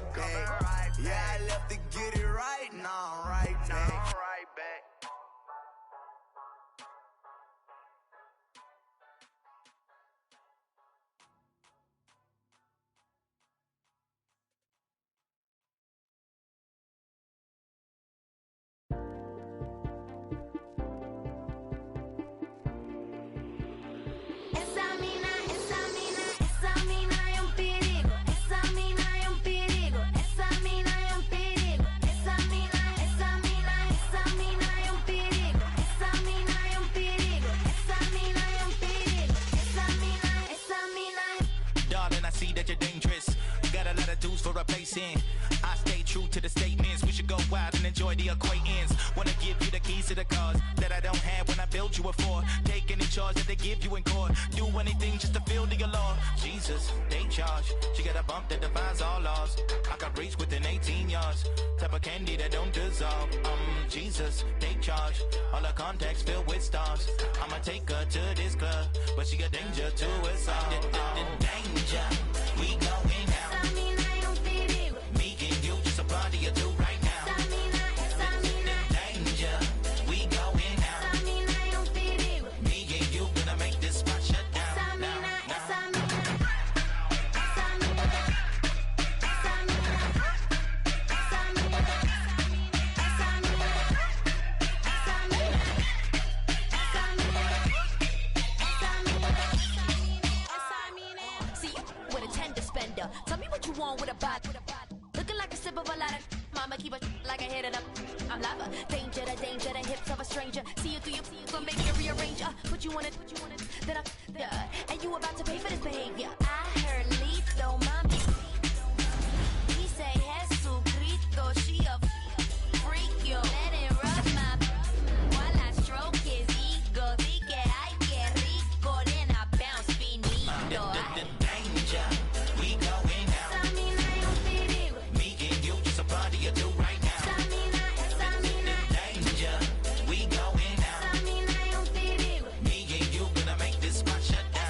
right back. Yeah, I left to get it right, now I'm right back. For a place in, I stay true to the statements. We should go wild and enjoy the acquaintance. Wanna give you the keys to the cars that I don't have when I built you a for. Take any charge that they give you in court. Do anything just to feel the law. Jesus, they charge. She got a bump that defies all laws. I can reach within 18 yards. Type of candy that don't dissolve. Jesus, they charge. All her contacts filled with stars. I'ma take her to this club, but she got danger to us all. Danger, we going out. Party you do right now. Danger, we going out. Me and you gonna make this spot shut down. See, with a tender spender. Tell me what you want with a bot. Looking like a sip of a lot of mama, keep it like I hit it up. I'm lava, danger, the hips of a stranger. See you through your so maybe a rearranger. Put you on it, then I'm and you about to pay for this behavior. I heard Lito, mommy. He say Jesucristo, she a freak, yo. Let it rub my while I stroke his ego. Dice, ay, que rico, then I bounce finito. Danger, we going out. Party you do right now. Danger, we going out. Me and you gonna make this spot shut down.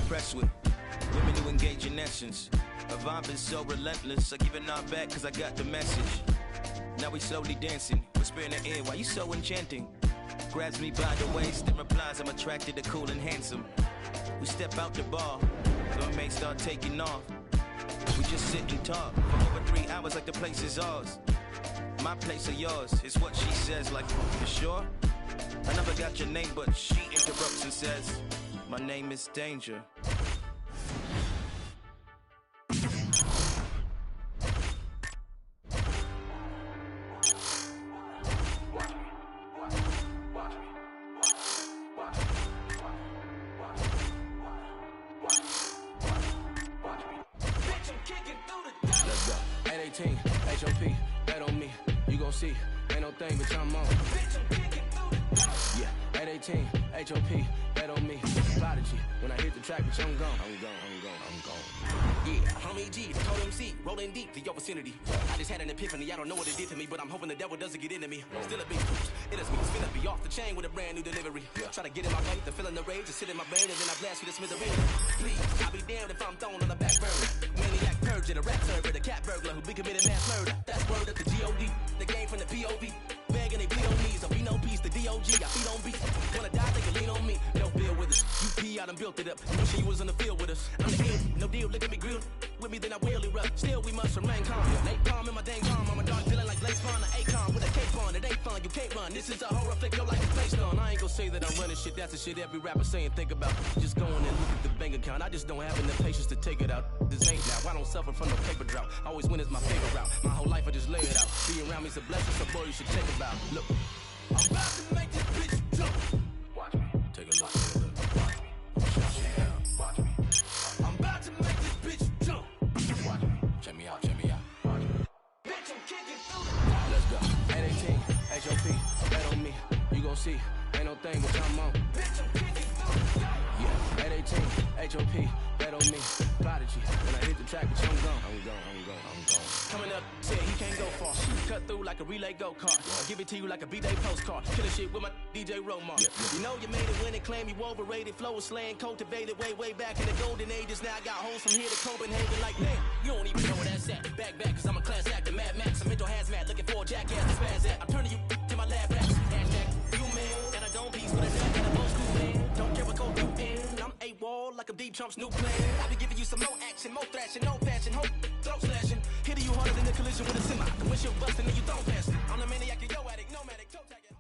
Impressed with women who engage in essence. Her vibe is so relentless. I give it all back cause I got the message. Now we slowly dancing, whisper in the air, why you so enchanting? Grabs me by the waist and replies, I'm attracted to cool and handsome. We step out the bar, so it may start taking off. We just sit and talk for over 3 hours like the place is ours. My place or yours is what she says, like, you sure? I never got your name, but she interrupts and says, my name is Danger. Let's go. 818, HOP, bet on me. You gon' see, ain't no thing, but I'm on. Yeah, 818, HOP, bet on me. Prodigy, when I hit the track, bitch, I'm gone. I'm gone. Yeah, homie G, told MC, rolling deep to your vicinity. I just had an epiphany, I don't know what it did to me, but I'm hoping the devil doesn't get into me. Still a big boost, it is me, spin up, be off the chain with a brand new delivery. Try to get in my way, the feeling the rage, just sit in my brain, and then I blast you to smithereens. Please, I'll be damned if I'm thrown on the back burner. Maniac purge in a rap server, the cat burglar who be committing mass murder. That's word at the G.O.D., the game from the P.O.V. Begging they bleed on knees, don't be no peace, the D.O.G. I feed on beats. Wanna die, they can lean on me, no bill with us. UP, I done built it up, wishing you was in the field with us. I'm the ill, no deal, look at me grilled. With me, then I will erupt. Still, we must remain calm. Napalm in my dang palm, I'm a dark villain like Blade. always find an Akon with a cape on. It ain't fun, you can't run. This is a horror flick, yo, like it's based on. I ain't gonna say that I'm running shit. That's the shit every rapper saying think about. Just going and look at the bank account. I just don't have enough patience to take it out. This ain't now. I don't suffer from no paper drought. Always win is my favorite route. My whole life I just lay it out. Being around me's a blessing, so boy you should take about. Look, I'm about to make this bitch jump. Watch me, take a look. Watch me, check me out. Watch me. I'm about to make this bitch jump. Watch me, check me out, check me out. Watch me. Bitch, I'm kicking through the. Let's go. 818, HOP, bet on me. You gon' see, ain't no thing but I'm on. Bitch, I'm kicking through the. Yeah, 818, HOP, bet on me. Prodigy, when I hit the track, bitch, I'm gone. I'm gone. Coming up, said he can't go far. Cut through like a relay go-kart. I'll give it to you like a B-Day postcard. Killing shit with my DJ Romar. You know you made it when it claimed you overrated. Flow was slaying, cultivated way back in the golden ages. Now I got hoes from here to Copenhagen like, man, you don't even know where that's at. Back, cause I'm a class actor, Mad Max. I'm into hazmat, looking for a jackass to spaz at. I'm turning you to my lab rats. Hashtag, you man, and I don't piece with a nut and a old school man. Don't care what go through in. I'm A-Wall like a deep Trump's new plan. I be giving you some more action, more thrashing, no fashion, hope, throat slashing. Hitting you harder than the collision with a semi. The windshield busting and you don't pass it. I'm the maniac, yo addict, nomadic, toe tagging.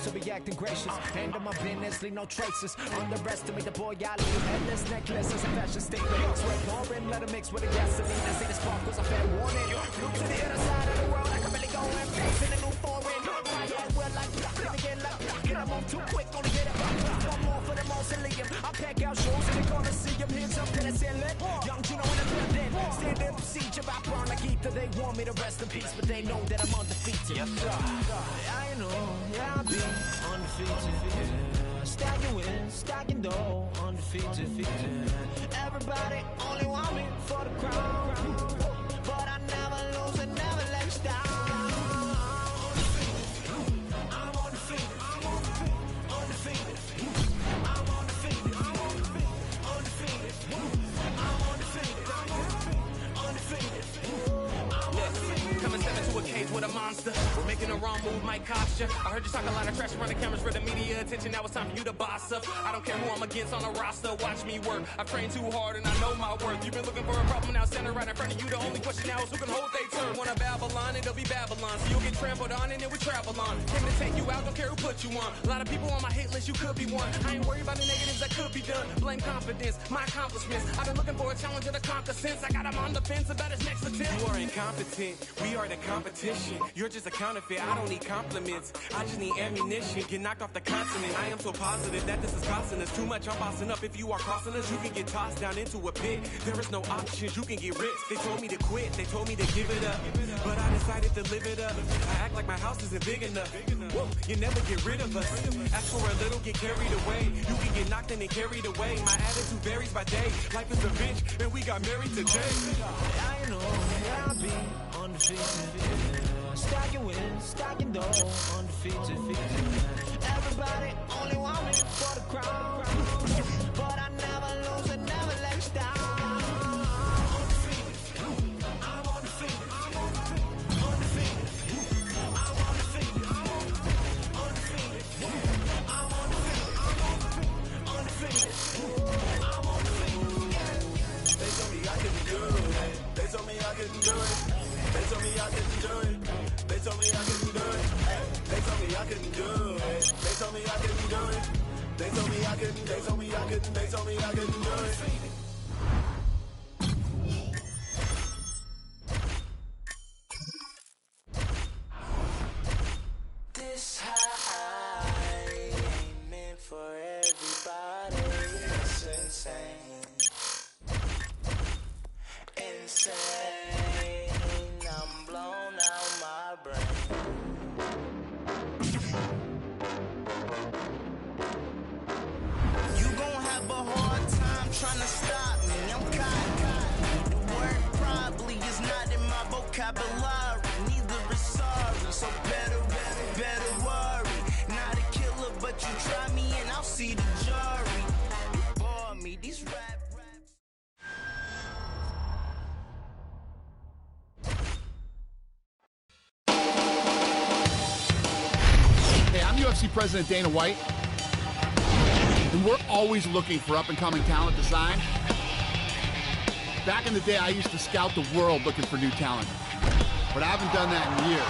To be acting gracious, hand on my business, leave no traces. Underestimate the boy, I leave headless necklace as a fashion statement. Sweat pouring, let it mix with the gasoline. I see the sparkles, I fair warning. Look to the other side of the world, I can really go and face in a new foreign. Well, like, live again, like, I move too quick, only get it back. One more for the mausoleum. I pack out shows in the Coliseum. Hands up to the ceiling. Young Gino in the building. Standing procedure, I burn like ether. They want me to rest in peace, but they know that I'm undefeated. Yes, sir. I know, yeah, I've been undefeated. Stacking wins, stacking dough, undefeated. Everybody only want me for the crown, but I never lose and never let you down. I'm undefeated. I'm undefeated. I'm undefeated. I'm undefeated. I'm undefeated. I'm undefeated. Coming step into a cage with a monster. We're making a wrong move might cost you. I heard you talk a lot of trash around the cameras for the media attention. Now it's time for you to boss up. I don't care who I'm against on the roster. Watch me work. I've trained too hard and I know my worth. You've been looking for a problem, now standing right in front of you. The only question now is who can hold their turn. Wanna Babylon, it'll be Babylon. So you'll get trampled on and it will travel on. Came to take you out, don't care who put you on. A lot of people on my hate list, you could be one. I ain't worried about the negatives that could be done. Blame confidence, my accomplishments. I've been looking for a challenger to conquer since I got him on the fence about his next attempt. You are incompetent, we are the competition. You're just a counterfeit, I don't need compliments. I just need ammunition, get knocked off the continent. I am so positive that this is costing us too much. I'm bossing up, if you are crossing us, you can get tossed down into a pit. There is no options, you can get rich. They told me to quit, they told me to give it up, but I decided to live it up. I act like my house isn't big enough. Woo, you never get rid of us. Ask for a little, get carried away. You can get knocked in and carried away. My attitude varies by day. Life is a bitch, and we got married today. I know I'll be undefeated. Stacking wins, stacking dough, undefeated. Everybody only want me for the crown, but I never lose and never let you down. This high ain't meant for everybody. It's insane. Insane. I'm blown out my brain. You gon' have a hard time trying to stop me. I'm caught. The word probably is not in my vocabulary. Neither is sorry. So better worry. Not a killer, but you try me and I'll see the jury. You bore me. These raps. Hey, I'm UFC President Dana White, and we're always looking for up-and-coming talent to sign. Back in the day, I used to scout the world looking for new talent, but I haven't done that in years.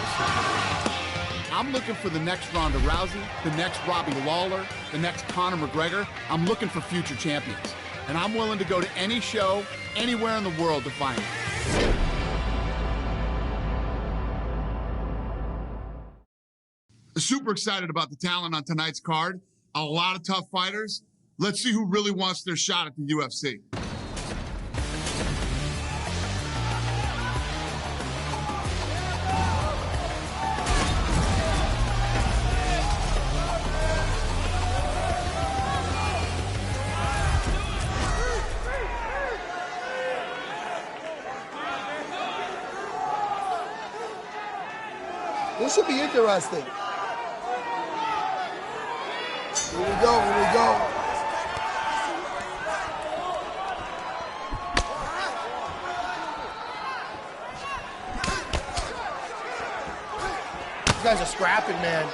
I'm looking for the next Ronda Rousey, the next Robbie Lawler, the next Conor McGregor. I'm looking for future champions, and I'm willing to go to any show, anywhere in the world to find them. Super excited about the talent on tonight's card. A lot of tough fighters. Let's see who really wants their shot at the UFC. This should be interesting. Here we go, here we go. These guys are scrapping, man.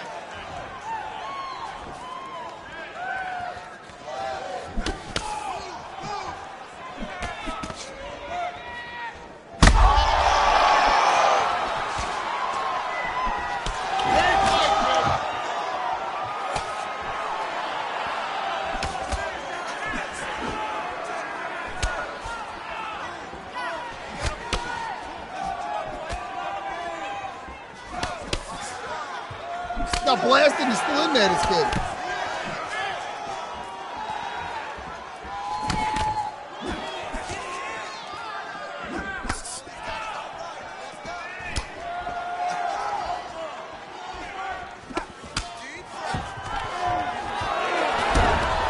Got blasted, he's still in there, this kid.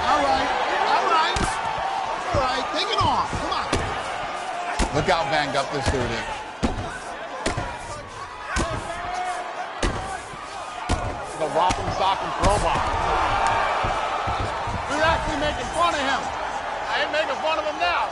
All right, take it off, come on. Look how banged up this dude is. The rock'em sock'em crowbar. We're actually making fun of him. I ain't making fun of him now.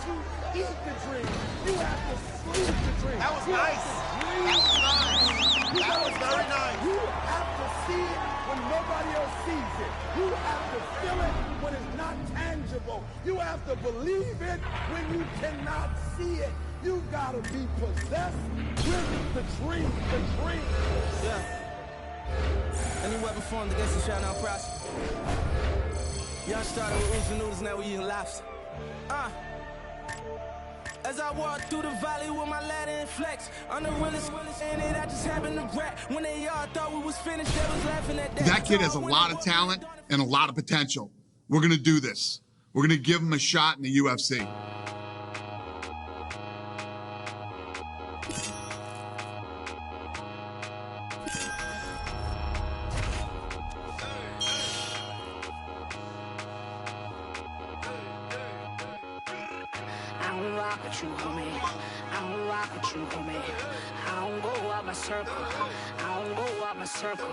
to eat the dream. You have to sleep the dream. That was you nice. That was nice. That was very nice. You have to see it when nobody else sees it. You have to feel it when it's not tangible. You have to believe it when you cannot see it. You gotta be possessed with the dream. The dream. Yeah. Any weapon formed against us shall not prosper. Y'all started with oodles and noodles, now we eating lobster. As I walk through the valley with my ladder and flex, I'm the realest in it, I just happened to rap. When they all thought we was finished, they was laughing at that. That kid has a lot of talent and a lot of potential. We're going to do this. We're going to give him a shot in the UFC. with you, homie. I don't rock with you, homie. I don't go out my circle. I don't go out my circle.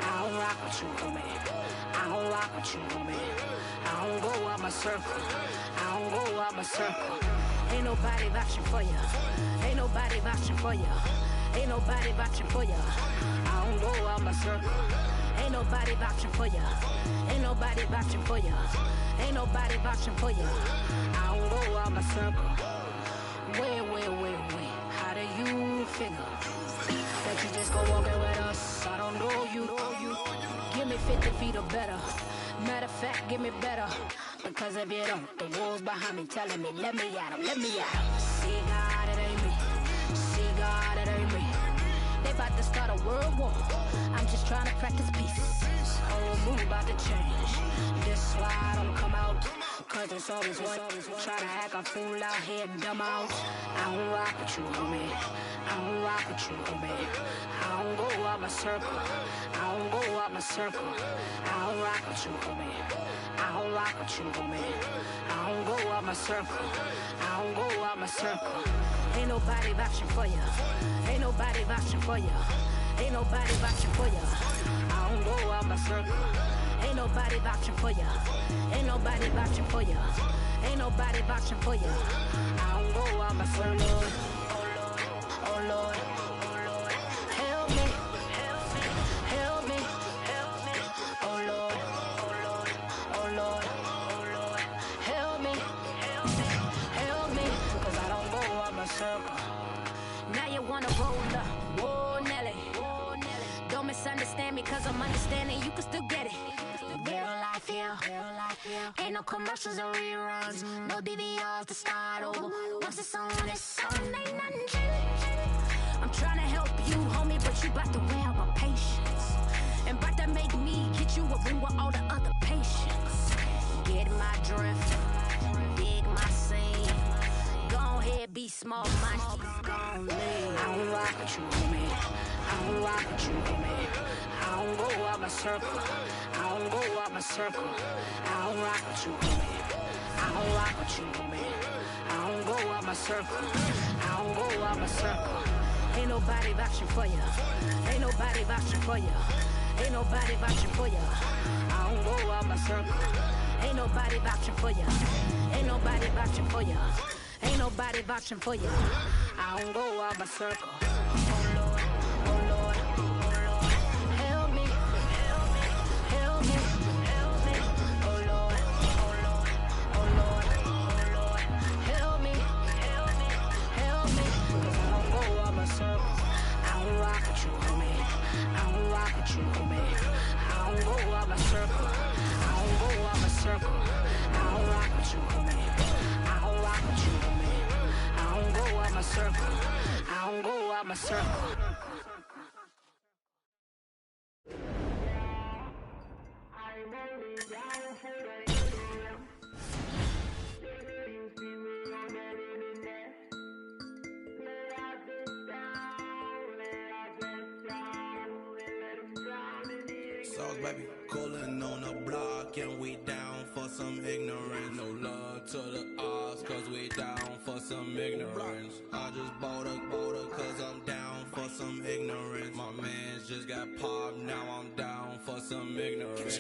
I don't rock with you, homie. I don't rock with you, homie. I don't go out my circle. I don't go out my circle. Ain't nobody vouching for you. Ain't nobody vouching for you. Ain't nobody vouching for you. I don't go out my circle. Ain't nobody vouching for you. Ain't nobody vouching for you. Ain't nobody vouching for you. I don't go out my circle. Wait. How do you figure that you just go walking with us? I don't know you. Give me 50 feet or better. Matter of fact, give me better. Because if you don't, the wolves behind me telling me, let me at 'em, let me at 'em. See God, it ain't me. See God, it ain't me. They about to start a world war. I'm just trying to practice peace. Whole mood about to change. This why I don't come out. Cause it's always one. Try to act a fool out here and dumb out. I don't rock with you, homie. I don't rock with you, homie. I don't go out my circle. I don't go out my circle. I don't rock with you, homie. I don't rock with you, homie. I don't go out my circle. I don't go out my circle. Ain't nobody vouching for you. Ain't nobody vouching for you. Ain't nobody vouching for you. I don't go out my circle. Ain't nobody vouching for you. Ain't nobody vouching for you. Ain't nobody vouching for you. I don't go out my circle. Oh Lord, help me, help me, oh Lord, help me, cause I don't go out my circle. Now you wanna roll up, whoa Nelly. Don't misunderstand me cause I'm understanding you can still get it. Real life here, ain't no commercials or reruns, no DVRs to start over. Once it's on, ain't nothing changed. I'm trying to help you, homie, but you bout to wear out my patience. And bout to make me get you a ring with all the other patients. Get my drift, dig my scene. Go ahead, be small, my shit's gon' leave. I don't rock with you, homie. I don't rock with you, homie. I don't go out my circle. I don't go out my circle. I don't rock with you, homie. I don't rock with you, homie. I don't go out my circle. I don't go out my circle. Ain't nobody vouching for you. Ain't nobody vouching for you. Ain't nobody vouching for you. I don't go out my circle. Ain't nobody vouching for you. Ain't nobody vouching for you. Ain't nobody vouching for you. I don't go out my circle. Oh Lord, help me, help me, oh Lord, help me, cause I don't go out my circle. I don't rock with you, homie. I don't rock with you, homie. I don't go out my circle. I don't go out my circle. I don't rock with you, homie. I don't rock with you, homie. I don't go out my circle. I don't go out my circle. Sauce, baby. Coolin' on the block and we down for some ignorance. No love to the odds cause we down for some ignorance. I just bought a cause I'm down for some ignorance. My mans just got popped, now I'm down for some ignorance.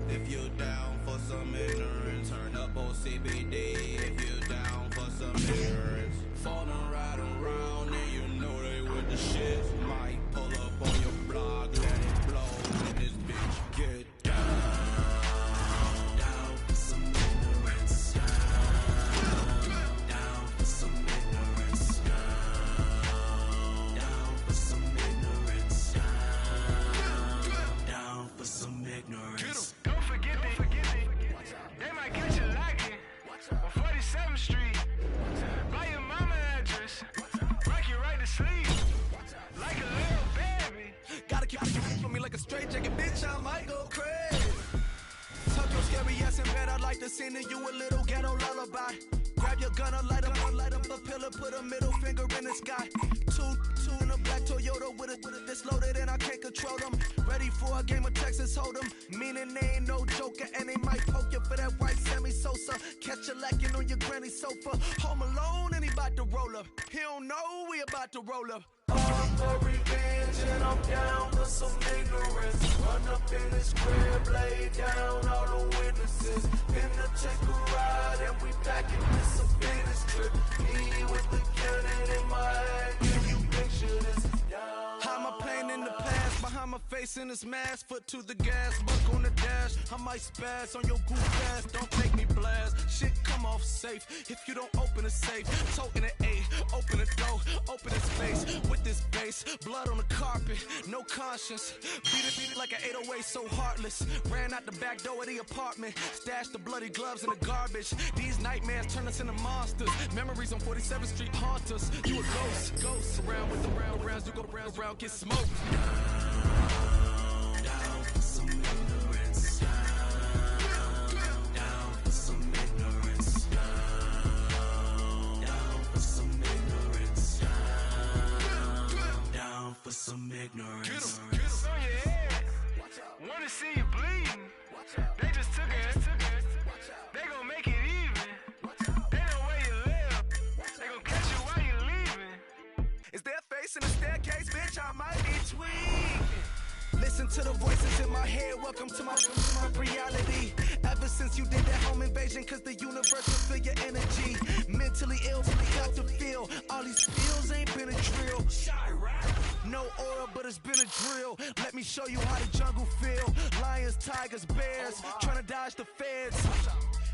If you're down for some ignorance. Turn up on CBD if you down for some ignorance. Falling right around and you know they with the shit. Might pull up on your block, let it blow in this bitch. Get down, down for some ignorance. Down for some ignorance. Down for some ignorance. Down for some ignorance. Don't forget they might catch you lacking on 47th Street. Buy your mama address, rock you right to sleep, like a little baby. Gotta keep it on me like a straight jacket, bitch, I might go crazy. Tuck your scary ass in bed, I'd like to sing to you a little ghetto lullaby. Grab your gun, light up a pillar, put a middle finger in the sky. Two in a black Toyota with a this loaded and I can't control them. Ready for a game of Texas Hold'em, meaning they ain't no joker and they might poke you for that white Sammy Sosa. Catch you lacking on your granny sofa. Home alone and he about to roll up. He don't know we about to roll up. All for revenge and I'm down for some ignorance. Run up in this crib, lay down all the witnesses. Finna check a ride and we packing this a business trip. Me with the cannon in my hand, can you picture this? Hide my pain in the past, behind my face in this mask. Foot to the gas, buck on the dash. I might spaz on your goof ass, don't make me blast. Shit come off safe, if you don't open the safe. Toting an 8, open the door, open his face. With this bass, blood on the carpet, no conscience. Beat it like an 808, so heartless. Ran out the back door of the apartment, stashed the bloody gloves in the garbage. These nightmares turn us into monsters. Memories on 47th Street haunt us. You a ghost, around with the rounds, you go round, get smoked. Down for some ignorance. Down for some ignorance. Down for some ignorance. Down for some ignorance. Get on your head. Wanna see you bleeding. They just took it. They gon' make it even. They know where you live. They gon' catch you while you leaving. Is there a face in the staircase, bitch? I might be tweaking. Listen to the voices in my head. Welcome to my reality. Ever since you did that home invasion, cause the universe will feel your energy. Mentally ill, got to feel. All these feels ain't been a drill. No order, but it's been a drill. Let me show you how the jungle feel. Lions, tigers, bears, trying to dodge the feds.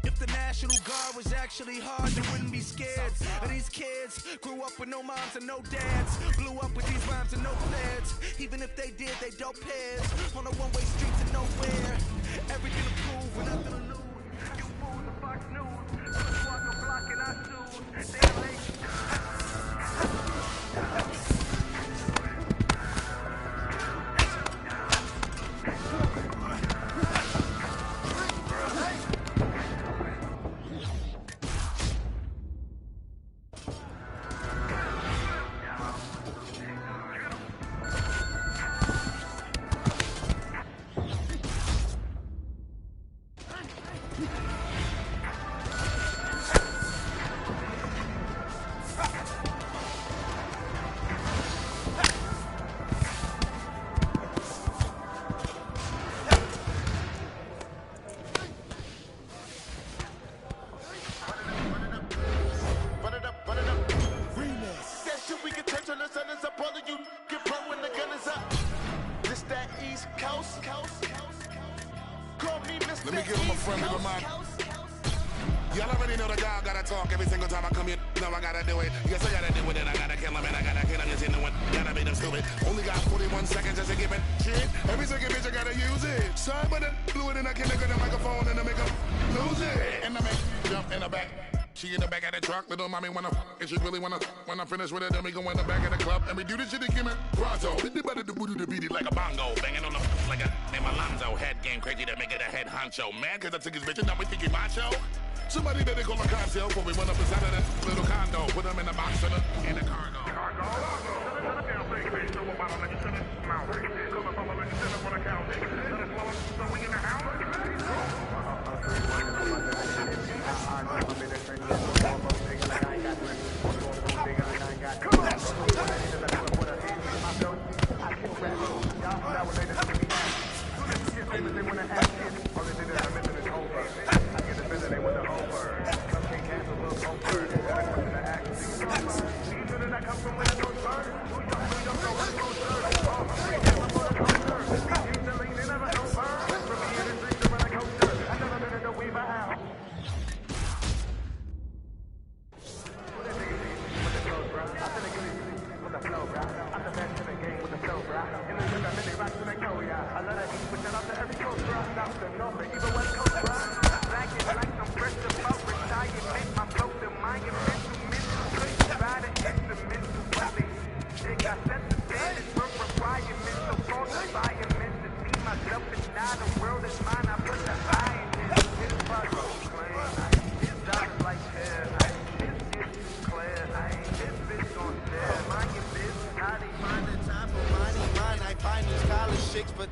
If the National Guard was actually hard, they wouldn't be scared. And these kids grew up with no moms and no dads. Blew up with these rhymes and no plans. Even if they did, they dope heads. On a one-way street to nowhere. Everything to prove and nothing to lose. You fools the Fox News. Squad the block and I choose. Damn late. Let me give him a friendly reminder. Y'all already know the guy gotta talk every single time I come in. Now I gotta do it. Yes, I gotta do it, and I gotta kill him, and I gotta kill him. Just into it. Gotta make them stupid. Only got 41 seconds just to give it. Shit, every second bitch I gotta use it. Sorry, but I blew it and I can't look at the microphone and I make them lose it. And I make jump in the back. She in the back of the truck, little mommy wanna and she really wanna. When I finish with it, then we go in the back of the club and we do this shit again. Pronto, the beat it like a bongo, banging on the like a name Alonzo. Head game crazy to make it a head honcho. Man, cause I took his bitch and now we think he macho. Somebody better call a cocktail before we run up inside of that little condo. Put them in the box in the cargo.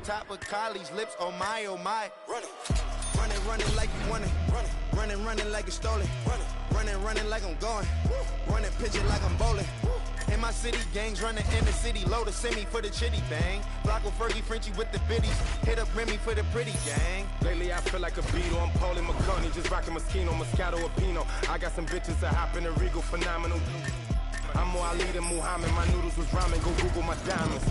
Top of college lips, oh my, running like you want it, running like it's stolen, running like I'm going, running pitching like I'm bowling. In my city, gangs running in the city, load a semi for the chitty bang. Block with Fergie, Frenchie with the biddies, hit up Remy for the pretty gang. Lately I feel like a Beatle, I'm Paulie McCartney, just rocking Moschino, Moscato, or Pinot. I got some bitches that hop in a Regal, phenomenal. I'm more Ali than Muhammad, my noodles was ramen, go Google my diamonds.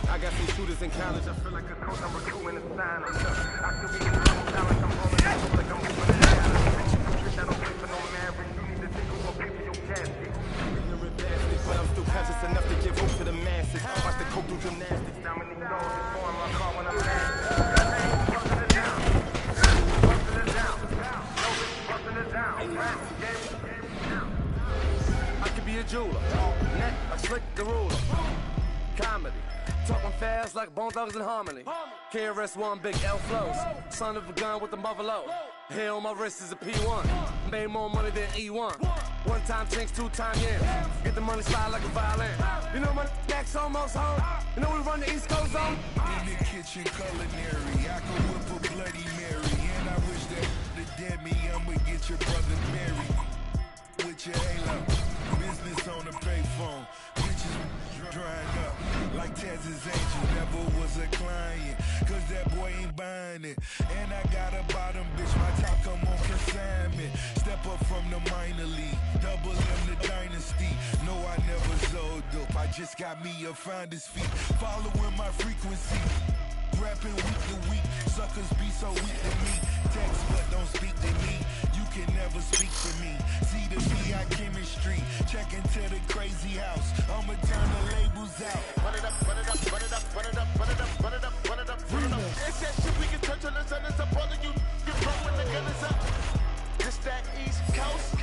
I got some shooters in college, I feel like a coach, I'm recruiting a sign. I still be in the room, sound like I'm rolling, I feel like I'm moving the down. I don't play for no marriage, you need to think of what people your casket. Ignorant bastards, but I'm still conscious enough to give hope to the masses. Watch the coke do gymnastics, Dominique Dawes is pouring my car when I'm mad. Busting it down, busting it down, busting it down, I could be a jeweler, net, I slick the ruler. Comedy, talking fast like Bone Thugs in Harmony. KRS-One, big L flows. Son of a gun with the mother low. Hair on my wrist is a P1. Made more money than E1. One time chinks, 2 time yeah. Get the money slide like a violin. You know my neck's almost home. You know we run the East Coast zone. In the kitchen culinary, I could whip a Bloody Mary. And I wish that the dead me, I'ma get your brother married. With your halo, business on the payphone. Bitches drying up like Tez's angel. Never was a client, cause that boy ain't buying it. And I got a bottom bitch, my top come on consignment. Step up from the minor league, double M the dynasty. No, I never sold dope, I just got me a finder's feet. Following my frequency, rapping week to week. Suckers be so weak to me. Text but don't speak to me. You can never speak for me. See the VI chemistry. Check into the crazy house. I'ma turn the labels out. Run it up, run it up, run it up, run it up, run it up, run it up, run it up, run it up. It's that shit we can touch on the sun. It's up all of you. You run when the gun is up. This that East Coast.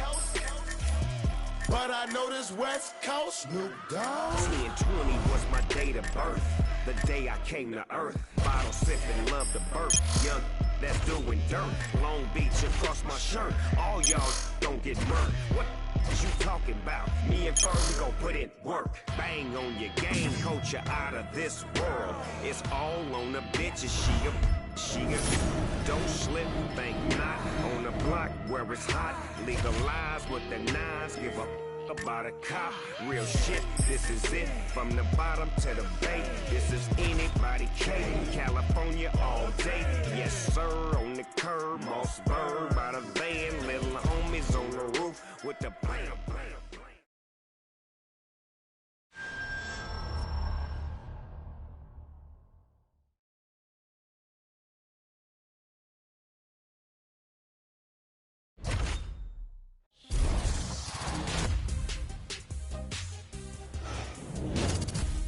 But I know this West Coast. Snoop Dogg. 10/20 was my date of birth. The day I came to earth. Bottle sipping, love the birth. Young that's doing dirt. Long Beach across my shirt. All y'all don't get murked. What is you talking about? Me and Ferg, we gon' put in work. Bang on your game, coach you out of this world. It's all on the bitches. She a don't slip, think not. On the block where it's hot. Legalize with the nines. Give up about a cop. Real shit, this is it. From the bottom to the bay. This is anybody K. California all day. Yes, sir, on the curb. Mossberg by the van. Little homies on the roof with the blam, blam.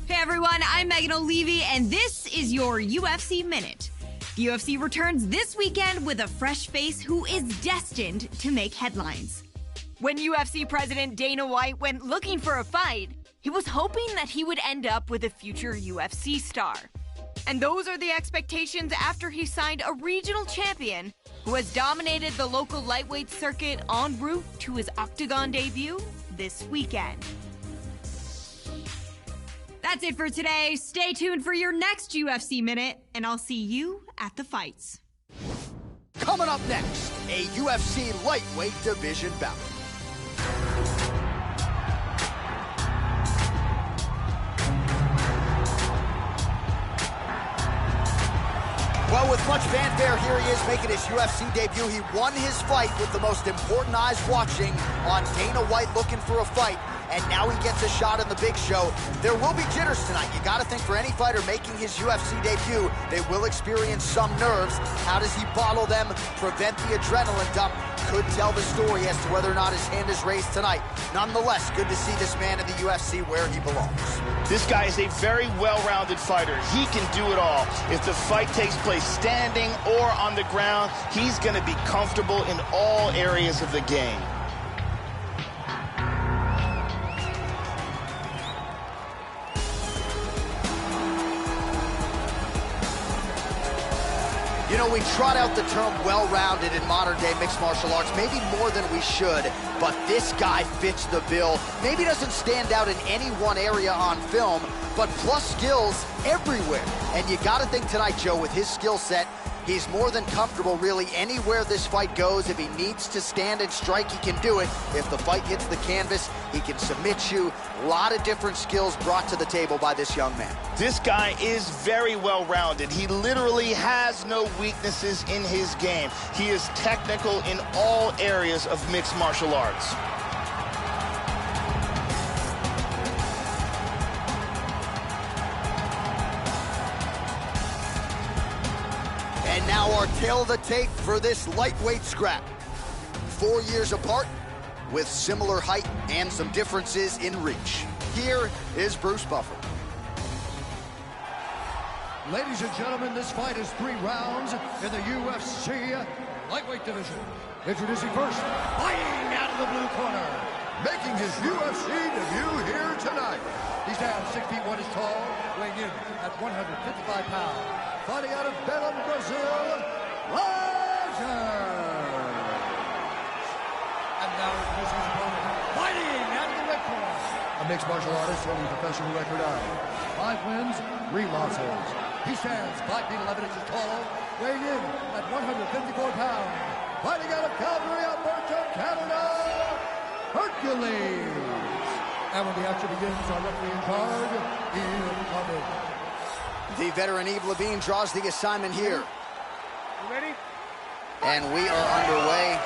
Hey everyone, I'm Megan O'Leary, and this is your UFC Minute. The UFC returns this weekend with a fresh face who is destined to make headlines. When UFC President Dana White went looking for a fight, he was hoping that he would end up with a future UFC star. And those are the expectations after he signed a regional champion who has dominated the local lightweight circuit en route to his Octagon debut this weekend. That's it for today. Stay tuned for your next UFC Minute, and I'll see you at the fights. Coming up next, a UFC lightweight division bout. Well, with much fanfare, here he is making his UFC debut. He won his fight with the most important eyes watching on Dana White looking for a fight. and now he gets a shot in the big show. There will be jitters tonight. You got to think for any fighter making his UFC debut, they will experience some nerves. How does he bottle them, prevent the adrenaline dump? Could tell the story as to whether or not his hand is raised tonight. Nonetheless, good to see this man in the UFC where he belongs. This guy is a very well-rounded fighter. He can do it all. If the fight takes place standing or on the ground, he's going to be comfortable in all areas of the game. You know, we trot out the term well-rounded in modern-day mixed martial arts, maybe more than we should, but this guy fits the bill. Maybe doesn't stand out in any one area on film, but plus skills everywhere. And you got to think tonight, Joe, with his skill set, he's more than comfortable really anywhere this fight goes. If he needs to stand and strike, he can do it. If the fight hits the canvas, he can submit you. A lot of different skills brought to the table by this young man. This guy is very well-rounded. He literally has no weaknesses in his game. He is technical in all areas of mixed martial arts. And now our tail of the tape for this lightweight scrap. 4 years apart, with similar height and some differences in reach. Here is Bruce Buffer. Ladies and gentlemen, this fight is 3 rounds in the UFC lightweight division. Introducing first, fighting out of the blue corner, making his UFC debut here tonight. He stands 6 feet 1 inches tall, weighing in at 155 pounds. Fighting out of Belém, Brazil, and now introducing his opponent, fighting out of the red corner, a mixed martial artist holding a professional record of 5 wins, 3 losses. He stands 5 feet 11 inches tall, weighing in at 154 pounds. Fighting out of Calgary, Alberta, Canada, Hercules. And when the action begins, our referee in charge, Ian Cummings. The veteran Yves Levine draws the assignment here. You ready? And we are underway.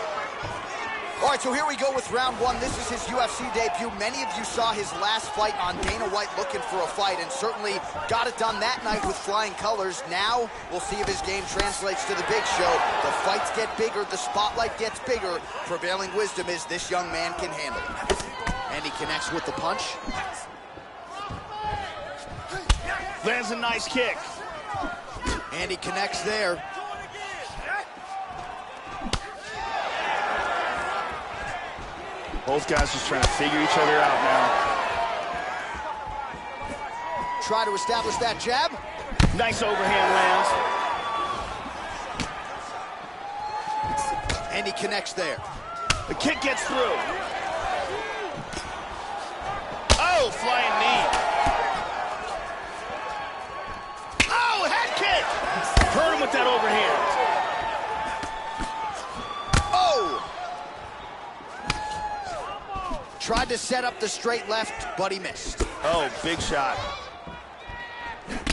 All right, so here we go with round 1. This is his UFC debut. Many of you saw his last fight on Dana White looking for a fight, and certainly got it done that night with flying colors. Now, we'll see if his game translates to the big show. The fights get bigger, the spotlight gets bigger. Prevailing wisdom is this young man can handle it. And he connects with the punch. Lands a nice kick. And he connects there. Both guys just trying to figure each other out now. Try to establish that jab. Nice overhand lands. And he connects there. The kick gets through. Oh, flying knee. Oh, head kick. Hurt him with that overhand. Oh! Tried to set up the straight left, but he missed. Oh, big shot.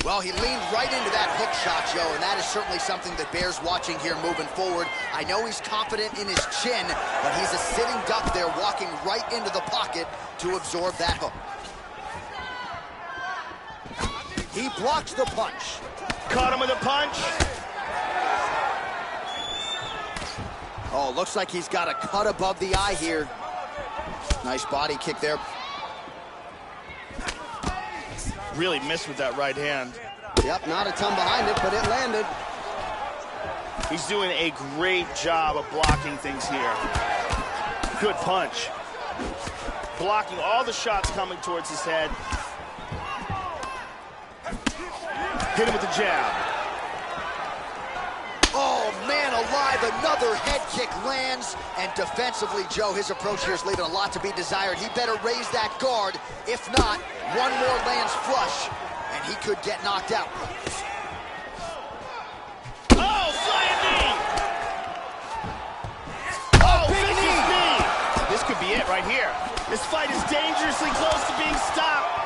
Well, he leaned right into that hook shot, Joe, and that is certainly something that bears watching here moving forward. I know he's confident in his chin, but he's a sitting duck there, walking right into the pocket to absorb that hook. He blocks the punch. Caught him with a punch. Oh, looks like he's got a cut above the eye here. Nice body kick there. Really missed with that right hand. Yep, not a ton behind it, but it landed. He's doing a great job of blocking things here. Good punch. Blocking all the shots coming towards his head. Hit him with the jab. Oh, man alive, another head kick lands. And defensively, Joe, his approach here is leaving a lot to be desired. He better raise that guard. If not, one more lands flush, and he could get knocked out. Oh, flying knee! Oh, big knee! This could be it right here. This fight is dangerously close to being stopped.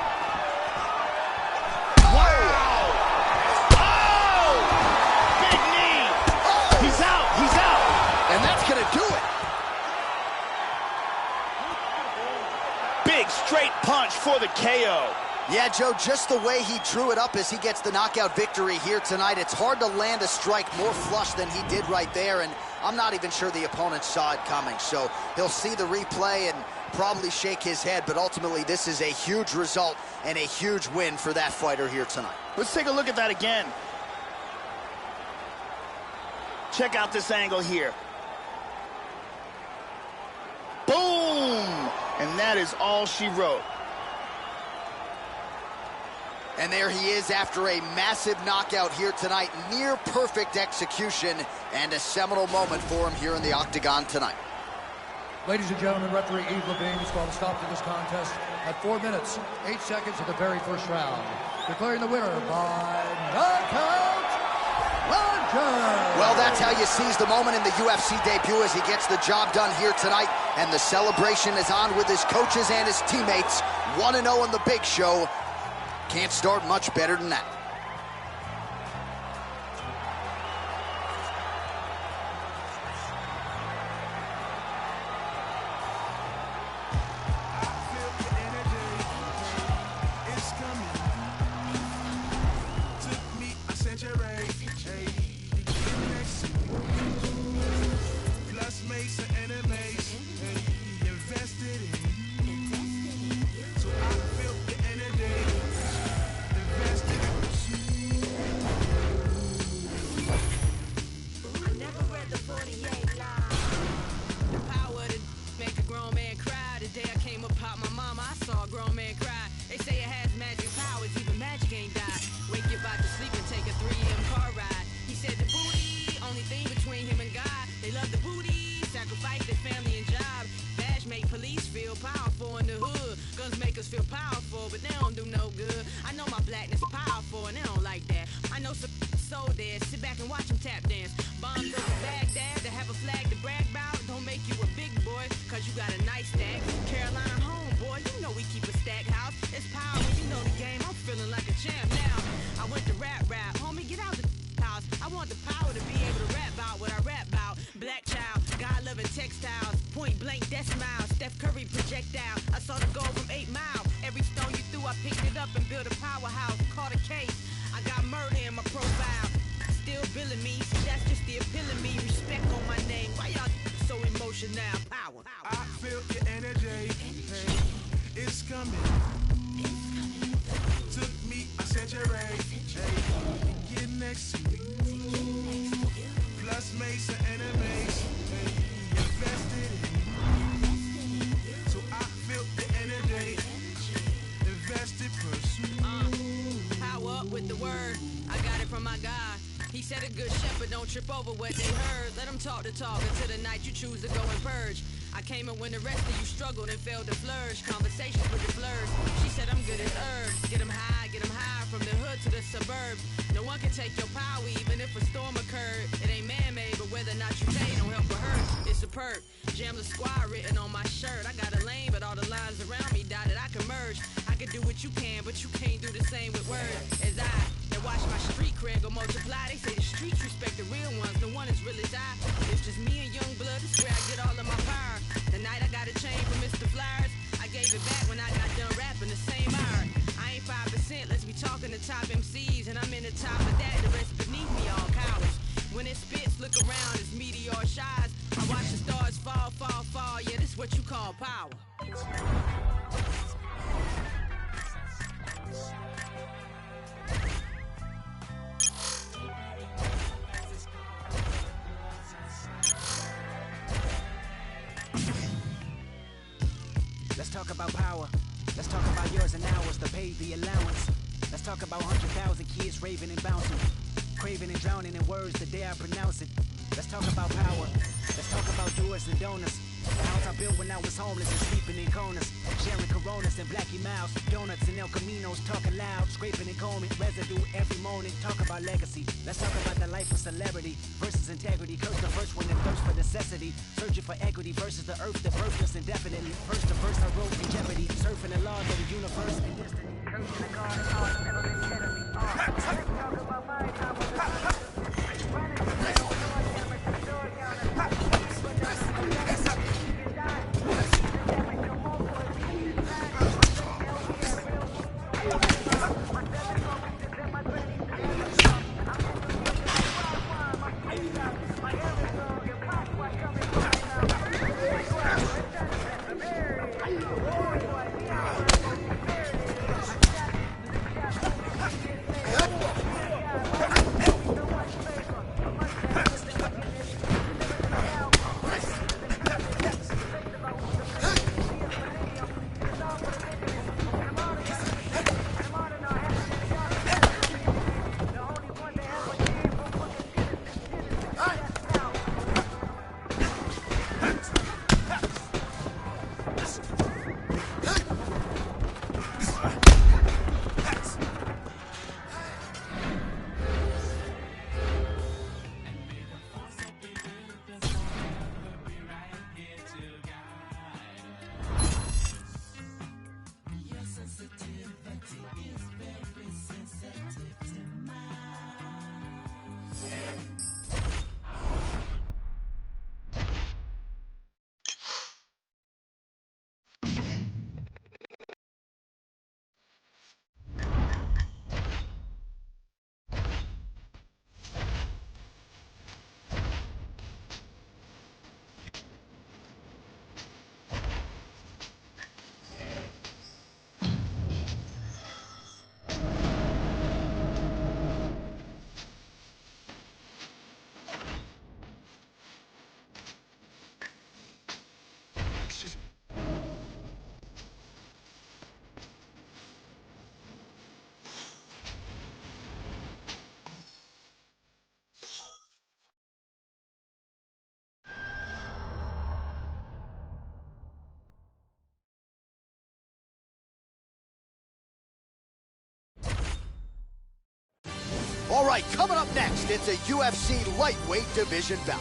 for the KO. Yeah, Joe, just the way he drew it up as he gets the knockout victory here tonight, it's hard to land a strike more flush than he did right there, and I'm not even sure the opponent saw it coming. So he'll see the replay and probably shake his head, but ultimately this is a huge result and a huge win for that fighter here tonight. Let's take a look at that again. Check out this angle here. Boom! And that is all she wrote. And there he is after a massive knockout here tonight. Near perfect execution and a seminal moment for him here in the octagon tonight. Ladies and gentlemen, referee Yves Levine has called a stop to this contest at 4 minutes, 8 seconds of the very first round. Declaring the winner by knockout, Legend! Well, that's how you seize the moment in the UFC debut as he gets the job done here tonight. And the celebration is on with his coaches and his teammates. 1-0 on the big show. Can't start much better than that. Trip over what they heard. Let them talk the talk until the night you choose to go and purge. I came in when the rest of you struggled and failed to flourish. Conversations with the blurs. She said I'm good as herbs. Get them high from the hood to the suburbs. No one can take your power even if a storm occurred. It ain't man-made, but whether or not you pay don't help or hurt. It's superb. Jam the squad written on my shirt. I got a lane, but all the lines around me dotted. I can merge. I can do what you can, but you can't do the same with words. As I watch my street cred go multiply. They say the streets respect the real ones. The one is real as I. It's just me and young blood. It's where I get all of my power. The night I got a chain from Mr. Flyers, I gave it back when I got done rapping the same hour. I ain't 5%. Let's be talking to top MCs, and I'm in the top of that. The rest beneath me all cowards. When it spits, look around as meteor shines. I watch the stars fall, fall, fall. Yeah, this is what you call power. Let's talk about power. Let's talk about yours and ours to pay the allowance. Let's talk about 100,000 kids raving and bouncing, craving and drowning in words the day I pronounce it. Let's talk about power. Let's talk about doers and donors. The house I built when I was homeless and sleeping in corners, sharing Coronas and Blackie Mouse, donuts and El Caminos, talking loud, scraping and combing, residue every morning. Talk about legacy. Let's talk about the life of celebrity versus integrity. Curse the first one and thirst for necessity. Searching for equity versus the earth that birthed us indefinitely. First to first I wrote in jeopardy, surfing the laws of the universe and destiny. Cursing the God and art, never been enemy. Let's talk about my time with the All right, coming up next, it's a UFC lightweight division bout.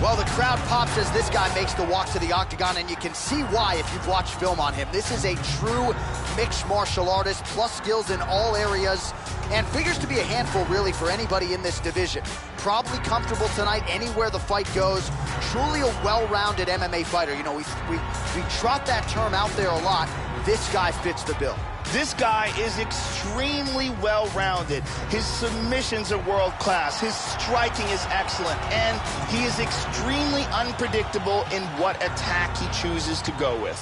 Well, the crowd pops as this guy makes the walk to the octagon, and you can see why if you've watched film on him. This is a true mixed martial artist, plus skills in all areas, and figures to be a handful, really, for anybody in this division. Probably comfortable tonight anywhere the fight goes. Truly a well-rounded MMA fighter. You know, we trot that term out there a lot. This guy fits the bill. This guy is extremely well-rounded. His submissions are world-class. His striking is excellent. And he is extremely unpredictable in what attack he chooses to go with.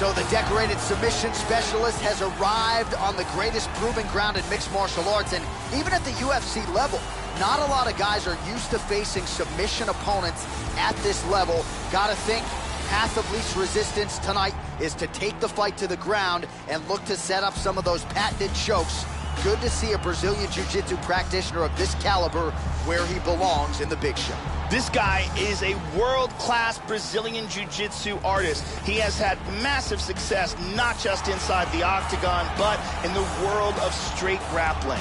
So the decorated submission specialist has arrived on the greatest proving ground in mixed martial arts, and even at the UFC level, not a lot of guys are used to facing submission opponents at this level. Gotta think path of least resistance tonight is to take the fight to the ground and look to set up some of those patented chokes. Good to see a Brazilian Jiu-Jitsu practitioner of this caliber where he belongs in the big show. This guy is a world-class Brazilian Jiu-Jitsu artist. He has had massive success, not just inside the octagon, but in the world of straight grappling.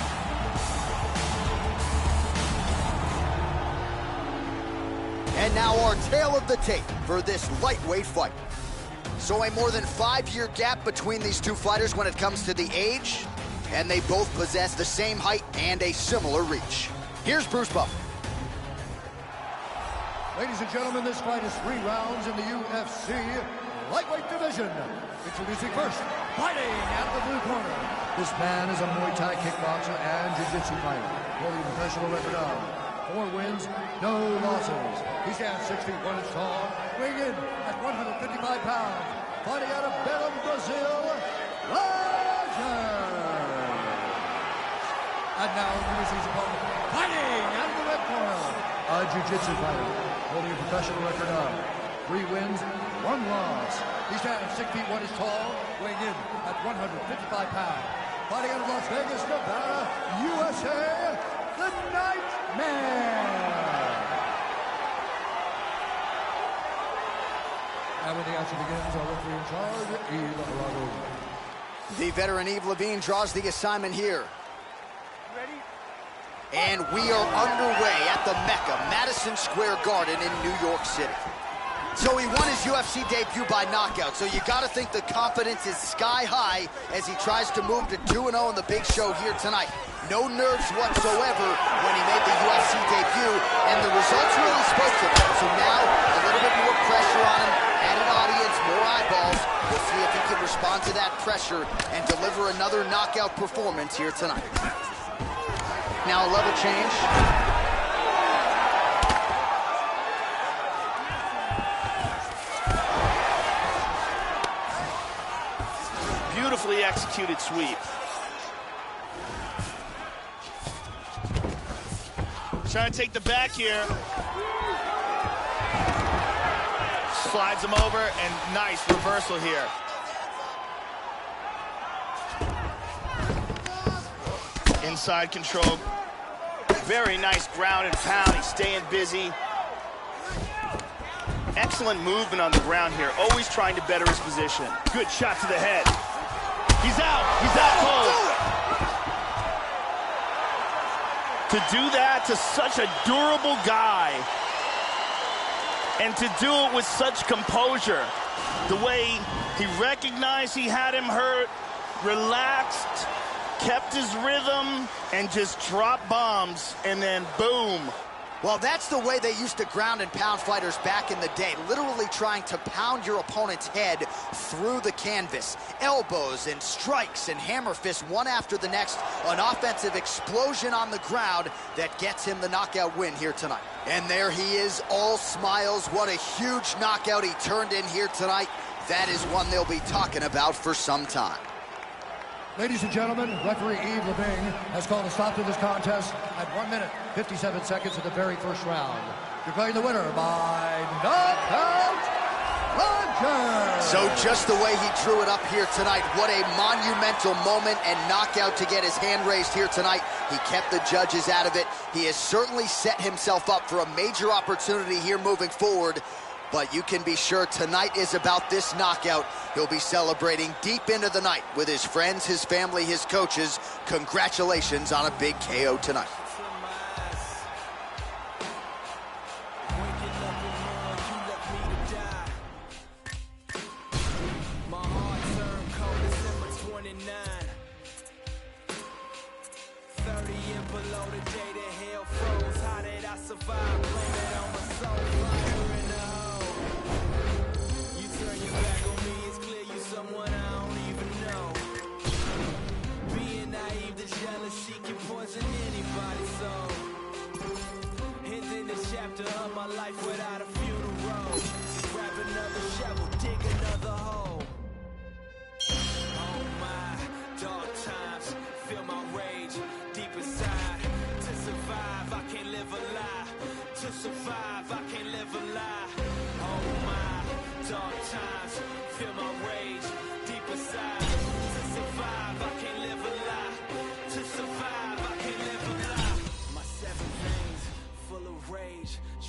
And now our tale of the tape for this lightweight fight. So a more than 5-year gap between these two fighters when it comes to the age, and they both possess the same height and a similar reach. Here's Bruce Buffer. Ladies and gentlemen, this fight is 3 rounds in the UFC lightweight division. Introducing first, fighting out of the blue corner. This man is a Muay Thai kickboxer and Jiu-Jitsu fighter, holding a professional record of 4 wins, no losses. He stands 6 feet 1 inch tall, weighing in at 155 pounds. Fighting out of Belém, Brazil, and now introducing his opponent, fighting out of the red corner, a Jiu-Jitsu fighter, holding a professional record of 3 wins, 1 loss. He stands 6 feet 1 inch tall, weighing in at 155 pounds. Fighting out of Las Vegas, Nevada, USA, the Nightmare. And when the action begins, our referee in charge, Yves Lavigne. The veteran Yves Lavigne draws the assignment here. And we are underway at the Mecca, Madison Square Garden in New York City. So he won his UFC debut by knockout, so you gotta think the confidence is sky high as he tries to move to 2-0 in the big show here tonight. No nerves whatsoever when he made the UFC debut, and the results really spoke to him. So now, a little bit more pressure on him, added audience, more eyeballs. We'll see if he can respond to that pressure and deliver another knockout performance here tonight. Now a level change. Beautifully executed sweep. Trying to take the back here. Slides him over, and nice reversal here. Inside control. Very nice ground and pound. He's staying busy. Excellent movement on the ground here. Always trying to better his position. Good shot to the head. He's out. He's out cold. To do that to such a durable guy, and to do it with such composure, the way he recognized he had him hurt, relaxed, kept his rhythm, and just dropped bombs, and then boom. Well, that's the way they used to ground and pound fighters back in the day, literally trying to pound your opponent's head through the canvas. Elbows and strikes and hammer fists, one after the next, an offensive explosion on the ground that gets him the knockout win here tonight. And there he is, all smiles. What a huge knockout he turned in here tonight. That is one they'll be talking about for some time. Ladies and gentlemen, referee Yves Lavigne has called a stop to this contest at 1 minute, 57 seconds of the very first round. Declaring the winner by knockout, legend. So just the way he drew it up here tonight, what a monumental moment and knockout to get his hand raised here tonight. He kept the judges out of it. He has certainly set himself up for a major opportunity here moving forward. But you can be sure tonight is about this knockout. He'll be celebrating deep into the night with his friends, his family, his coaches. Congratulations on a big KO tonight.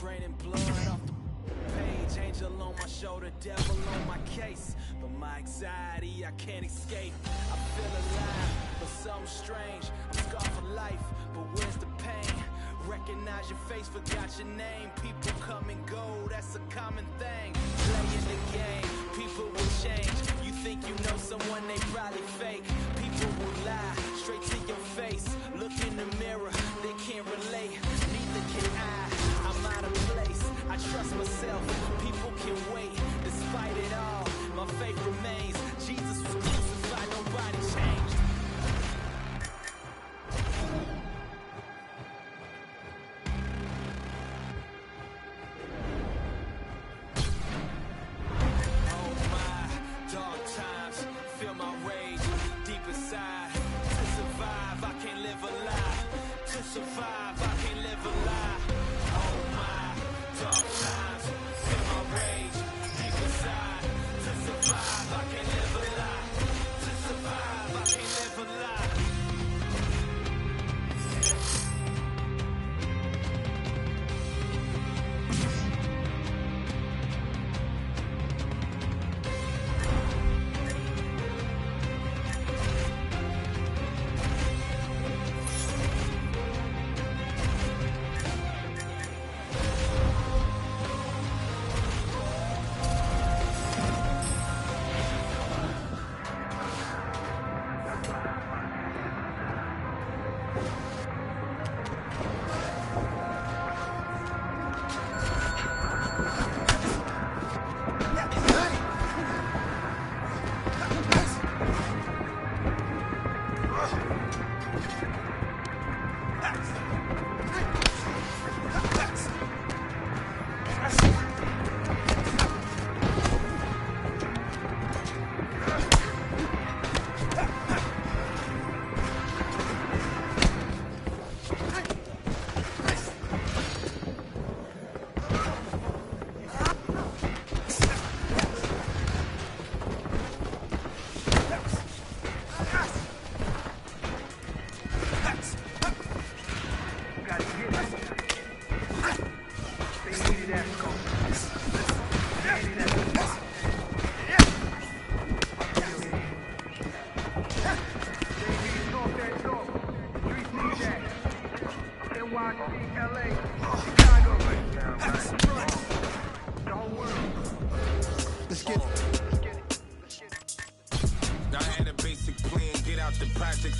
Draining blood off the page, angel on my shoulder, devil on my case. But my anxiety, I can't escape. I feel alive, but something strange. I'm scarred for life, but where's the pain? Recognize your face, forgot your name. People come and go, that's a common thing. Playing the game, people will change. You think you know someone, they probably fake. People will lie, straight to your face. Look in the mirror, they can't relate. Neither can I. I'm out of place, I trust myself, people can wait, despite it all, my faith remains, Jesus was crucified, nobody changed. Oh my, dark times, feel my rage, deep inside, to survive, I can't live a lie, to survive, I can't live a lie.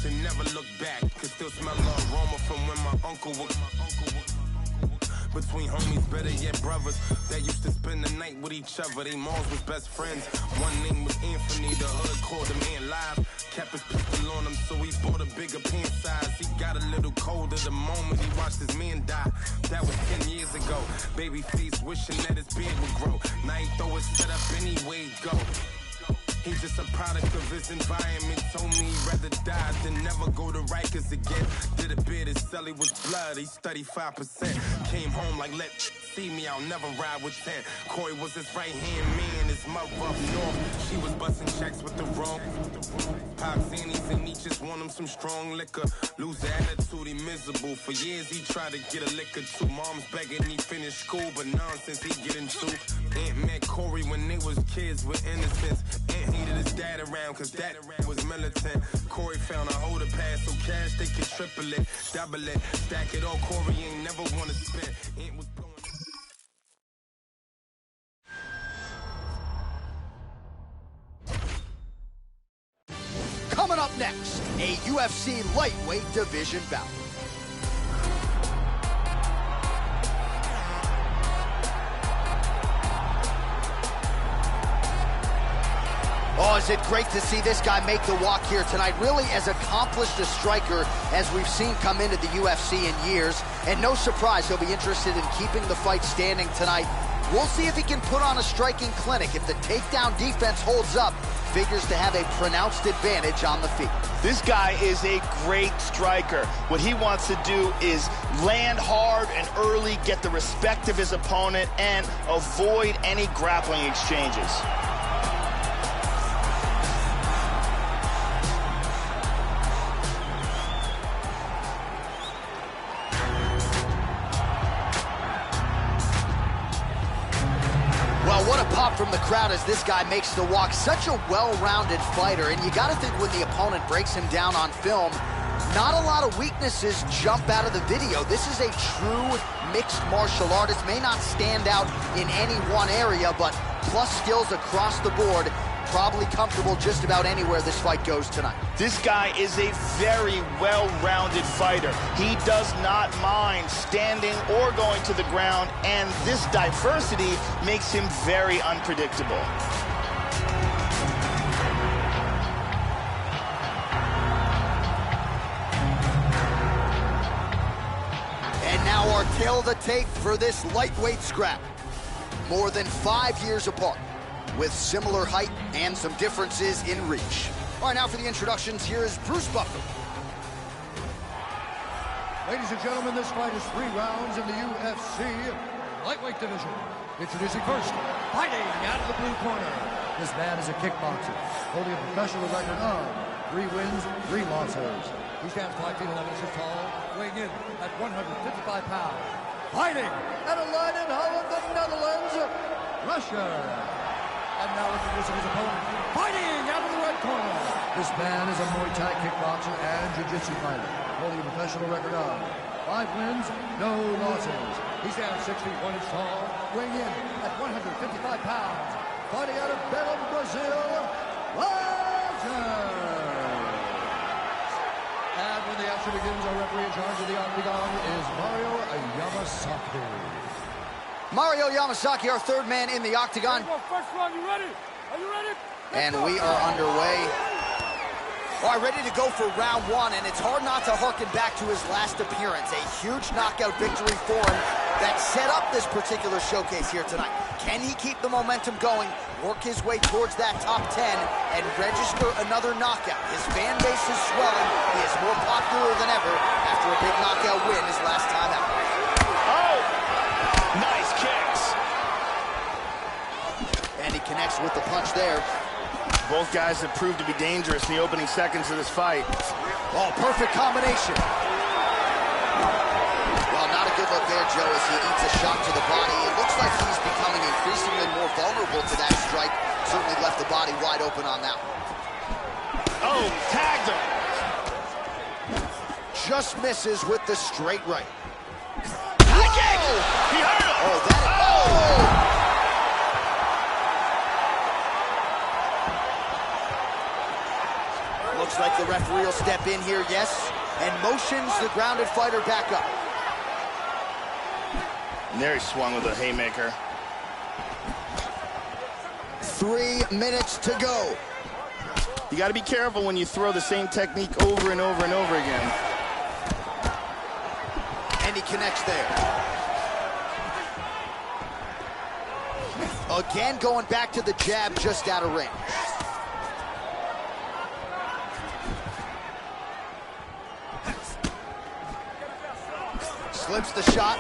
And never look back, could still smell the aroma from when my uncle was between homies, better yet brothers that used to spend the night with each other. They moms was best friends. One name was Anthony, the hood called him man live. Kept his pistol on him, so he bought a bigger pant size. He got a little colder the moment he watched his man die. That was 10 years ago. Baby face wishing that his beard would grow. Now he throw his set up anyway go. He's just a product of his environment. Told me he'd rather die than never go to Rikers again. Did a bid, his celly was blood, he studied 5%. Came home like, let see me, I'll never ride with 10. Corey was his right-hand man, his was my rough north. She was busting checks with the wrong. Pop Zannies and he just want him some strong liquor. Lose attitude, he miserable. For years he tried to get a liquor too. Mom's begging he finish school, but nonsense he get into. Aunt met Corey when they was kids with innocence. Aunt hated his dad around cause dad was militant. Corey found a holder pass so cash they could triple it, double it, stack it all. Corey ain't never wanna spend. Aunt was going. Coming up next, a UFC lightweight division bout. Oh, is it great to see this guy make the walk here tonight. Really as accomplished a striker as we've seen come into the UFC in years. And no surprise, he'll be interested in keeping the fight standing tonight. We'll see if he can put on a striking clinic. If the takedown defense holds up, figures to have a pronounced advantage on the feet. This guy is a great striker. What he wants to do is land hard and early, get the respect of his opponent, and avoid any grappling exchanges. What a pop from the crowd as this guy makes the walk. Such a well-rounded fighter, and you got to think when the opponent breaks him down on film, not a lot of weaknesses jump out of the video. This is a true mixed martial artist. May not stand out in any one area, but plus skills across the board. Probably comfortable just about anywhere this fight goes tonight. This guy is a very well-rounded fighter. He does not mind standing or going to the ground, and this diversity makes him very unpredictable. And now our tail of the tape for this lightweight scrap. More than 5 years apart, with similar height and some differences in reach. All right, now for the introductions, here is Bruce Buffer. Ladies and gentlemen, this fight is 3 rounds in the UFC lightweight division. Introducing first, fighting out of the blue corner. This man is a kickboxer, holding a professional record of 3 wins, 3 losses. He stands 5 feet 11 inches tall, weighing in at 155 pounds. Fighting at a line in Holland, the Netherlands, Russia. And now introducing his opponent, fighting out of the red corner. This man is a Muay Thai kickboxer and jiu-jitsu fighter, holding a professional record of 5 wins, no losses. He stands 6 feet 1 inch tall, weighing in at 155 pounds. Fighting out of Belém, Brazil, Roger. And when the action begins, our referee in charge of the octagon is Mario Yamasaki. Mario Yamasaki, our 3rd man in the octagon. First round, you ready? Are you ready? And we are underway. All right, ready to go for round 1, and it's hard not to harken back to his last appearance. A huge knockout victory for him that set up this particular showcase here tonight. Can he keep the momentum going, work his way towards that top 10, and register another knockout? His fan base is swelling. He is more popular than ever after a big knockout win his last time out. Nice kicks. And he connects with the punch there. Both guys have proved to be dangerous in the opening seconds of this fight. Oh, perfect combination. Well, not a good look there, Joe, as he eats a shot to the body. It looks like he's becoming increasingly more vulnerable to that strike. Certainly left the body wide open on that one. Oh, tagged him. Just misses with the straight right. He hurt him! Oh, that... Oh! Looks like the referee will step in here, yes, and motions the grounded fighter back up. And there he swung with a haymaker. 3 minutes to go. You got to be careful when you throw the same technique over and over and over again. And he connects there. Again, going back to the jab just out of range. Slips the shot.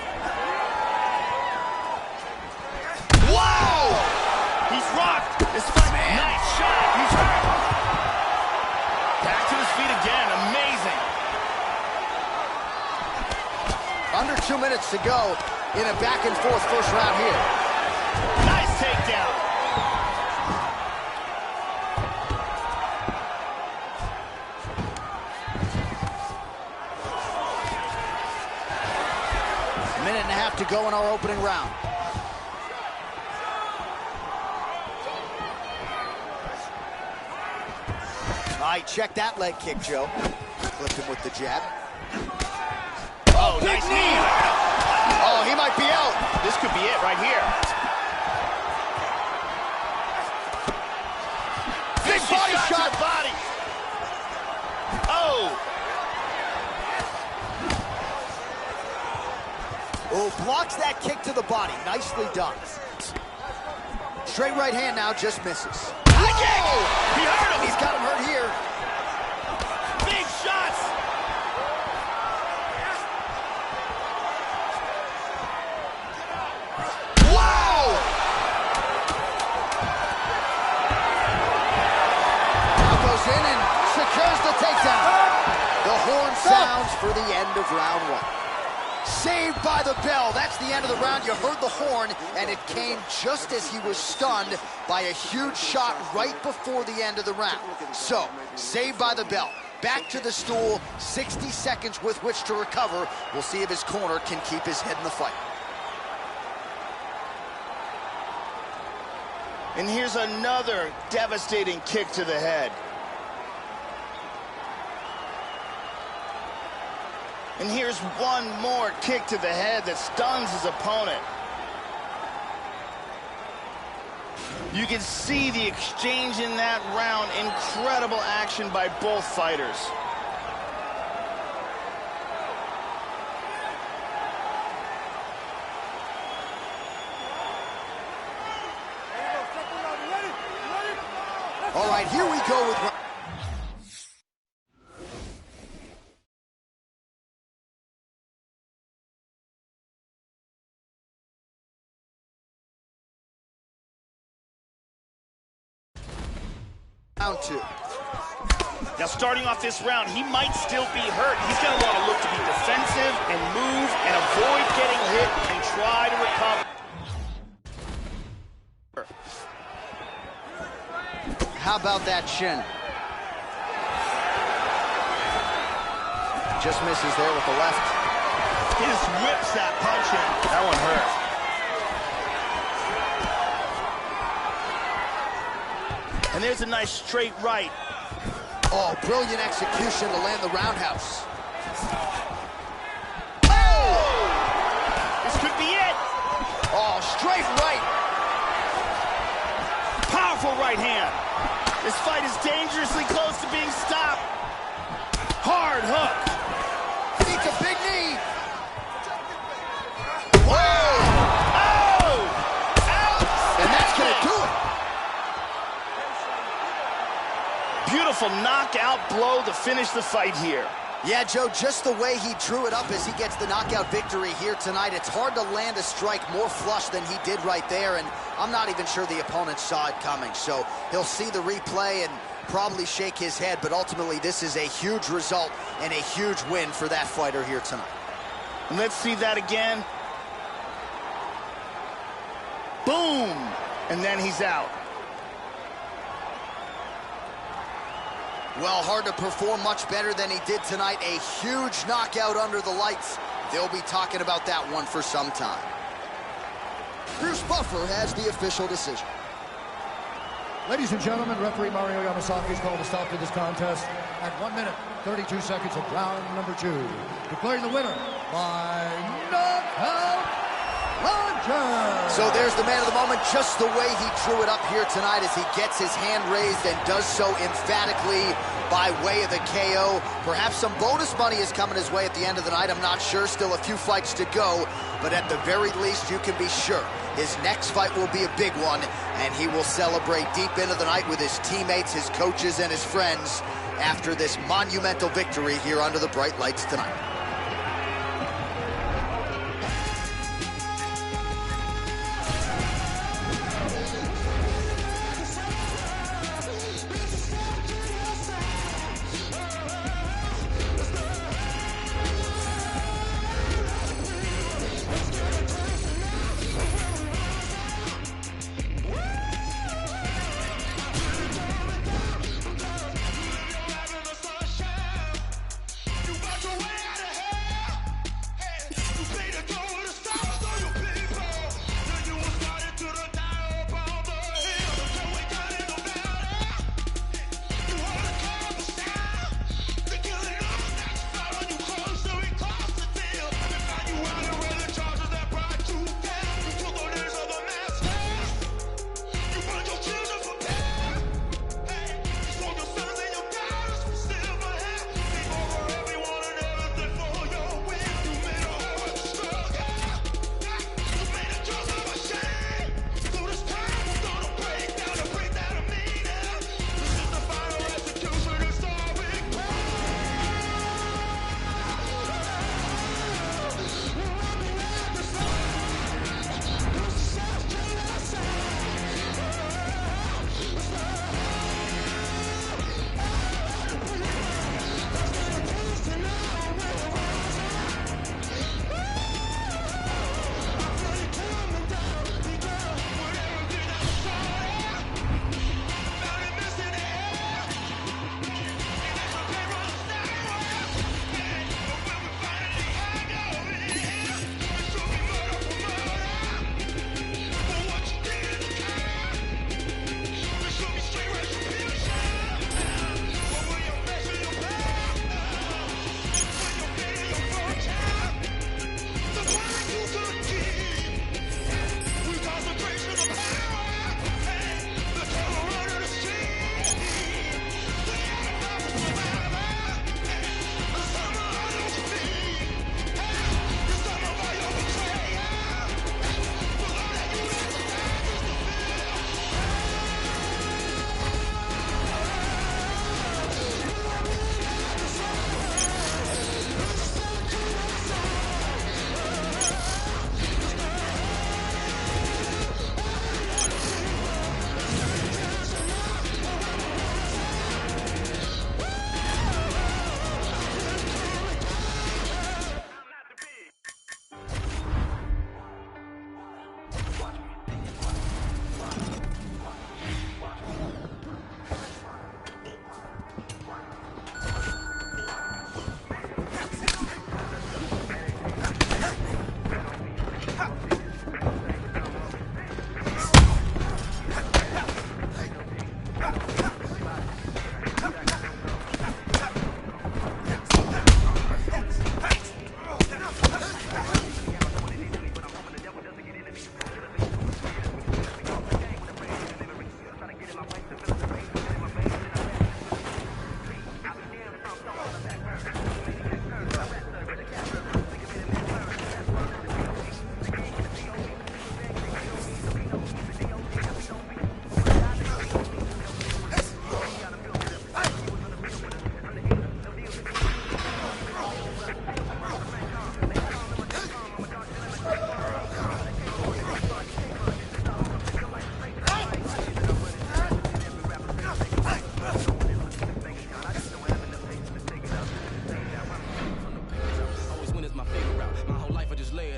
Wow! He's rocked. Under 2 minutes to go in a back-and-forth first round here. Nice takedown. Minute and a half to go in our opening round. All right, check that leg kick, Joe. Clipped him with the jab. Oh, nice knee. Oh, he might be out. This could be it right here. Big body shot. To the body. Oh. Oh, blocks that kick to the body. Nicely done. Straight right hand now, just misses. He hurt him. He's got him hurt here. Big shots. Wow! Now goes in and secures the takedown. The horn sounds for the end of round one. Saved by the bell. That's the end of the round. You heard the horn, and it came just as he was stunned by a huge shot right before the end of the round. So, saved by the bell. Back to the stool, 60 seconds with which to recover. We'll see if his corner can keep his head in the fight. And here's another devastating kick to the head. And here's one more kick to the head that stuns his opponent. You can see the exchange in that round. Incredible action by both fighters. All right, here we go with... round two. Now starting off this round, he might still be hurt. He's going to want to look to be defensive and move and avoid getting hit and try to recover. How about that shin? Just misses there with the left. He just whips that punch in. That one hurt. And there's a nice straight right. Oh, brilliant execution to land the roundhouse. Oh! This could be it. Oh, straight right. Powerful right hand. This fight is dangerously close to being stopped. Hard hook. Needs a big knee. Whoa! Oh! Out! And that's going to do it. Beautiful knockout blow to finish the fight here. Yeah, Joe, just the way he drew it up as he gets the knockout victory here tonight, it's hard to land a strike more flush than he did right there, and I'm not even sure the opponent saw it coming, so he'll see the replay and probably shake his head, but ultimately this is a huge result and a huge win for that fighter here tonight. And let's see that again. Boom! And then he's out. Well, hard to perform much better than he did tonight. A huge knockout under the lights. They'll be talking about that one for some time. Bruce Buffer has the official decision. Ladies and gentlemen, referee Mario Yamasaki has called a stop to this contest at 1 minute, 32 seconds of round number 2. Declaring the winner by knockout puncher. So there's the man of the moment, just the way he drew it up here tonight as he gets his hand raised and does so emphatically by way of the KO. Perhaps some bonus money is coming his way at the end of the night. I'm not sure. Still a few fights to go. But at the very least, you can be sure his next fight will be a big one, and he will celebrate deep into the night with his teammates, his coaches, and his friends after this monumental victory here under the bright lights tonight.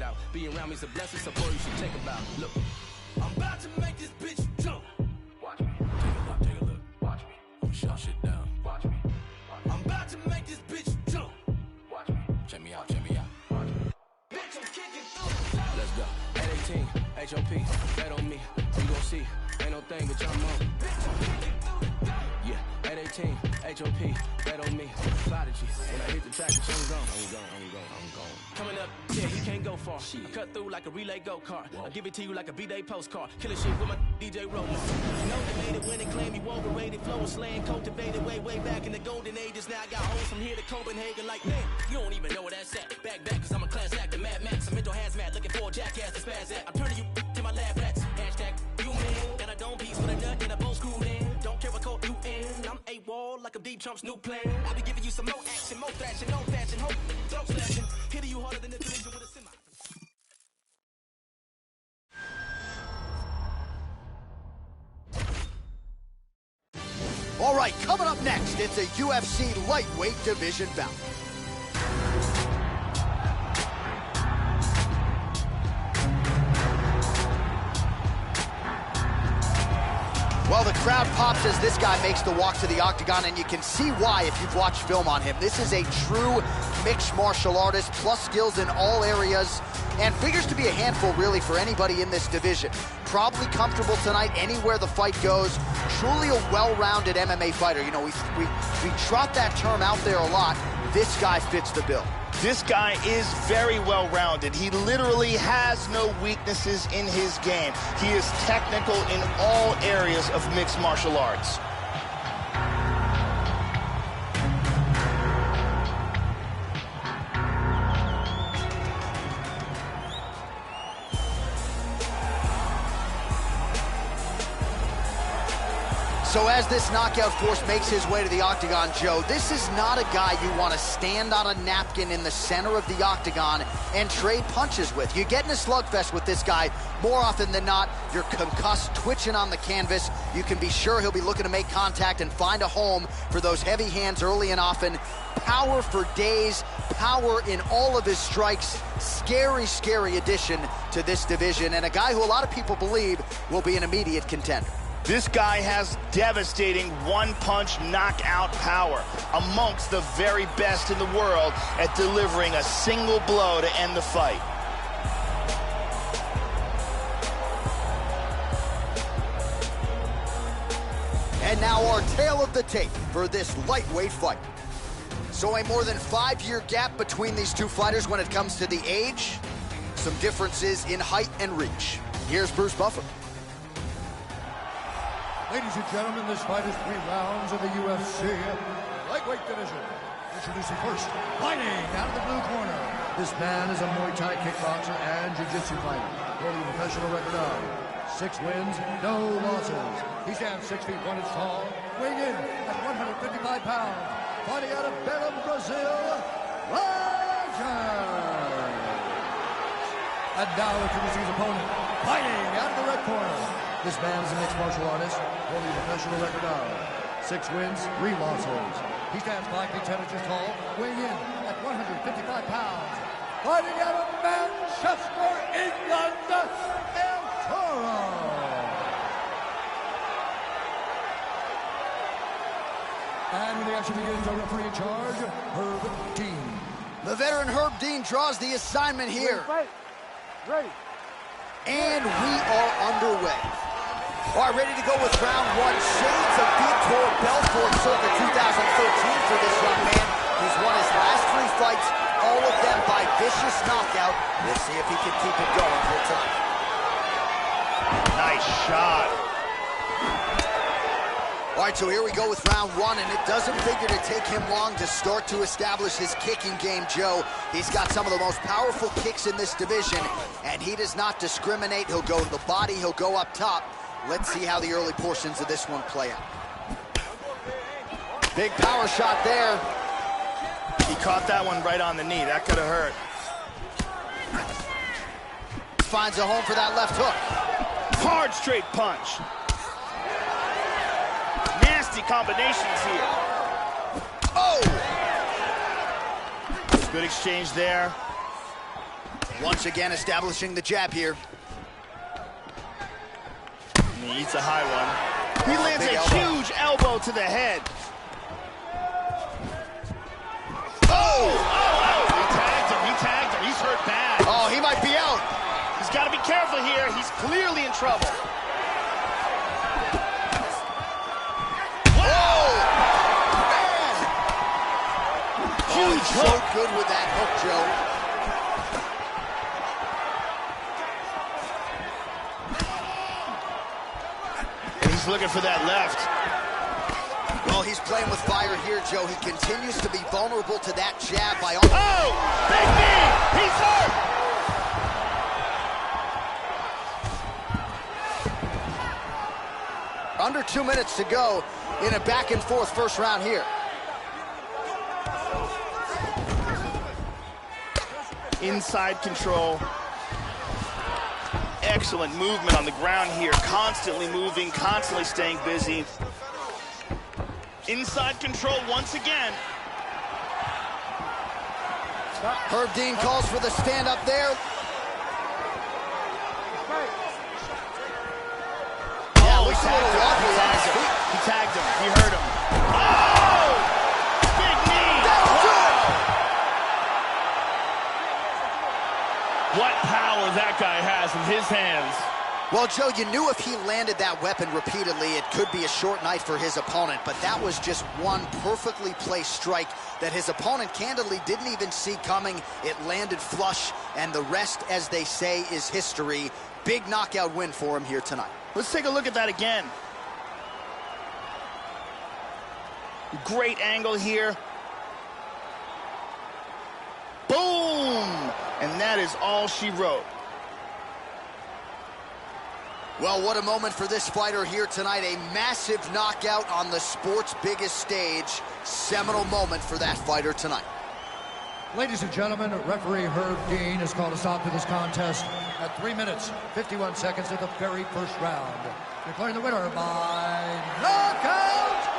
out. Being around me's a blessing, so boy, you should take a bow. Look, I'm about to make this bitch jump. Watch me. Take a look. Watch me. I'm shut shit down. Watch me. I'm about to make this bitch jump. Watch me. Check me out. Watch me. Bitch, I'm kicking through. Let's go. At 18, HOP, bet on me. You gon' see, ain't no thing but I'm on. Bitch, I'm kicking through. Yeah, at 18, HOP, bet on me. Prodigy, when I hit the track, it's I'm gone. Coming up, yeah, he can't go far. I cut through like a relay go-kart. I give it to you like a B-Day postcard. Killing shit with my DJ Roller. You know they made it when they claim you overrated. Flow and slang cultivated way back in the golden ages. Now I got hoes from here to Copenhagen like, man, you don't even know where that's at. Back, cause I'm a class actor, Mad Max. I'm into hazmat, looking for a jackass to spaz at. I'm turning you to my lab rats. Hashtag you man. And I don't piece with a nut and a bow screwed in. Don't care what coat you in. I'm A-Wall like I'm Deep Trump's new plan. I be giving you some more action, more thrashing, no fashion, hope, throat slashing. Hitting you harder than the collision with a semi. All right, coming up next, it's a UFC lightweight division bout. Well, the crowd pops as this guy makes the walk to the octagon, and you can see why if you've watched film on him. This is a true mixed martial artist, plus skills in all areas, and figures to be a handful, really, for anybody in this division. Probably comfortable tonight anywhere the fight goes. Truly a well-rounded MMA fighter. You know, we trot that term out there a lot. This guy fits the bill. This guy is very well-rounded. He literally has no weaknesses in his game. He is technical in all areas of mixed martial arts. So as this knockout force makes his way to the octagon, Joe, this is not a guy you want to stand on a napkin in the center of the octagon and trade punches with. You get in a slugfest with this guy, more often than not, you're concussed, twitching on the canvas. You can be sure he'll be looking to make contact and find a home for those heavy hands early and often. Power for days, power in all of his strikes. Scary, scary addition to this division, and a guy who a lot of people believe will be an immediate contender. This guy has devastating one-punch knockout power, amongst the very best in the world at delivering a single blow to end the fight. And now our tale of the tape for this lightweight fight. So a more than 5-year gap between these two fighters when it comes to the age, some differences in height and reach. Here's Bruce Buffer. Ladies and gentlemen, this fight is 3 rounds of the UFC lightweight division. Introducing first, fighting out of the blue corner. This man is a Muay Thai kickboxer and jiu-jitsu fighter, holding a professional record of 6 wins, no losses. He stands 6 feet 1 inch tall, weighing in at 155 pounds. Fighting out of Belém, Brazil, Rogers. And now introducing his opponent, fighting out of the red corner. This man is a mixed martial artist, holding a professional record of 6 wins, 3 losses. He stands 5 feet 10 inches tall, weighing in at 155 pounds. Fighting out of Manchester, England, El Toro. And when the action begins, our referee in charge, Herb Dean. The veteran Herb Dean draws the assignment here. Ready. And we are underway. All right, ready to go with round 1. Shades of Vitor Belfort circa 2013 for this young man. He's won his last 3 fights, all of them by vicious knockout. We'll see if he can keep it going here tonight. Nice shot. All right, so here we go with round 1, and it doesn't figure to take him long to start to establish his kicking game, Joe. He's got some of the most powerful kicks in this division, and he does not discriminate. He'll go to the body, he'll go up top. Let's see how the early portions of this one play out. Big power shot there. He caught that one right on the knee. That could have hurt. Finds a home for that left hook. Hard straight punch. Nasty combinations here. Oh! Good exchange there. Once again establishing the jab here. And he eats a high one. He lands a huge elbow to the head. Oh! He tagged him. He's hurt bad. Oh, he might be out. He's got to be careful here. He's clearly in trouble. Oh, he's so good with that hook, Joe. And he's looking for that left. Well, he's playing with fire here, Joe. He continues to be vulnerable to that jab by all... Oh! Big knee! He's hurt! Under 2 minutes to go in a back-and-forth first round here. Inside control. Excellent movement on the ground here. Constantly moving, constantly staying busy. Inside control once again. Herb Dean calls for the stand-up there. Yeah, looks a little wobbly on his feet. He tagged him. He hurt him. Oh! Big knee! What power that guy has in his hands. Well, Joe, you knew if he landed that weapon repeatedly, it could be a short night for his opponent, but that was just one perfectly placed strike that his opponent candidly didn't even see coming. It landed flush, and the rest, as they say, is history. Big knockout win for him here tonight. Let's take a look at that again. Great angle here. Boom! And that is all she wrote. Well, what a moment for this fighter here tonight. A massive knockout on the sport's biggest stage. Seminal moment for that fighter tonight. Ladies and gentlemen, referee Herb Dean has called a stop to this contest at 3 minutes, 51 seconds of the very first round. Declaring the winner by knockout,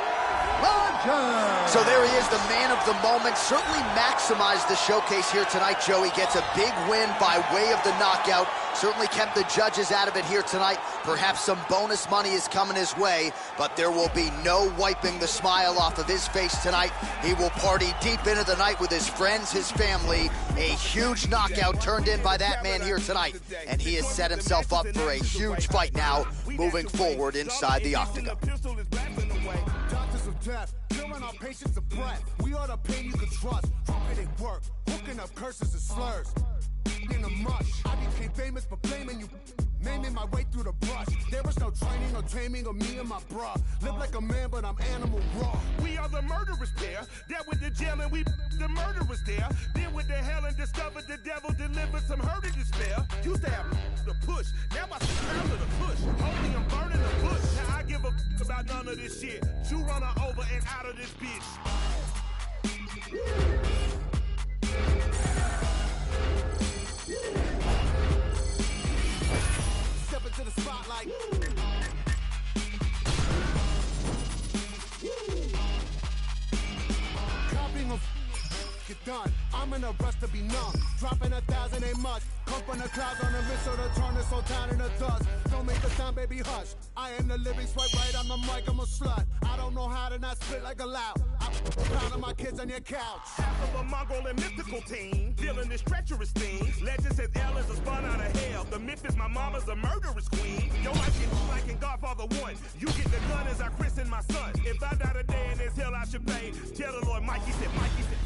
Roger! So there he is, the man of the moment. Certainly maximized the showcase here tonight, Joe. He gets a big win by way of the knockout. Certainly kept the judges out of it here tonight. Perhaps some bonus money is coming his way, but there will be no wiping the smile off of his face tonight. He will party deep into the night with his friends, his family. A huge knockout turned in by that man here tonight, and he has set himself up for a huge fight now, moving forward inside the octagon. Filling our patience of breath. We are the pain you can trust. Trumpet it work. Hooking up curses and slurs. In a mush. I became famous for blaming you. Naming my way through the brush. There was no training or taming of me and my bruh. Live like a man, but I'm animal raw. We are the murderers there. Dealt with the jail and we the murderers there. Deal with the hell and discovered the devil delivered some hurt and despair. Used to have the push. Now I smell of the push. Holy, I'm burning the bush. Now I give a about none of this shit. You run her over and out of this bitch. Step into the spotlight. Copying of get done. I'm in a rush to be numb. Dropping 1,000 ain't much. Come from the clouds on the wrist, so the turn is so down in the dust. Don't make the sound, baby, hush. I am the living swipe right on the mic, I'm a slut. I don't know how to not spit like a loud. I'm pounding my kids on your couch. Half of a Mongol and mystical team, dealing this treacherous thing. Legend says L is a spun out of hell. The myth is my mama's a murderous queen. Yo, I get like in Godfather 1. You get the gun as I christen my son. If I die today in this hell, I should pay. Tell the Lord Mikey said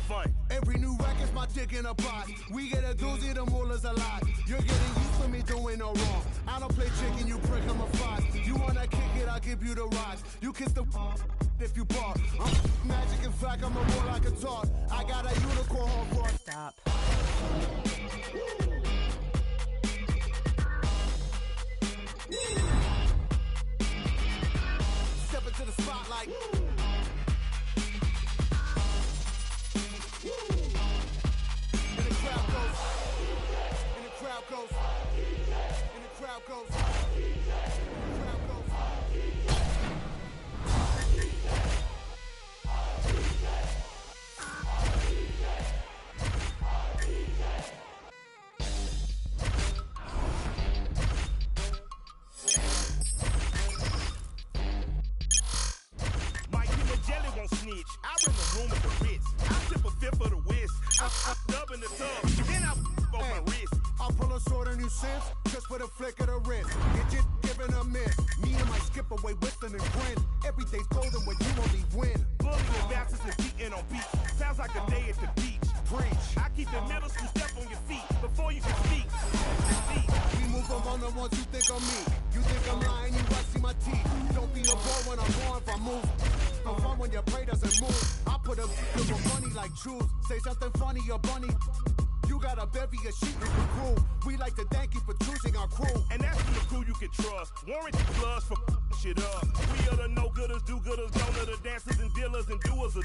fun. Every new record's my dick in a box. We get a doozy, the moolah a lot. You're getting used to me doing no wrong. I don't play chicken, you prick, I'm a fox. You wanna kick it, I'll give you the rocks. You kiss the if you bark. I'm magic, in fact, I'm a more like a talk. I got a unicorn horn for a stop. Step into the spotlight. And the crowd goes. And the crowd goes. And the crowd goes. Up in the tub, then I on my wrist. I'll pull a sword on you since, just with a flick of the wrist. Get you giving a miss. Me and my skip away, whistling and grin. Every day's golden when you only win. Bullying bounces and beating on beats. Sounds like a day at the beach. Preach. I keep the middle school step on your feet before you can speak. We move them on the ones you think of me. You think I'm lying, you watch see my teeth. Don't be a ball when I'm going if I move. No fun when your prey doesn't move. I put a little money like jewels. Say something funny or bunny. You got a bevy of sheep with the crew. We like to thank you for choosing our crew. And that's the crew you can trust. Warranty plus for shit up. We are the no-gooders, do-gooders, donor, the dancers and dealers and doers of...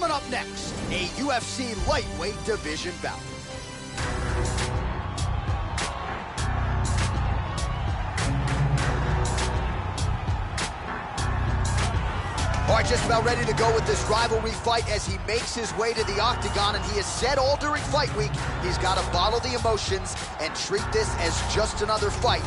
Coming up next, a UFC lightweight division bout. All right, just about ready to go with this rivalry fight as he makes his way to the octagon, and he has said all during fight week he's got to bottle the emotions and treat this as just another fight.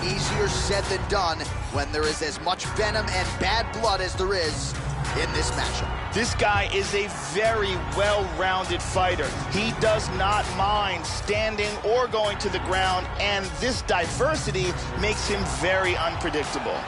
Easier said than done when there is as much venom and bad blood as there is in this matchup. This guy is a very well-rounded fighter. He does not mind standing or going to the ground, and this diversity makes him very unpredictable.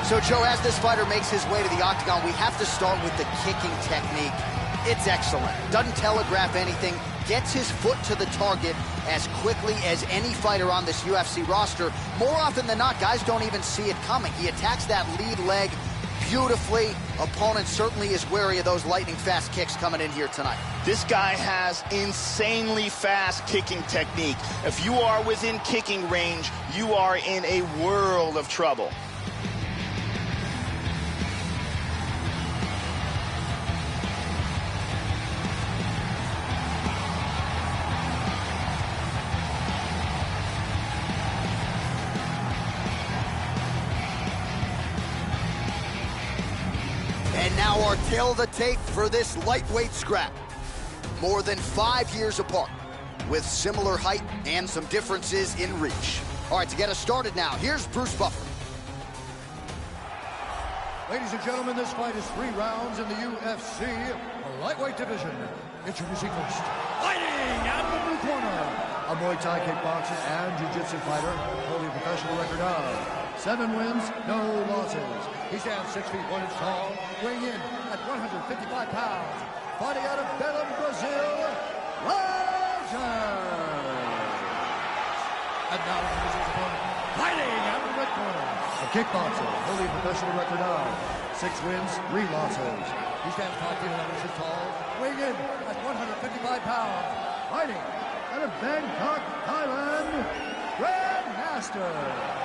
So, Joe, as this fighter makes his way to the octagon, we have to start with the kicking technique. It's excellent. Doesn't telegraph anything. Gets his foot to the target as quickly as any fighter on this UFC roster. More often than not, guys don't even see it coming. He attacks that lead leg beautifully. Opponent certainly is wary of those lightning-fast kicks coming in here tonight. This guy has insanely fast kicking technique. If you are within kicking range, you are in a world of trouble. And now our tail of the tape for this lightweight scrap. More than 5 years apart, with similar height and some differences in reach. All right, to get us started now, here's Bruce Buffer. Ladies and gentlemen, this fight is 3 rounds in the UFC lightweight division. Introducing first, fighting out of the blue corner, a Muay Thai kickboxer and jiu-jitsu fighter, holding a professional record of 7 wins, no losses. He stands 6 feet 1 inch tall, weighing in at 155 pounds. Fighting out of Belém, Brazil, Legend. And now his opponent, fighting out of the red corner, a kickboxer, holding a professional record of 6 wins, 3 losses. He stands 5 feet 11 inches tall, weighing in at 155 pounds. Fighting out of Bangkok, Thailand, Grandmaster.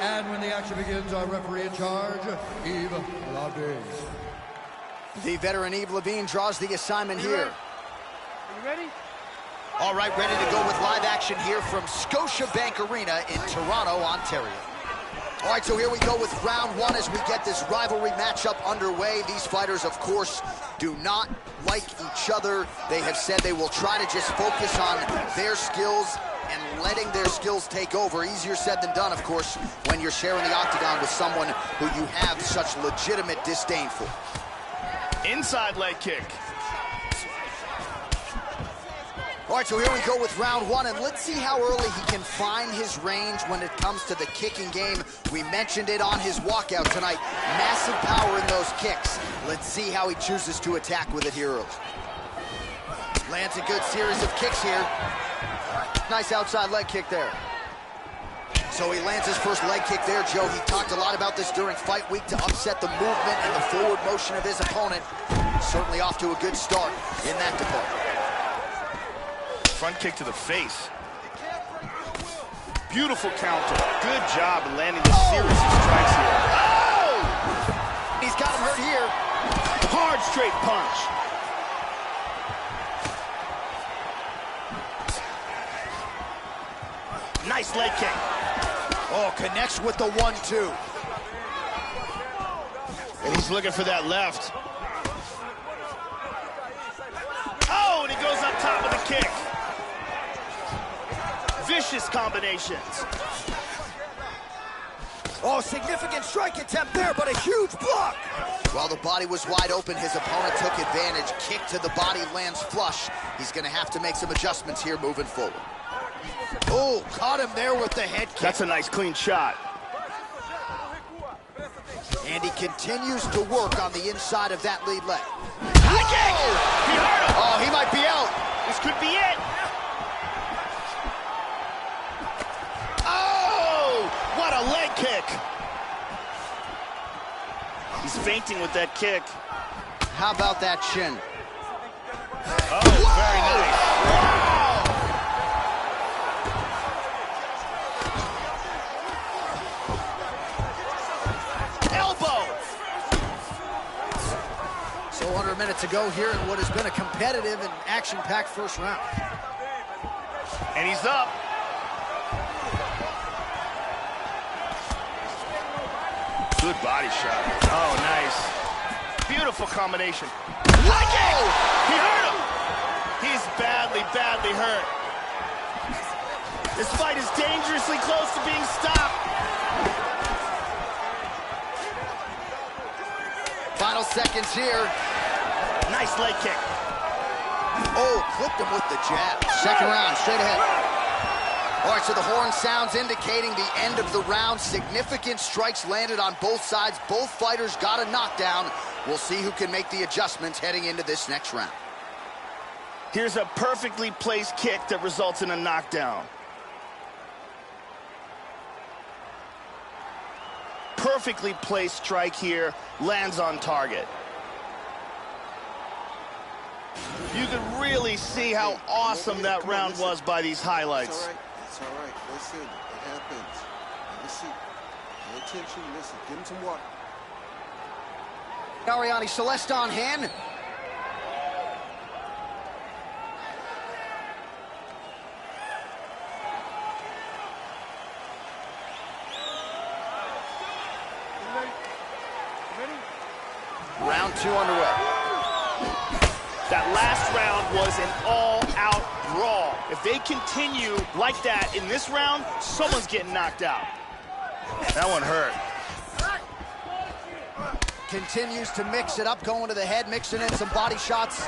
And when the action begins, our referee in charge, Yves Lavigne. The veteran Yves Lavigne draws the assignment here. Are you ready? All right, ready to go with live action here from Scotiabank Arena in Toronto, Ontario. All right, so here we go with round 1 as we get this rivalry matchup underway. These fighters, of course, do not like each other. They have said they will try to just focus on their skills and letting their skills take over. Easier said than done, of course, when you're sharing the octagon with someone who you have such legitimate disdain for. Inside leg kick. All right, so here we go with round 1, and let's see how early he can find his range when it comes to the kicking game. We mentioned it on his walkout tonight. Massive power in those kicks. Let's see how he chooses to attack with it here early. Lands a good series of kicks here. Nice outside leg kick there. So he lands his first leg kick there, Joe. He talked a lot about this during fight week to upset the movement and the forward motion of his opponent. Certainly off to a good start in that department. Front kick to the face. Beautiful counter. Good job in landing the series of strikes here. Oh! He's got him hurt here. Hard straight punch. Nice leg kick. Oh, connects with the 1-2. And he's looking for that left. Oh, and he goes up top of the kick. Vicious combinations. Oh, significant strike attempt there, but a huge block. While the body was wide open, his opponent took advantage. Kick to the body lands flush. He's going to have to make some adjustments here moving forward. Oh, caught him there with the head kick. That's a nice clean shot. And he continues to work on the inside of that lead leg. High kick! He hurt him. Oh, he might be out. This could be it. He's feinting with that kick. How about that chin? Oh, very nice. Elbow. So under a minute to go here in what has been a competitive and action-packed first round. And he's up. Good body shot. Oh, nice. Beautiful combination. Whoa! He hurt him. He's badly, badly hurt. This fight is dangerously close to being stopped. Final seconds here. Nice leg kick. Oh, clipped him with the jab. Second round, straight ahead. All right, so the horn sounds indicating the end of the round. Significant strikes landed on both sides. Both fighters got a knockdown. We'll see who can make the adjustments heading into this next round. Here's a perfectly placed kick that results in a knockdown. Perfectly placed strike here, lands on target. You can really see how awesome that round was by these highlights. It's all right. Listen, it happens. Listen, pay attention. Listen, give him some water. Ariani Celeste on hand. Round 2 underway. That last round was an all-out brawl. If they continue like that in this round, someone's getting knocked out. That one hurt. Continues to mix it up, going to the head, mixing in some body shots.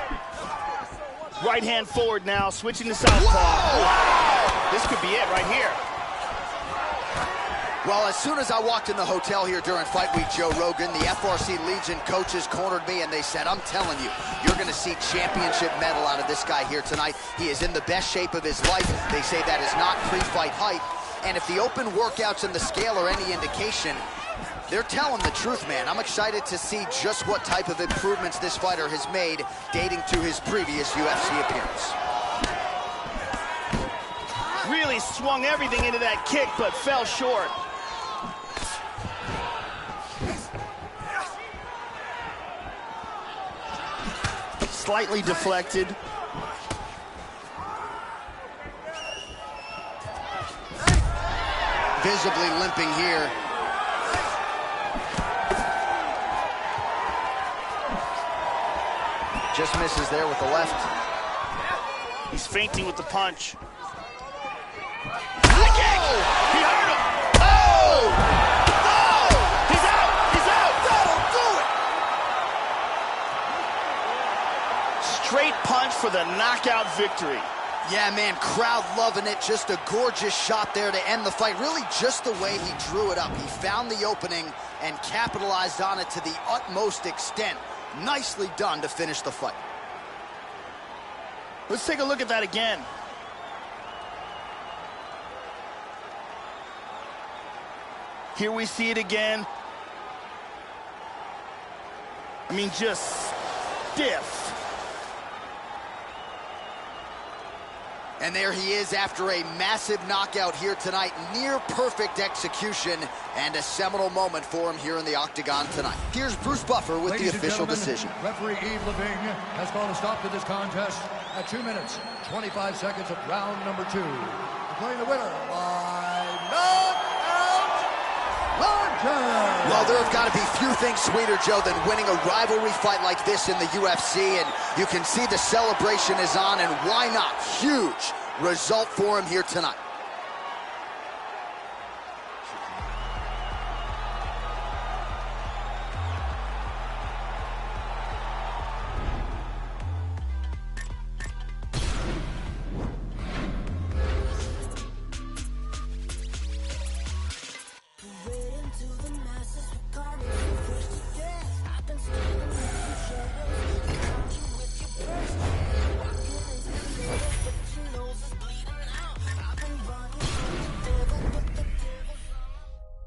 Right hand forward now, switching to southpaw. Wow! This could be it right here. Well, as soon as I walked in the hotel here during Fight Week, Joe Rogan, the FRC Legion coaches cornered me and they said, I'm telling you, you're going to see championship medal out of this guy here tonight. He is in the best shape of his life. They say that is not pre-fight height. And if the open workouts and the scale are any indication, they're telling the truth, man. I'm excited to see just what type of improvements this fighter has made dating to his previous UFC appearance. Really swung everything into that kick, but fell short. Slightly deflected. Visibly limping here. Just misses there with the left. He's feinting with the punch. High kick! He hurt him! Oh! Oh! He's out! He's out! That'll do it! Straight punch for the knockout victory. Yeah, man, crowd loving it. Just a gorgeous shot there to end the fight. Really just the way he drew it up. He found the opening and capitalized on it to the utmost extent. Nicely done to finish the fight. Let's take a look at that again. Here we see it again. I mean, just stiff. And there he is after a massive knockout here tonight. Near perfect execution and a seminal moment for him here in the octagon tonight. Here's Bruce Buffer with the official decision. Referee Yves Leving has called a stop to this contest at 2 minutes, 25 seconds of round number 2. Declaring the winner by knockout, Legend! Well, there have got to be few things sweeter, Joe, than winning a rivalry fight like this in the UFC, and you can see the celebration is on, and why not? Huge result for him here tonight.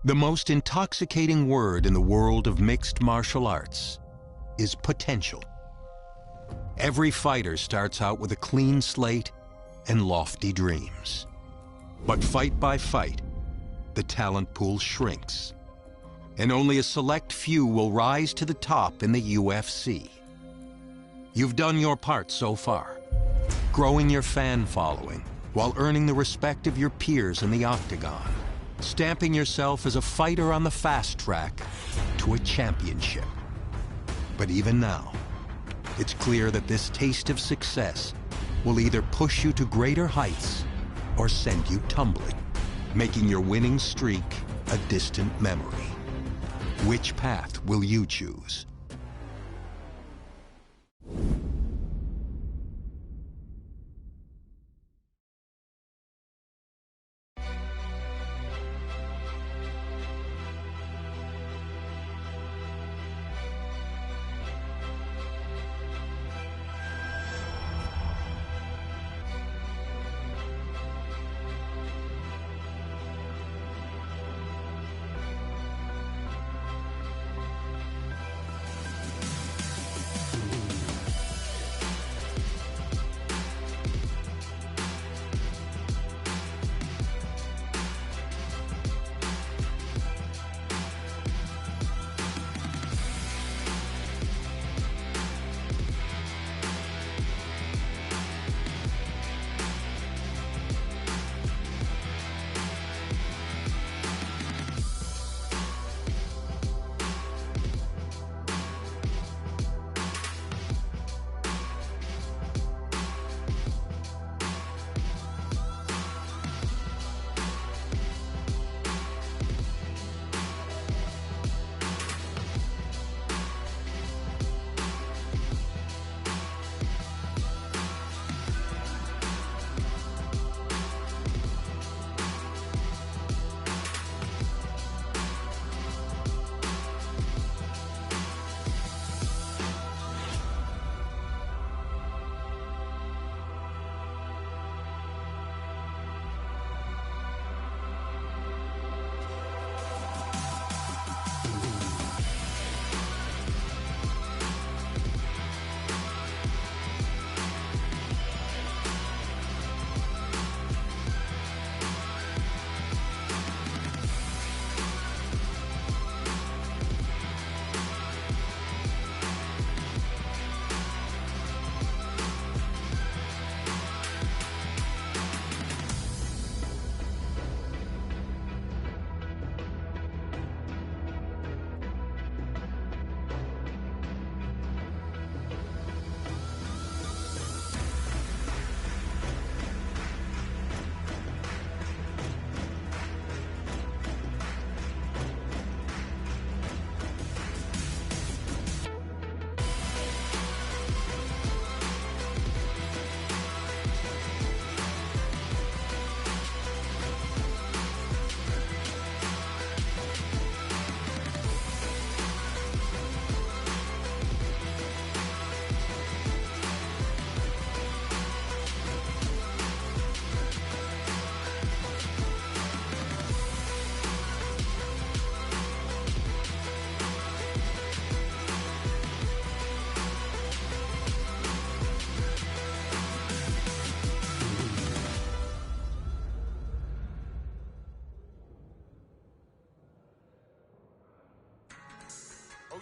The most intoxicating word in the world of mixed martial arts is potential. Every fighter starts out with a clean slate and lofty dreams. But fight by fight, the talent pool shrinks, and only a select few will rise to the top in the UFC. You've done your part so far, growing your fan following while earning the respect of your peers in the octagon, stamping yourself as a fighter on the fast track to a championship. But even now, it's clear that this taste of success will either push you to greater heights or send you tumbling, making your winning streak a distant memory. Which path will you choose?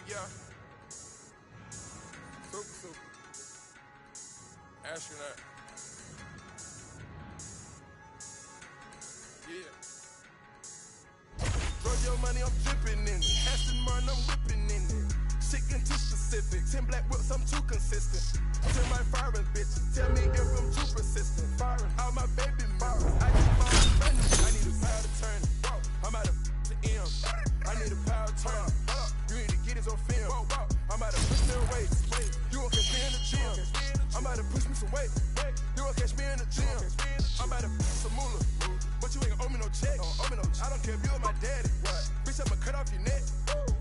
Yeah. Super. Astronaut. Yeah. Throw your money, I'm dripping in it. Aston Martin, I'm whipping in it. Chicken too specific. 10 black whips, I'm too consistent. Tell my firing bitches. Tell me if I'm too persistent. Firing all my baby mamas. I just found money. I need a power to turn it. I'm out of the M. I need a power to turn it. You need to get it on film. I'm about to push me away. You won't catch me in the gym. I'm about to push me some weight. You won't catch me in the gym. I'm about to some moolah. But you ain't gonna owe me no check. I don't care if you're my daddy. Bitch, I'ma cut off your neck.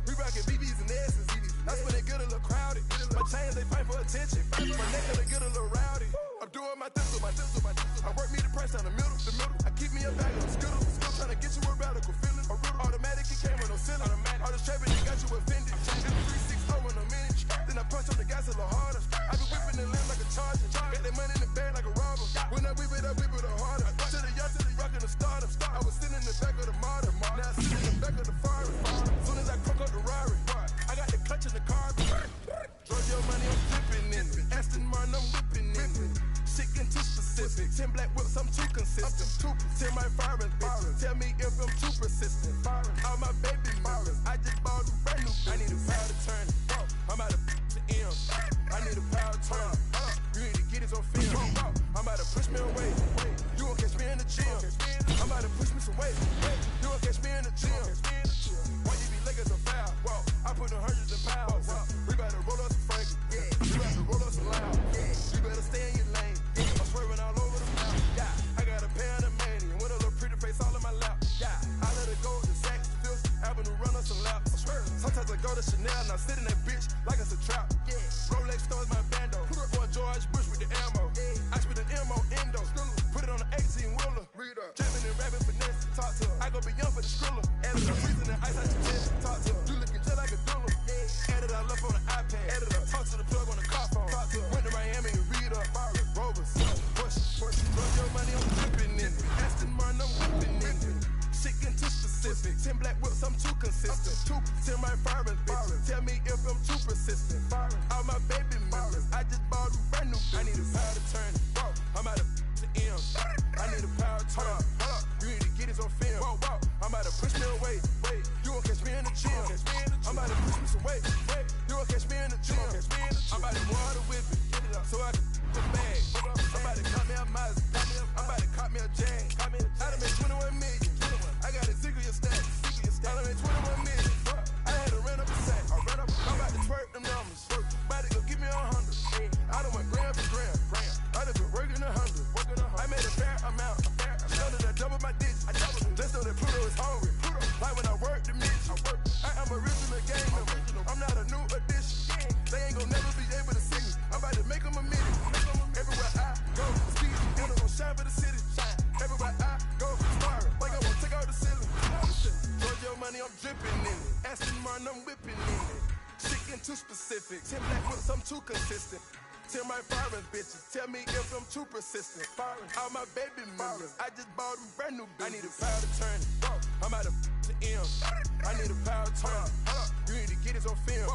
We rockin' BBs and S's. That's when they get a little crowded. My chains, they fight for attention. My neck, they get a little rowdy. I'm doing my thistle. I work me to punch on the gas a little harder. I be whipping the limb like a charger. Got that money in the bag like a robber. When I whip it harder. To the yacht, to the rock and the starter. I was sitting in the back of the Modo. Now I sit in the back of the Ferrari. Soon as I crank up the Rari, I got the clutch in the car. Giorgio money, I'm flipping in it. Aston Martin, I'm whipping in it. Shit getting too specific. 10 black whips, I'm too consistent. 10 my firing bitches. Tell me if I'm too persistent. All my baby mamas, I just bought a brand new. I need a power to turn it. I'm out of the M. I need a power to turn it. You need to get it on film. I'm about to push me away. You won't catch me in the gym. I'm about to push me some weight. You won't catch me in the gym. Why you be looking so foul? I put in hundreds of pounds. We better roll up some Frankie. We better roll up some loud. You better stay in your lane. I'm swerving all over the map. I got a pound of money and with a little pretty face all in my lap. I let it go to Saks, Fifth Avenue, run us some laps. Sometimes I go to Chanel and I sit in that bitch like it's a trap. Rolex stores my bando. Boy George Bush with the ammo. I spit an M on endo. Put it on the 18 wheeler. Jamming and rapping finesse. Talk to her. I go beyond for the skriller. Added a freezing and ice out your chest. Talk to her. You looking just like a doula. Added I left on the iPad. Added up. Talk to the plug on the car phone. Talk to her. Went to Miami and read up. Rovers. Push. Run your money, I'm dripping in it. Aston Martin, I'm whipping in it. Shit getting too specific. 10 black whips, I'm too consistent. 10 my firing bitches. Tell me if I'm too persistent. All my baby mamas, I just bought a brand new. I need a power to turn it. I'm out of the M. I need a power to turn it. You need to get it on film. I'm about to push me away. You won't catch me in the gym. I'm about to push me some weight. You won't catch me in the gym. I'm about to water with it. So I can the bag. I'm about to cut me a Mazda. I'm about to cut me a Jag. I done made 21 million. I got a Ziggler stack. I done made 21 million. I had to run up a sack. I'm about to twerk them numbers. About to go give me 100. I done went gram for gram. I done been working 100. I made a fair amount. Know that I doubled my digits. Just know that Pluto is hungry. Like when I work the midget. I am original game member. I'm not a new addition. They ain't gon' never be able to see me. I'm about to make them a minute. Everywhere I go, speed, and I'm gon' shine for the city. Everywhere I go, sparring, like I'm gonna take out the ceiling. Giorgio money, I'm dripping in it. Aston Martin, I'm whipping in it. Shit getting too specific. 10 black whips, I'm too consistent. 10 my firing bitches. Tell me if I'm too persistent. All my baby mamas, I just bought a brand new bitch. I need a power to turn it. I'm out of the M. I need a power to turn it. You need to get it on film.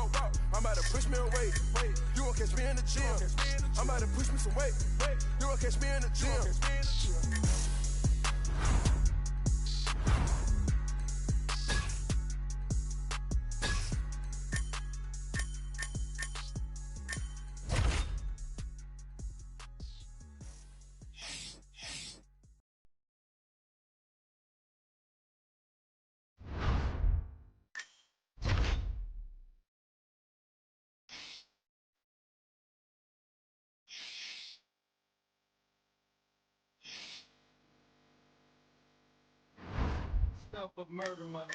I'm about to push me away. You won't catch me in the gym. I'm about to push me some weight. You won't catch me in the gym. Of murder money.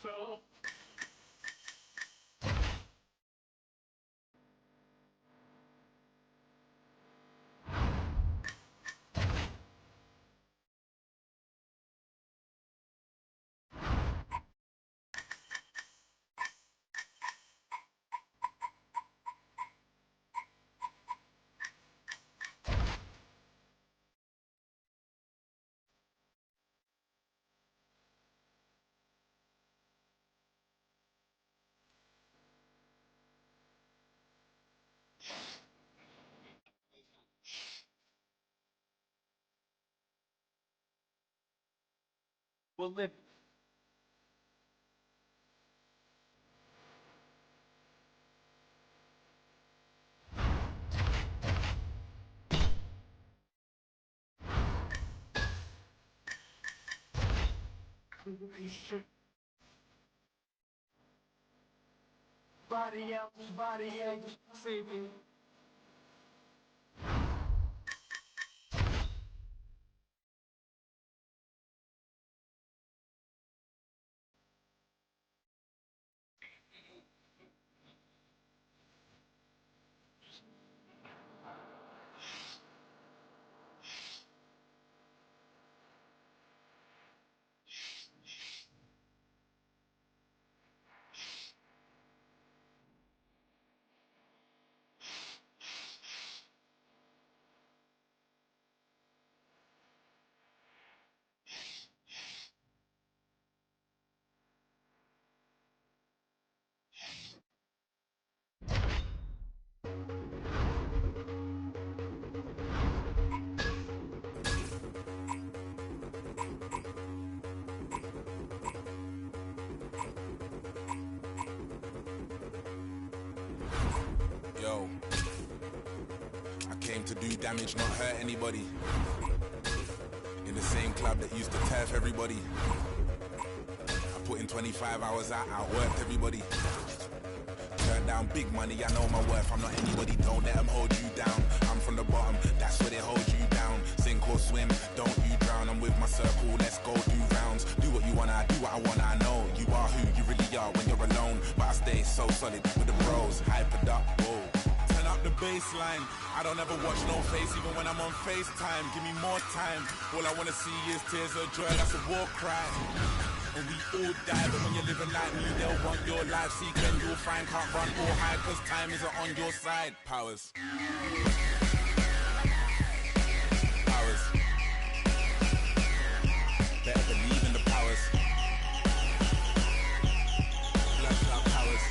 So will live. Body out, saving. Yo, I came to do damage, not hurt anybody. In the same club that used to turf everybody. I put in 25 hours out, outworked everybody. Turned down big money, I know my worth, I'm not anybody, don't let them hold you down. I'm from the bottom, that's where they hold you down. Sink or swim, don't you drown. I'm with my circle, let's go do rounds. Do what you wanna, I do what I wanna, I know. You are who you really are when you're alone. But I stay so solid with the bros, hypered up, whoa. Turn up the baseline, I don't ever watch no face, even when I'm on FaceTime. Give me more time, all I wanna see is tears of joy, that's a war cry. And we all die, but when you're living like me, they'll want your life. Seek and you'll find, can't run or hide, cause time isn't on your side. Powers. Powers. Better believe in the powers. Black cloud powers.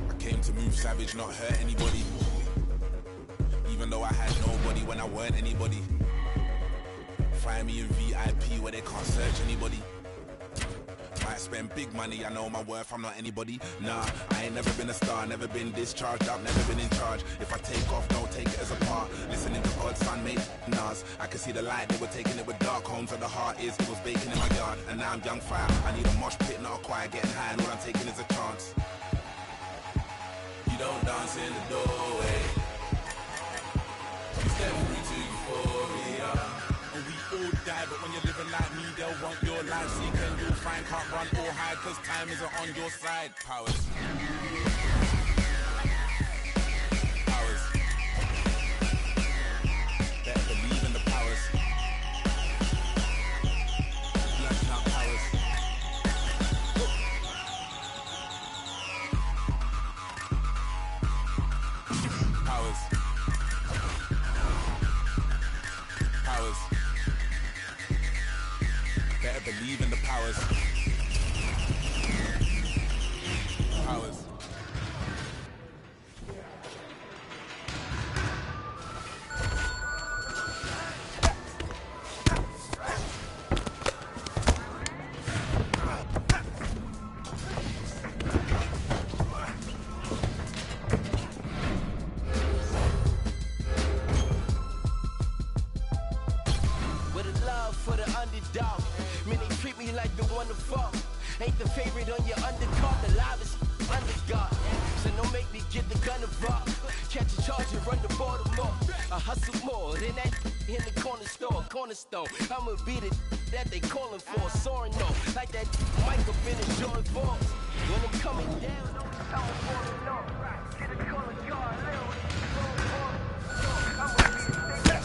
I came to move savage, not hurt anybody. Even though I had nobody when I weren't anybody. Find me in VIP where they can't search anybody. Might spend big money, I know my worth, I'm not anybody. Nah, I ain't never been a star, never been discharged, I've never been in charge. If I take off, don't take it as a part. Listening to God's son made Nas. I can see the light, they were taking it with dark. Homes where the heart is, it was baking in my yard. And now I'm young fire, I need a mosh pit, not a choir. Getting high and all I'm taking is a chance. You don't dance in the doorway. You step through to euphoria. And we all die, but when you're living like me, they'll want your life. Seek and you'll find, can't run or hide, cause time isn't on your side. Powers. Powers. Better believe in the powers. Black cloud powers. Powers. Powers. Better believe in the powers. Powers. With a love for the underdog. Man, they treat me like the one to fall. Ain't the favorite on your undercard, the livest underdog. So don't make me get the gun involved. Catch a charge and run the border more. I hustle more than that in the corner store, cornerstone. I'ma be the that they calling for, soaring though. Like that mic up in the Jordan balls. When I'm coming down, I'm falling off. Get a color guard, little. I'ma be the same.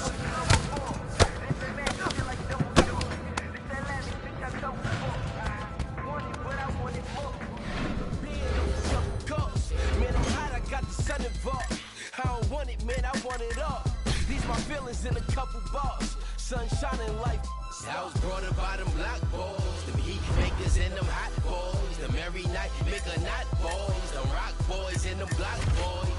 Man, I'm hot, I got the sun involved. I don't want it, man, I want it all. These my feelings in a couple bars. Sun shining like I was brought up by them black boys. Them heat makers and them hot boys. The merry night maker not boys. The rock boys and them black boys.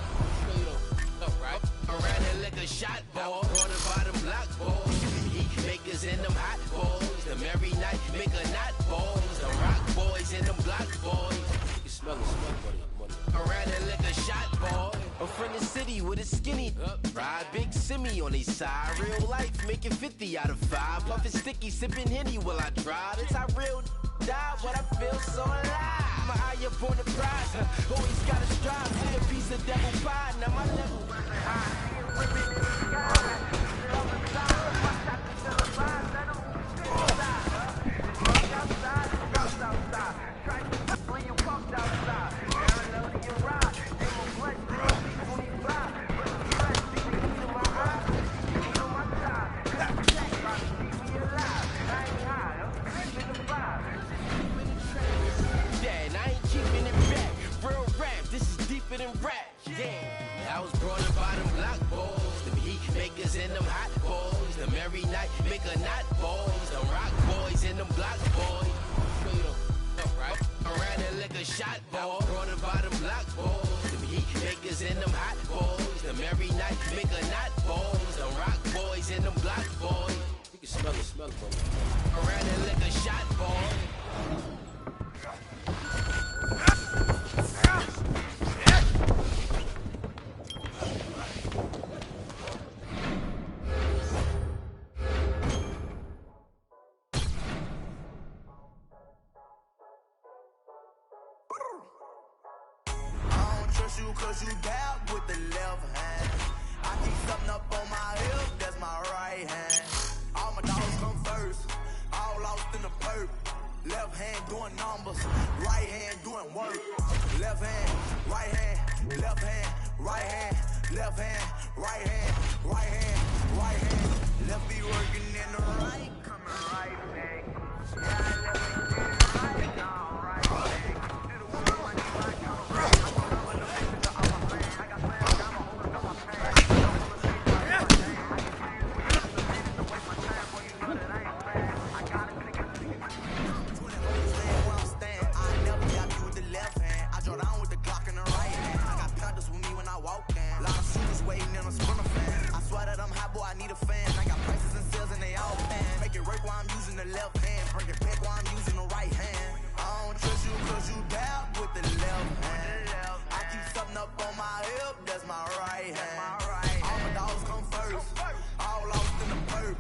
Right? Around the liquor shot, boy. On the bottom block, boys. Heat makers in them hot boys. The merry night make a knot boys. The rock boys in them block boys. You can smell it, buddy. Around the liquor shot, boy. I'm from the city with a skinny. Ride big semi on his side. Real life making 50 out of 5. Puffin' sticky, sipping Henny while I drive. That's how real die, but I feel so alive. My eye up on the prize. Always gotta strive. See a piece of devil pie. Now my level high. Women in the sky. When you walked outside, parallel to your ride, they will bless me 25. But the stress be to my eyes, you on my side. Check, see me alive. I ain't high, I'm keeping the vibe. Yeah, and I ain't keeping it back. Real rap, this is deeper than rap. Yeah, I was brought up by them block boys, the heat makers in them hot boys, the merry night make a knot boys, the rock boys in them block boys. Right. Around the liquor shot, boy. Brought up by them block boys, the heat makers in them hot boys, the merry night make a knot boys, the rock boys in them block boys. You can smell it, boy. Around the liquor shot, boy. Cause you dab with the left hand. I keep something up on my hip, that's my right hand. All my dogs come first, all lost in the perp. Left hand doing numbers, right hand doing work. Left hand, right hand, left hand, right hand, left hand, right hand, right hand, right hand. Left be working in the right, coming right back. Yeah, left me get it right, now right back. Left hand, bring it back while I'm using the right hand. I don't trust you cause you dab with the left hand. I keep something up on my hip, that's my right hand. All my dogs come first, all lost in the perp.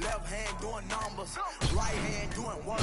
Left hand doing numbers, right hand doing work.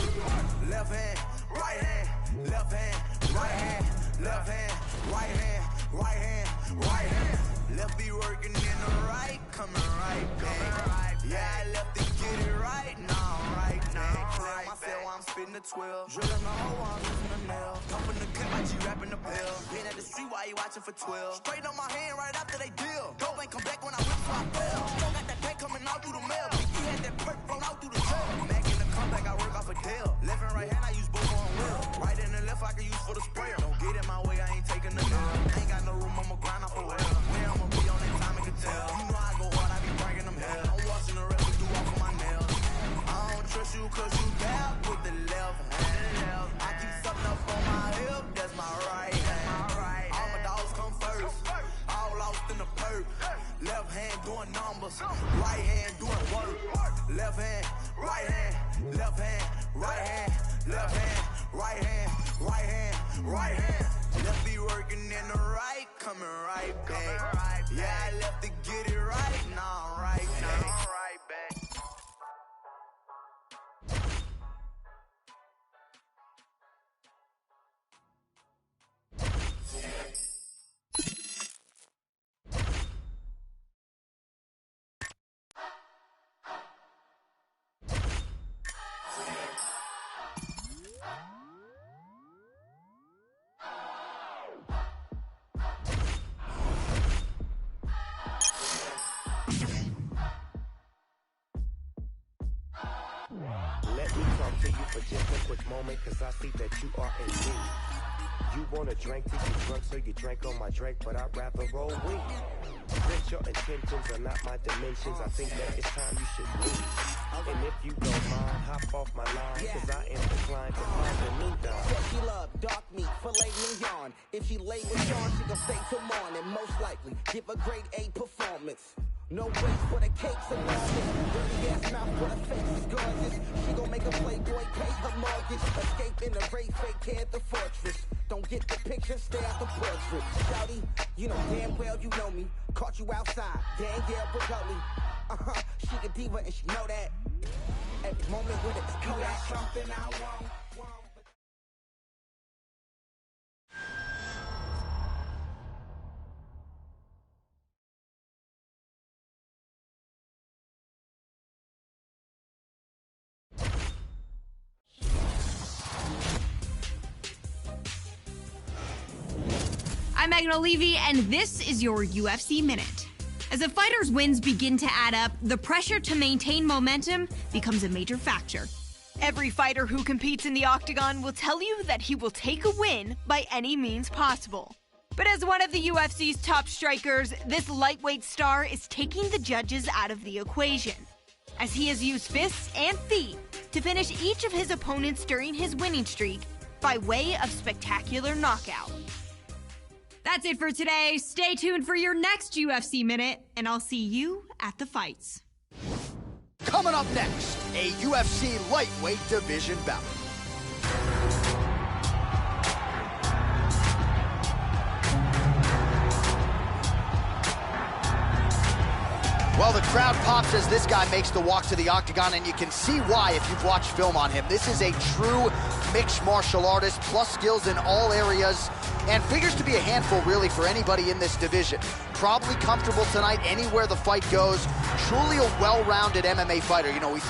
Left hand, right hand, left hand, right hand, left hand, right hand, right hand, right hand. Left be working in the right, coming right back. Yeah, I left to get it right now, right now. Clear myself while I'm spitting the 12. Drilling the hole while I'm using the nail. Dumping the clip like G-rapping the pill. Been at the street while you watching for 12. Straight on my hand right after they deal. Dope ain't come back when I whip so I fell. Still got that pack coming out through the mail. He had that perk flown out through the jail. Mac in the comeback, I work off a deal. Left and right hand, I use both on wheel. Right and the left, I can use for the sprayer. Don't get in my way, I ain't taking the nail. Ain't got no room, I'ma grind off a well. Where I'ma be on that time, I can tell. You know I go hard, I be bringing them hell. I'm watching the rest do off of my nails. I don't trust you cause you dab with the left hand. I keep something up on my hip, that's my right hand. All my dogs come first, all lost in the perp. Left hand doing numbers, right hand doing work. Left hand, right hand, left hand, right hand, left hand, right hand, right hand, right hand. Left be working in the right, coming right back. Yeah, I left to get it right, now I'm right back. Let me talk to you for just a quick moment, cause I see that you are in need. You wanna drink till you drunk, so you drank on my drink, but I'd rather roll weed. Since your intentions are not my dimensions, I think that it's time you should leave. And if you don't mind, hop off my line, cause I am inclined to find a new dog. Tequila, dark meat, filet mignon, If she late with Sean, she gon' stay till morning. Most likely, give a grade A performance. No waste for the cakes and mortgage. Dirty ass mouth for the face is gorgeous. She gon' make a playboy pay her mortgage. Escape in the race, fake at the fortress. Don't get the picture, stare at the portrait. Shouty, you know damn well you know me. Caught you outside, Danielle Brigoli. She a diva and she know that. Every moment with it, you got something I want. I'm Megan O'Leary, and this is your UFC Minute. As a fighter's wins begin to add up, the pressure to maintain momentum becomes a major factor. Every fighter who competes in the octagon will tell you that he will take a win by any means possible. But as one of the UFC's top strikers, this lightweight star is taking the judges out of the equation, as he has used fists and feet to finish each of his opponents during his winning streak by way of spectacular knockout. That's it for today. Stay tuned for your next UFC Minute, and I'll see you at the fights. Coming up next, a UFC lightweight division bout. Well, the crowd pops as this guy makes the walk to the octagon, and you can see why if you've watched film on him. This is a true mixed martial artist, plus skills in all areas, and figures to be a handful, really, for anybody in this division. Probably comfortable tonight anywhere the fight goes. Truly a well-rounded MMA fighter. You know, we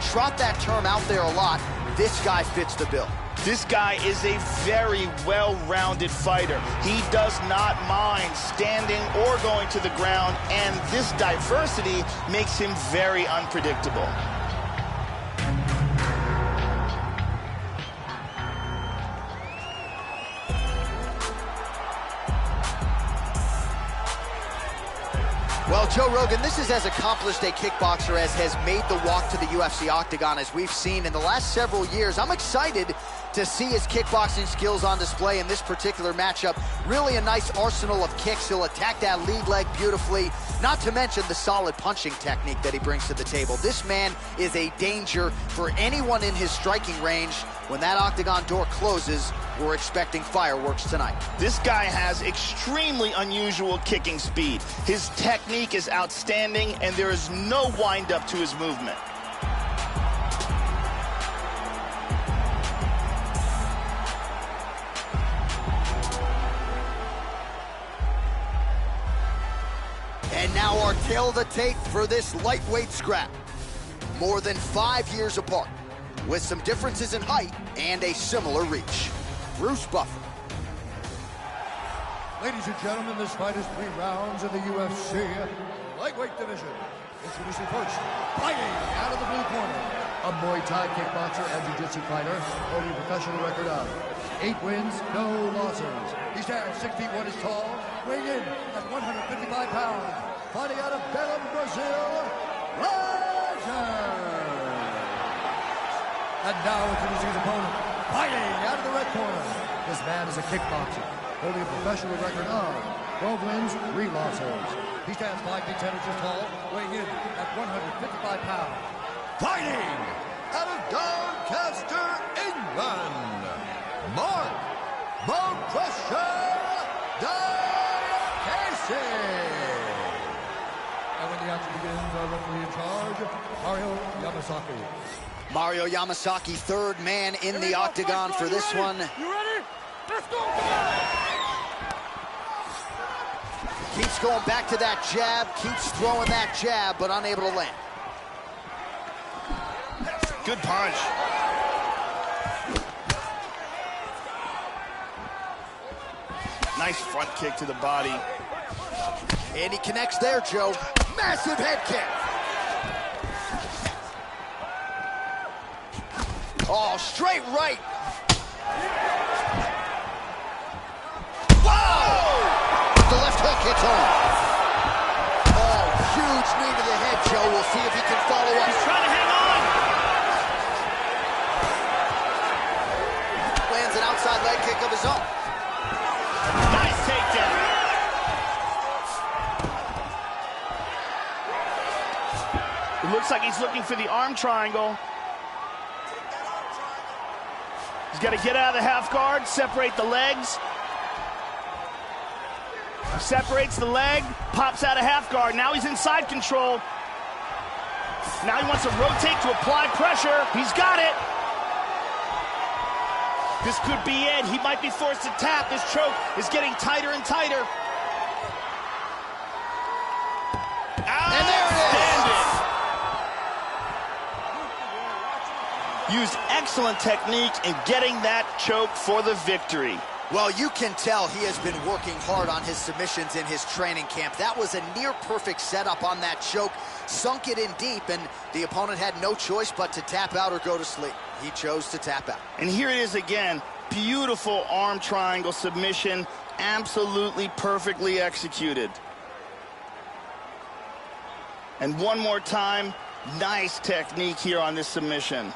trot that term out there a lot. This guy fits the bill. This guy is a very well-rounded fighter. He does not mind standing or going to the ground, and this diversity makes him very unpredictable. Well, Joe Rogan, this is as accomplished a kickboxer as has made the walk to the UFC octagon as we've seen in the last several years. I'm excited to see his kickboxing skills on display in this particular matchup. Really a nice arsenal of kicks. He'll attack that lead leg beautifully, not to mention the solid punching technique that he brings to the table. This man is a danger for anyone in his striking range. When that octagon door closes, we're expecting fireworks tonight. This guy has extremely unusual kicking speed. His technique is outstanding, and there is no wind-up to his movement. And now our tale of the tape for this lightweight scrap. More than 5 years apart, with some differences in height and a similar reach. Bruce Buffer. Ladies and gentlemen, this fight is 3 rounds in the UFC lightweight division. Introducing first, fighting out of the blue corner, a Muay Thai kickboxer and jiu-jitsu fighter, holding a professional record of 8 wins, no losses. He stands 6 feet 1 inch tall, weighing in at 155 pounds. Fighting out of Belém, Brazil, Legend. And now introducing his opponent, fighting out of the red corner. This man is a kickboxer, holding a professional record of 12 wins, 3 losses. He stands 5 feet 10 inches tall, weighing in at 155 pounds. Fighting out of Doncaster, England, Mark Bone Crusher Casey. And when the action begins, our referee in charge, Mario Yamasaki. Mario Yamasaki, third man in the octagon for this one. You ready? Let's go! Keeps going back to that jab, keeps throwing that jab, but unable to land. Good punch. Nice front kick to the body. And he connects there, Joe. Massive head kick. Oh, straight right. Whoa! The left hook hits home. Oh, huge knee to the head, Joe. We'll see if he can follow up. He's trying to hang on. Lands an outside leg kick of his own. looks like he's looking for the arm triangle. He's got to get out of the half guard, separate the legs. Separates the leg, pops out of half guard. Now he's in side control. Now he wants to rotate to apply pressure. He's got it. This could be it. He might be forced to tap. This choke is getting tighter and tighter. And there it is. Used excellent technique in getting that choke for the victory. Well, you can tell he has been working hard on his submissions in his training camp. That was a near-perfect setup on that choke. Sunk it in deep, and the opponent had no choice but to tap out or go to sleep. He chose to tap out. And here it is again. Beautiful arm triangle submission. Absolutely perfectly executed. And one more time, nice technique here on this submission.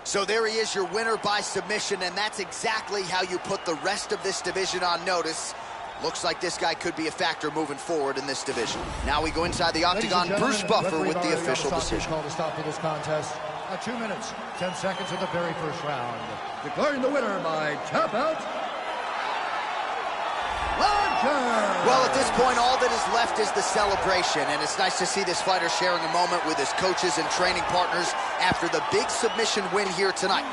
So there he is, your winner by submission, and that's exactly how you put the rest of this division on notice. Looks like this guy could be a factor moving forward in this division. Now we go inside the octagon. Bruce Buffer with the official decision. Call to stop for this contest at 2 minutes, 10 seconds of the very first round. Declaring the winner by tap out. Well, at this point, all that is left is the celebration, and it's nice to see this fighter sharing a moment with his coaches and training partners after the big submission win here tonight.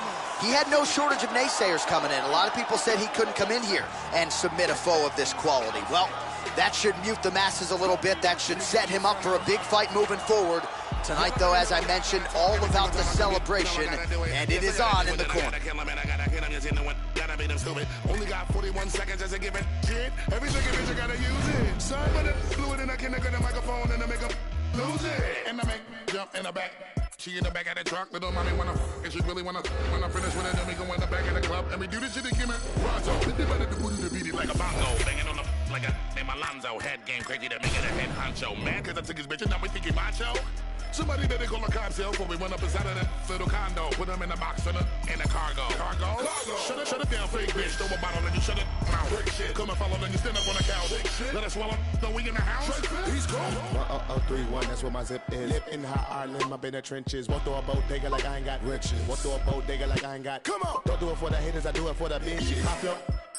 He had no shortage of naysayers coming in. A lot of people said he couldn't come in here and submit a foe of this quality. Well, that should mute the masses a little bit. That should set him up for a big fight moving forward. Tonight, though, as I mentioned, all about the celebration, and it is on in the corner. Only got 41 seconds as a given shit. Every second bitch, I gotta use it. Sorry, but it's fluid and I can't get a microphone and I make them lose it. And I make jump in the back. She in the back of the truck, little mommy wanna and she really wanna finish with it. Then we go in the back of the club and we do this shit again. Razo, they better do booty to beat it like a bongo, banging on the like a name Alonzo. Head game crazy to make it a head honcho. Man, cause I took his bitch and now we think he macho. Somebody that they call a cocktail before we run up inside of that little condo. Put them in the box in the cargo. Cargo? Shut it down, fake bitch. Throw a bottle and you shut it mouth. Come and follow, then you stand up on the couch. Let us swallow. No, we in the house. He's cool. 1031, that's where my zip is. Live in high Ireland, I've been in the trenches. Walk through a bodega like I ain't got riches. Walk through a bodega like I ain't got. Come on. Don't do it for the haters, I do it for the bitches.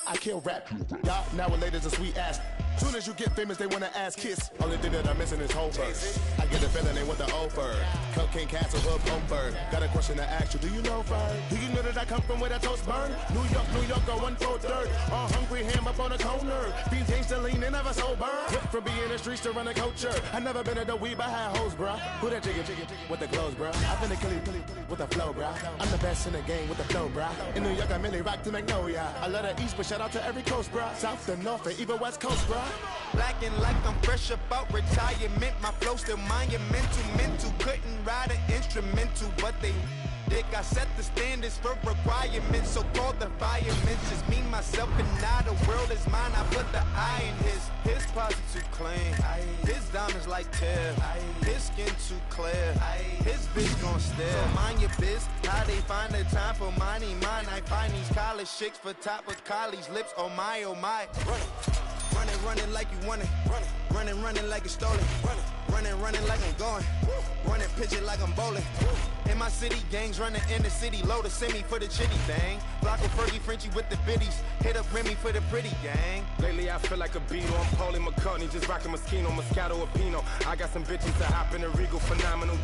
I kill rap. Y'all nowadays a sweet ass. Soon as you get famous, they wanna ass kiss. Only thing that I'm missing is whole verse. I get the feeling they want the old bird. Cocaine Castle, Hood, Comfort. Got a question to ask you, do you know Fern? Do you know that I come from where the toast burn? New York, go 1/4. All hungry, ham up on the corner. Fiends gangsta lean, they never sober. Went from being in the streets to run a culture. I never been at the weed, but I had hoes, bruh. Who that jiggy with the clothes, bruh? I've been a killy with the flow, bruh. I'm the best in the game with the flow, bruh. In New York, I mainly rock to Magnolia. I love the East, but shout out to every coast, bruh. South to North, and even West Coast, bruh. Blacking like I'm fresh about retirement. My flow still monumental. Couldn't ride an instrumental, but they dick. I set the standards for requirements. So called the firemen. Just me, myself, and now the world is mine. I put the eye in his posse too clean. His diamonds like tear. His skin too clear. His bitch gon' stare. So mind your biz. How they find the time for money? Mine. I find these college chicks for top of college lips. Oh my, oh my. Running like you want it. Running like it's stolen. Running like I'm going. Running pitching like I'm bowling. In my city, gangs running in the city. Load a semi for the chitty bang. Block with Fergie Frenchie with the biddies. Hit up Remy for the pretty gang. Lately I feel like a Beatle. I'm Paulie McCartney, just rocking Moschino, Moscato, or Pinot. I got some bitches that hop in a Regal, phenomenal.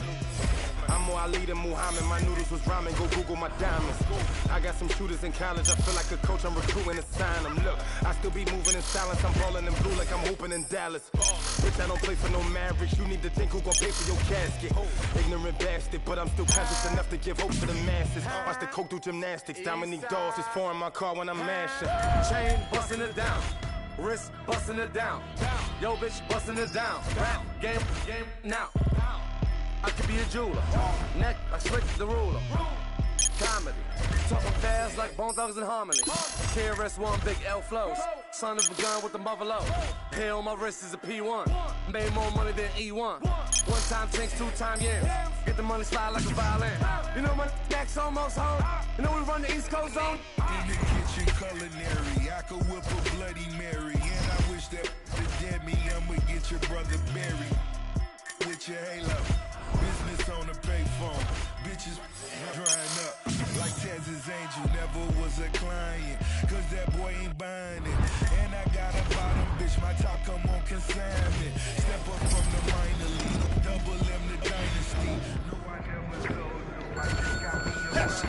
I'm more Ali than Muhammad. My noodles was ramen. Go Google my diamonds. I got some shooters in college. I feel like a coach. I'm recruiting to sign them. Look, I still be moving in silence. I'm balling in blue like I'm hooping in Dallas. Bitch, I don't play for no Mavericks. You need to think who gon' pay for your casket. Ignorant bastard, but I'm still conscious enough to give hope to the masses. Watch the coke do gymnastics. Dominique Dawes is pouring my car when I'm mashing. Chain busting it down. Wrist busting it down. Yo, bitch busting it down. Rap game now. I could be a jeweler. Neck, I slick the ruler. Comedy. Talking fast like Bone Thugs and Harmony. KRS-One, big L flows. Son of a gun with the buffalo. Hair on my wrist is a P1. Made more money than E1. One time tanks, 2 time yams. Get the money slide like a violin. You know my neck's almost home. You know we run the East Coast zone. In the kitchen culinary, I could whip a Bloody Mary. And I wish wish that the dead me, I'ma get your brother buried with your halo. Business on the payphone, bitches drying up like Tez's angel never was a client, cause that boy ain't buying it. And I got a bottom bitch, my top come on consignment. Step up from the minor league, double M the dynasty. No, I never told nobody got me on Yes.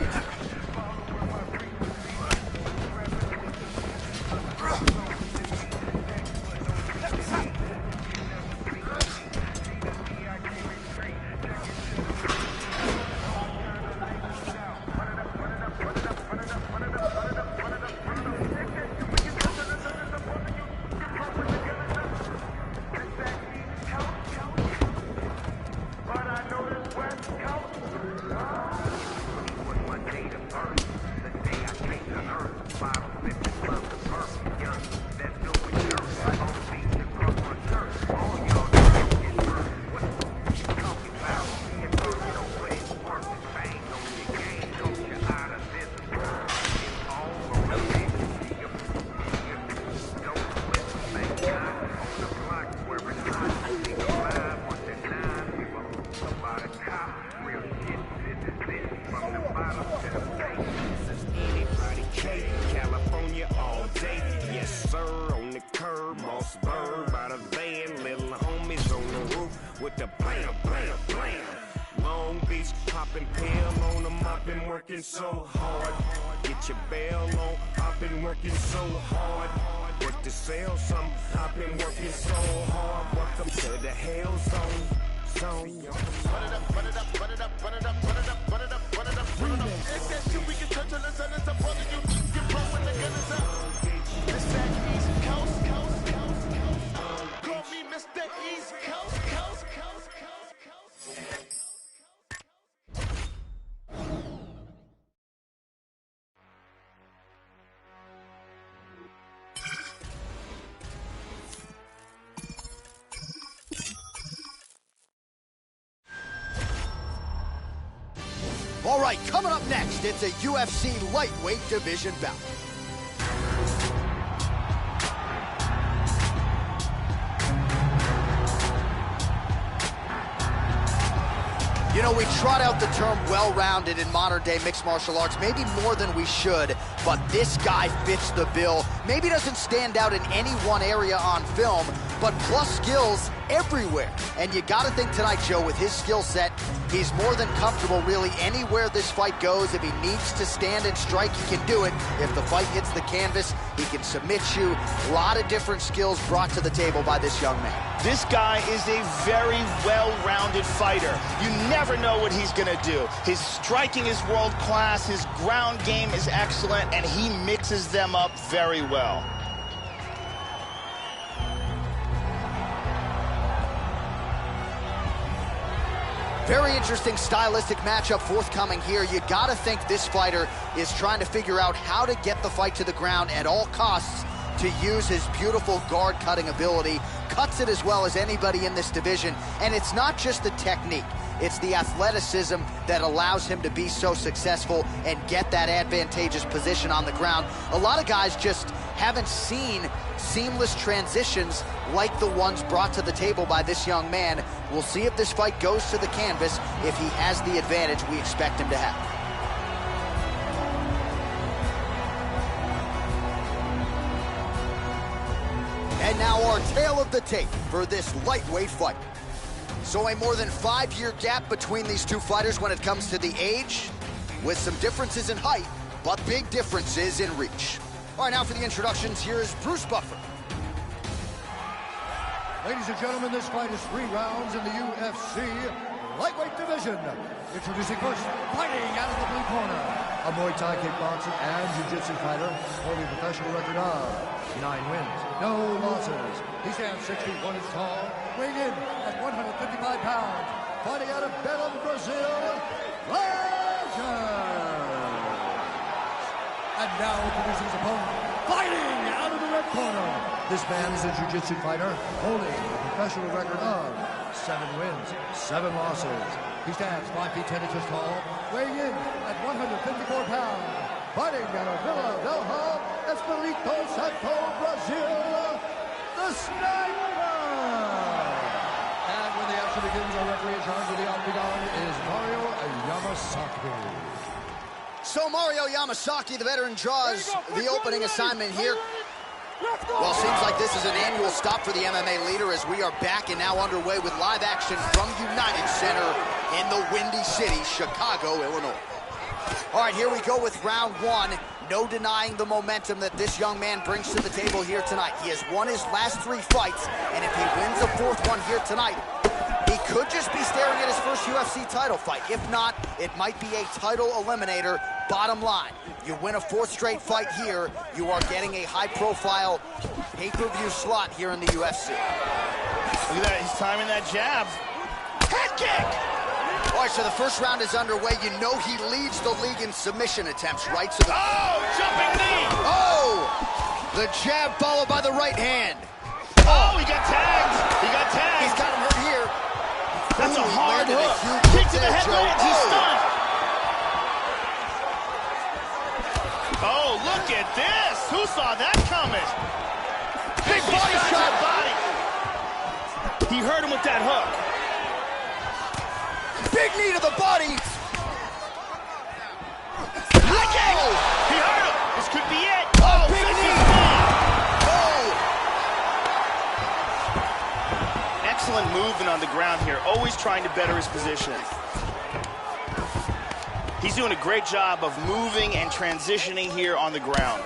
So hard, get your bail on. I've been working so hard, work to sell some. I've been working so hard. Welcome to the hell zone. Run it up, run it up, run it up, run it up, run it up, run it up, run it up, run it up. It's that shit we can touch on the sun. It's up on you. Get broke when the gun is up. It's that East Coast, coast, coast, coast. Call me Mr. East Coast, coast, coast, coast, coast. All right, coming up next, it's a UFC lightweight division bout. You know, we trot out the term well-rounded in modern-day mixed martial arts, maybe more than we should, but this guy fits the bill. Maybe doesn't stand out in any one area on film, but plus skills everywhere. And you gotta think tonight, Joe, with his skill set, he's more than comfortable really anywhere this fight goes. If he needs to stand and strike, he can do it. If the fight hits the canvas, he can submit you. A lot of different skills brought to the table by this young man. This guy is a very well-rounded fighter. You never know what he's gonna do. His striking is world-class, his ground game is excellent, and he mixes them up very well. Very interesting stylistic matchup forthcoming here. You gotta think this fighter is trying to figure out how to get the fight to the ground at all costs to use his beautiful guard-cutting ability. Cuts it as well as anybody in this division. And it's not just the technique. It's the athleticism that allows him to be so successful and get that advantageous position on the ground. A lot of guys just haven't seen seamless transitions like the ones brought to the table by this young man. We'll see if this fight goes to the canvas, if he has the advantage we expect him to have. And now our tale of the tape for this lightweight fight. So a more than 5-year gap between these two fighters when it comes to the age, with some differences in height, but big differences in reach. All right, now for the introductions, here is Bruce Buffer. Ladies and gentlemen, this fight is 3 rounds in the UFC lightweight division. Introducing first, fighting out of the blue corner, a Muay Thai kickboxing and jiu-jitsu fighter holding a professional record of 9 wins, no losses. He stands 6 feet 1 inch tall, weighing in at 155 pounds, fighting out of Belém, Brazil, Legend. And now introducing his opponent, fighting out of the red corner. This man is a jiu-jitsu fighter holding a professional record of 7 wins, 7 losses. He stands 5 feet 10 inches tall, weighing in at 154 pounds, fighting out of Vila Velha, Espírito Santo, Brazil, the the sniper! And when the action begins, our referee in charge of the octagon is Mario Yamasaki. So Mario Yamasaki, the veteran, draws the opening assignment here. Well, it seems like this is an annual stop for the MMA leader as we are back and now underway with live action from United Center in the Windy City, Chicago, Illinois. All right, here we go with round one. No denying the momentum that this young man brings to the table here tonight. He has won his last 3 fights, and if he wins a 4th one here tonight, he could just be staring at his first UFC title fight. If not, it might be a title eliminator. Bottom line, you win a 4th straight fight here, you are getting a high-profile pay-per-view slot here in the UFC. Look at that, he's timing that jab. Head kick! All right, so the first round is underway. You know he leads the league in submission attempts, right? So jumping knee! Oh! The jab followed by the right hand. Oh, he got tagged! He got tagged! He's got him hurt here. That's a hard hook. Kick to the head lands, he's stunned! Oh, look at this! Who saw that coming? Big body shot! Body. He hurt him with that hook. Big knee to the body! High kick! He hurt him! This could be it! Oh, big knee! Oh! Excellent movement on the ground here, always trying to better his position. He's doing a great job of moving and transitioning here on the ground.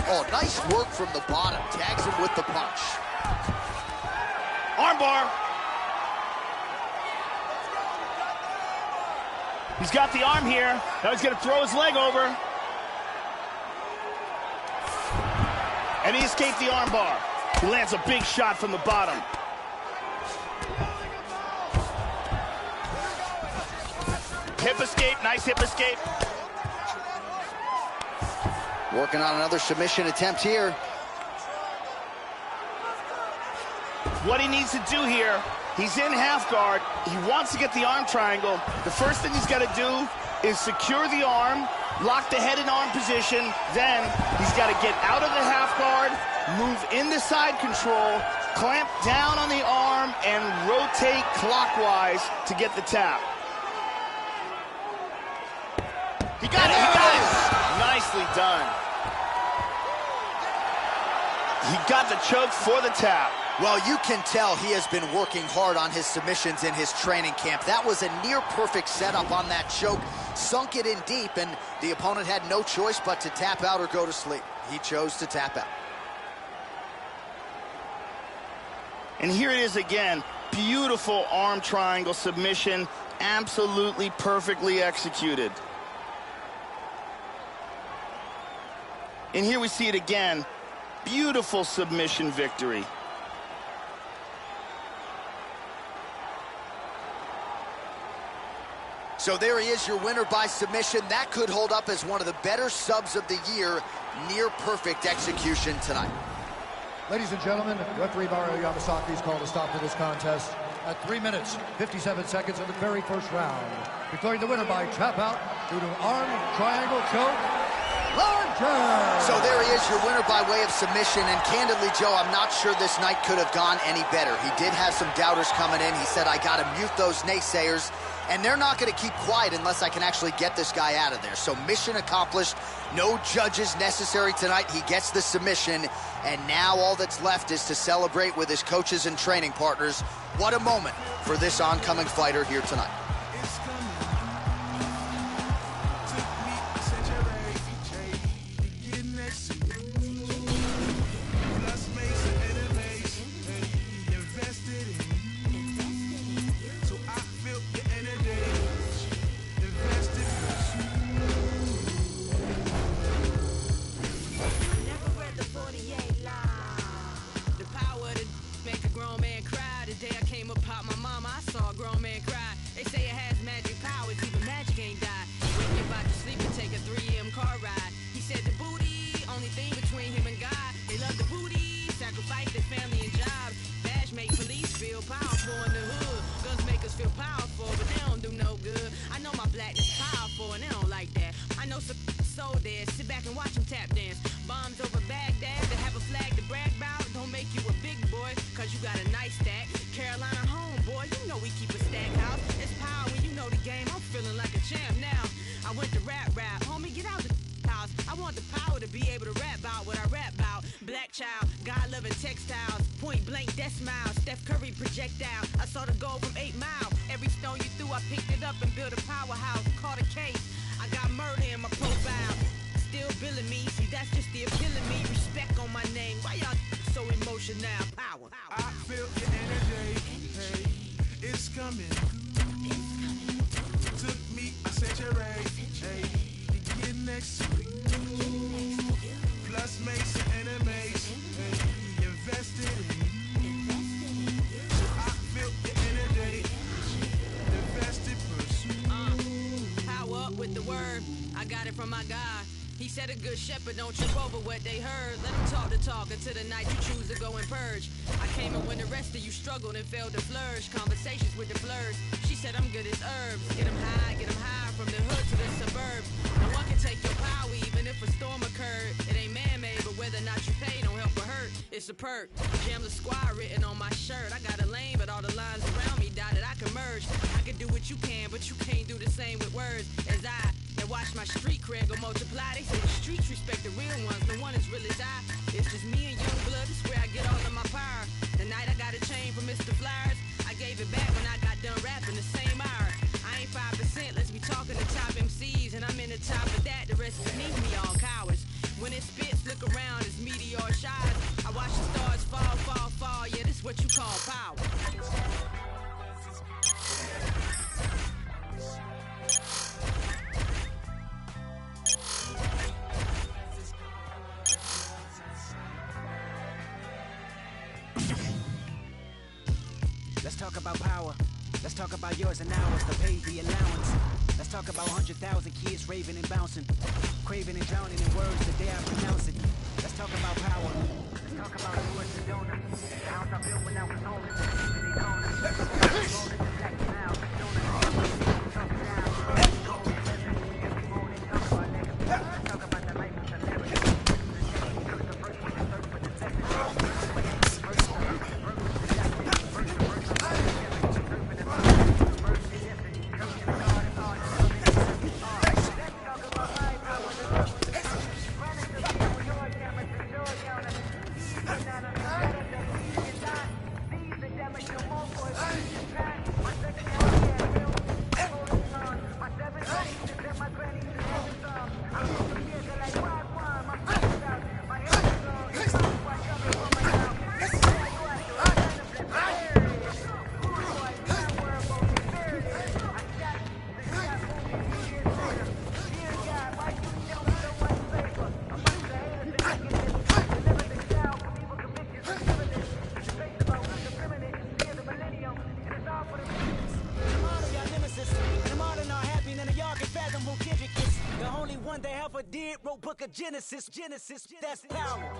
Oh, nice work from the bottom. Tags him with the punch. Armbar. He's got the arm here. Now he's going to throw his leg over. And he escaped the armbar. He lands a big shot from the bottom. Hip escape, nice hip escape. Working on another submission attempt here. What he needs to do here, he's in half guard. He wants to get the arm triangle. The first thing he's got to do is secure the arm, lock the head in arm position. Then he's got to get out of the half guard, move into side control, clamp down on the arm, and rotate clockwise to get the tap. He got it, he got it. Nicely done. He got the choke for the tap. Well, you can tell he has been working hard on his submissions in his training camp. That was a near-perfect setup on that choke. Sunk it in deep, and the opponent had no choice but to tap out or go to sleep. He chose to tap out. And here it is again. Beautiful arm triangle submission. Absolutely perfectly executed. And here we see it again. Beautiful submission victory. So there he is, your winner by submission. That could hold up as one of the better subs of the year. Near perfect execution tonight. Ladies and gentlemen, referee Mario Yamasaki has called a stop to this contest at 3 minutes, 57 seconds of the very first round. Declaring the winner by tap out due to arm triangle choke. So there he is, your winner by way of submission, and candidly, Joe, I'm not sure this night could have gone any better. He did have some doubters coming in. He said, I got to mute those naysayers, and they're not going to keep quiet unless I can actually get this guy out of there. So mission accomplished. No judges necessary tonight. He gets the submission, and now all that's left is to celebrate with his coaches and training partners. What a moment for this oncoming fighter here tonight. Sit back and watch them tap dance. Bombs over Baghdad, they have a flag to brag about. Don't make you a big boy. went to rap. Homie, get out the house. I want the power to be able to rap about what I rap about. Black child, God-loving textiles, point blank death smile, Steph Curry projectile. I saw the goal from 8 Mile. Every stone you threw, I picked it up and built a powerhouse. Caught a case, I got murder in my profile. Still billing me, see that's just the appeal of me. Respect on my name, why y'all so emotional? Power. I feel the energy, hey, it's coming. Took me a century, hey, to get next to it. Plus make some enemies, hey, invested in. So I feel the energy, invested pursuit. Power up with the word, I got it from my God. He said a good shepherd don't trip over what they heard. Let them talk the talk until the night you choose to go and purge. I came in when the rest of you struggled and failed to flourish. Conversations with the flirts. She said I'm good as herbs. Get them high from the hood to the suburbs. No one can take your power even if a storm occurred. It ain't man-made, but whether or not you pay don't help or hurt. It's a perk. Jam the squad written on my shirt. I got a lane, but all the lines around me dotted. I can merge. I can do what you can, but you can't do the same with words as I. And watch my street cred go multiply. They say the streets respect the real ones. No one as real as I. It's just me and young blood. It's where I get all of my power. The night I got a chain from Mr. Flyers, I gave it back when I got done rapping the same hour. I ain't 5%. Let's be talking to top MCs, and I'm in the top of that. The rest beneath me, all cowards. When it spits, look around. It's meteor shines. I watch the stars fall. Yeah, this what you call power. Let's talk about power. Let's talk about yours and ours to pay the allowance. Let's talk about 100,000 kids raving and bouncing, craving and drowning in words the day I pronounce it. Let's talk about power. Let's talk about who was the donor. The house I built when I was homeless. Genesis, that's power.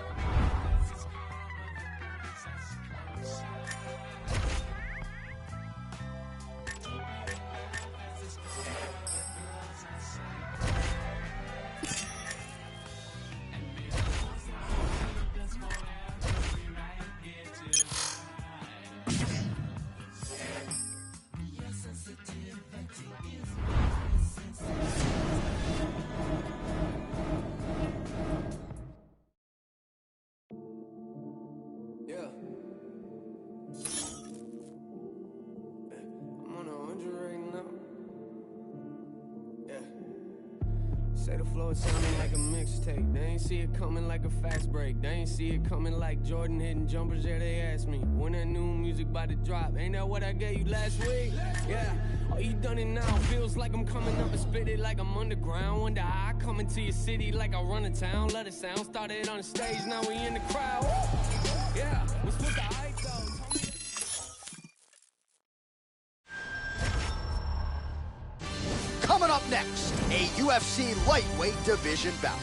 Say the flow sounding like a mixtape. They ain't see it coming like a fast break. They ain't see it coming like Jordan hitting jumpers. Yeah, they asked me when that new music about to drop. Ain't that what I gave you last week? Yeah. Oh, you done it now. Feels like I'm coming up and spit it like I'm underground. Wonder how I come into your city like I run a town. Let it sound. Started on the stage, now we in the crowd. Yeah. What's with the hype though? Coming up next, a UFC lightweight division bout.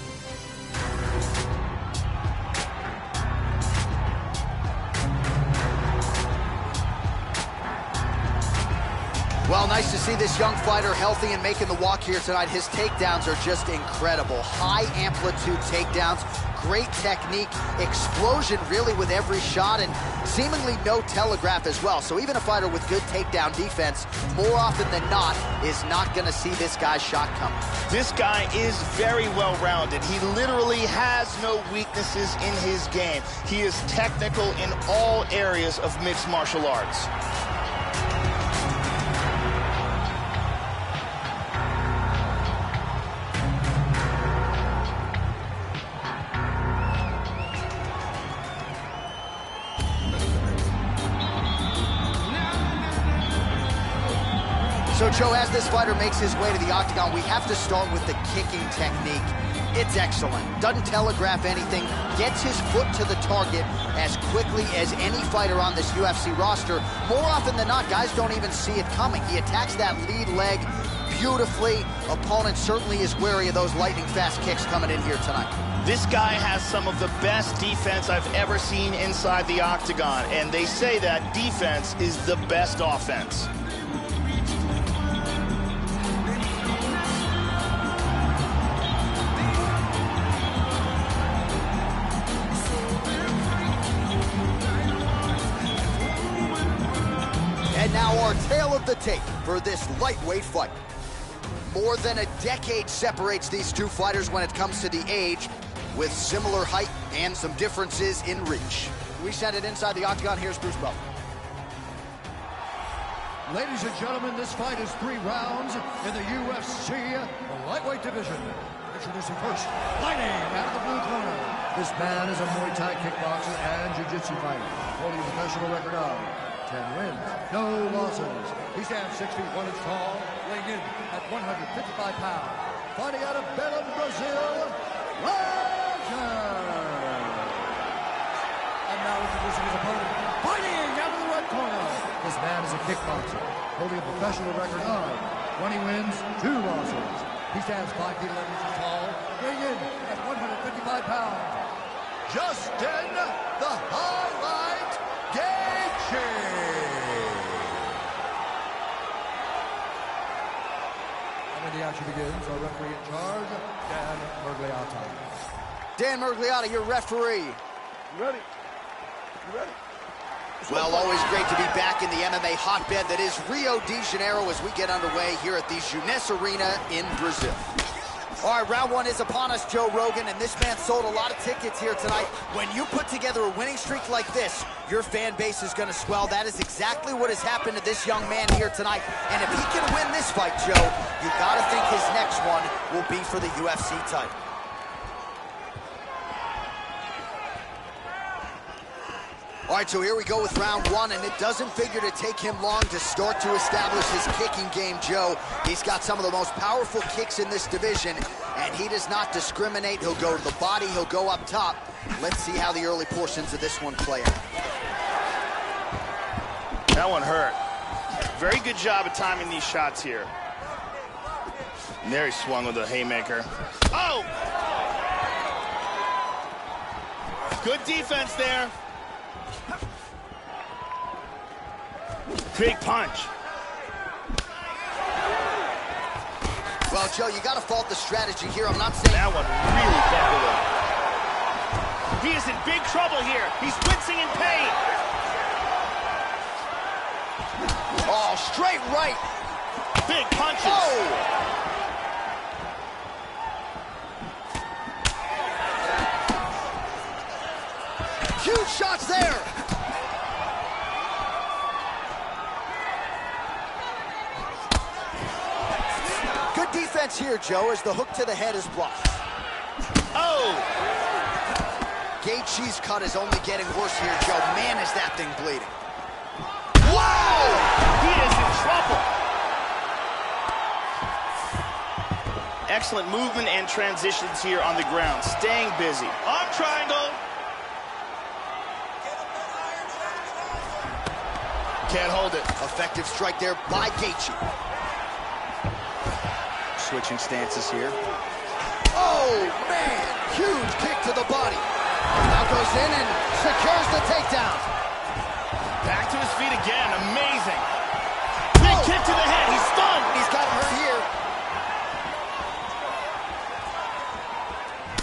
Well, nice to see this young fighter healthy and making the walk here tonight. His takedowns are just incredible. High amplitude takedowns, great technique, explosion really with every shot, and seemingly no telegraph as well. So even a fighter with good takedown defense, more often than not, is not going to see this guy's shot coming. This guy is very well-rounded. He literally has no weaknesses in his game. He is technical in all areas of mixed martial arts. So, Joe, as this fighter makes his way to the octagon, we have to start with the kicking technique. It's excellent. Doesn't telegraph anything. Gets his foot to the target as quickly as any fighter on this UFC roster. More often than not, guys don't even see it coming. He attacks that lead leg beautifully. Opponent certainly is wary of those lightning-fast kicks coming in here tonight. This guy has some of the best defense I've ever seen inside the octagon, and they say that defense is the best offense. And now our tale of the tape for this lightweight fight. More than a decade separates these two fighters when it comes to the age, with similar height and some differences in reach. We send it inside the octagon. Here's Bruce Buffer. Ladies and gentlemen, this fight is 3 rounds in the UFC lightweight division. Introducing first, fighting out of the blue corner. This man is a Muay Thai kickboxer and jiu-jitsu fighter, holding a professional record of 10 wins, no losses. He stands 6 feet 1 inch tall, weighing in at 155 pounds. Fighting out of Belém, Brazil, and now introducing his opponent, fighting out of the red corner. This man is a kickboxer, holding a professional record of 20 wins, 2 losses. He stands 5 feet 11 inches tall, weighing in at 155 pounds. Justin, the Highlight Gaethje. And the action begins. Our referee in charge, Dan Mergliata. Dan Mergliata, your referee. You ready? You ready? Well, always great to be back in the MMA hotbed that is Rio de Janeiro as we get underway here at the Jeunesse Arena in Brazil. All right, round 1 is upon us, Joe Rogan, and this man sold a lot of tickets here tonight. When you put together a winning streak like this, your fan base is going to swell. That is exactly what has happened to this young man here tonight. And if he can win this fight, Joe, you got to think his next one will be for the UFC title. All right, so here we go with round 1, and it doesn't figure to take him long to start to establish his kicking game, Joe. He's got some of the most powerful kicks in this division, and he does not discriminate. He'll go to the body, he'll go up top. Let's see how the early portions of this one play out. That one hurt. Very good job of timing these shots here. And there he swung with a haymaker. Oh! Good defense there. Big punch. Well, Joe, you got to fault the strategy here. I'm not saying... That one really buckled him. He is in big trouble here. He's wincing in pain. Oh, straight right. Big punches. Oh! Huge shots there. Good defense here, Joe, as the hook to the head is blocked. Oh! Gaethje's cut is only getting worse here, Joe. Man, is that thing bleeding. Whoa! He is in trouble. Excellent movement and transitions here on the ground. Staying busy. Arm triangle. Can't hold it. Effective strike there by Gaethje. Switching stances here. Oh, man! Huge kick to the body. Now goes in and secures the takedown. Back to his feet again. Amazing. Big kick to the head. He's stunned. He's got him hurt here.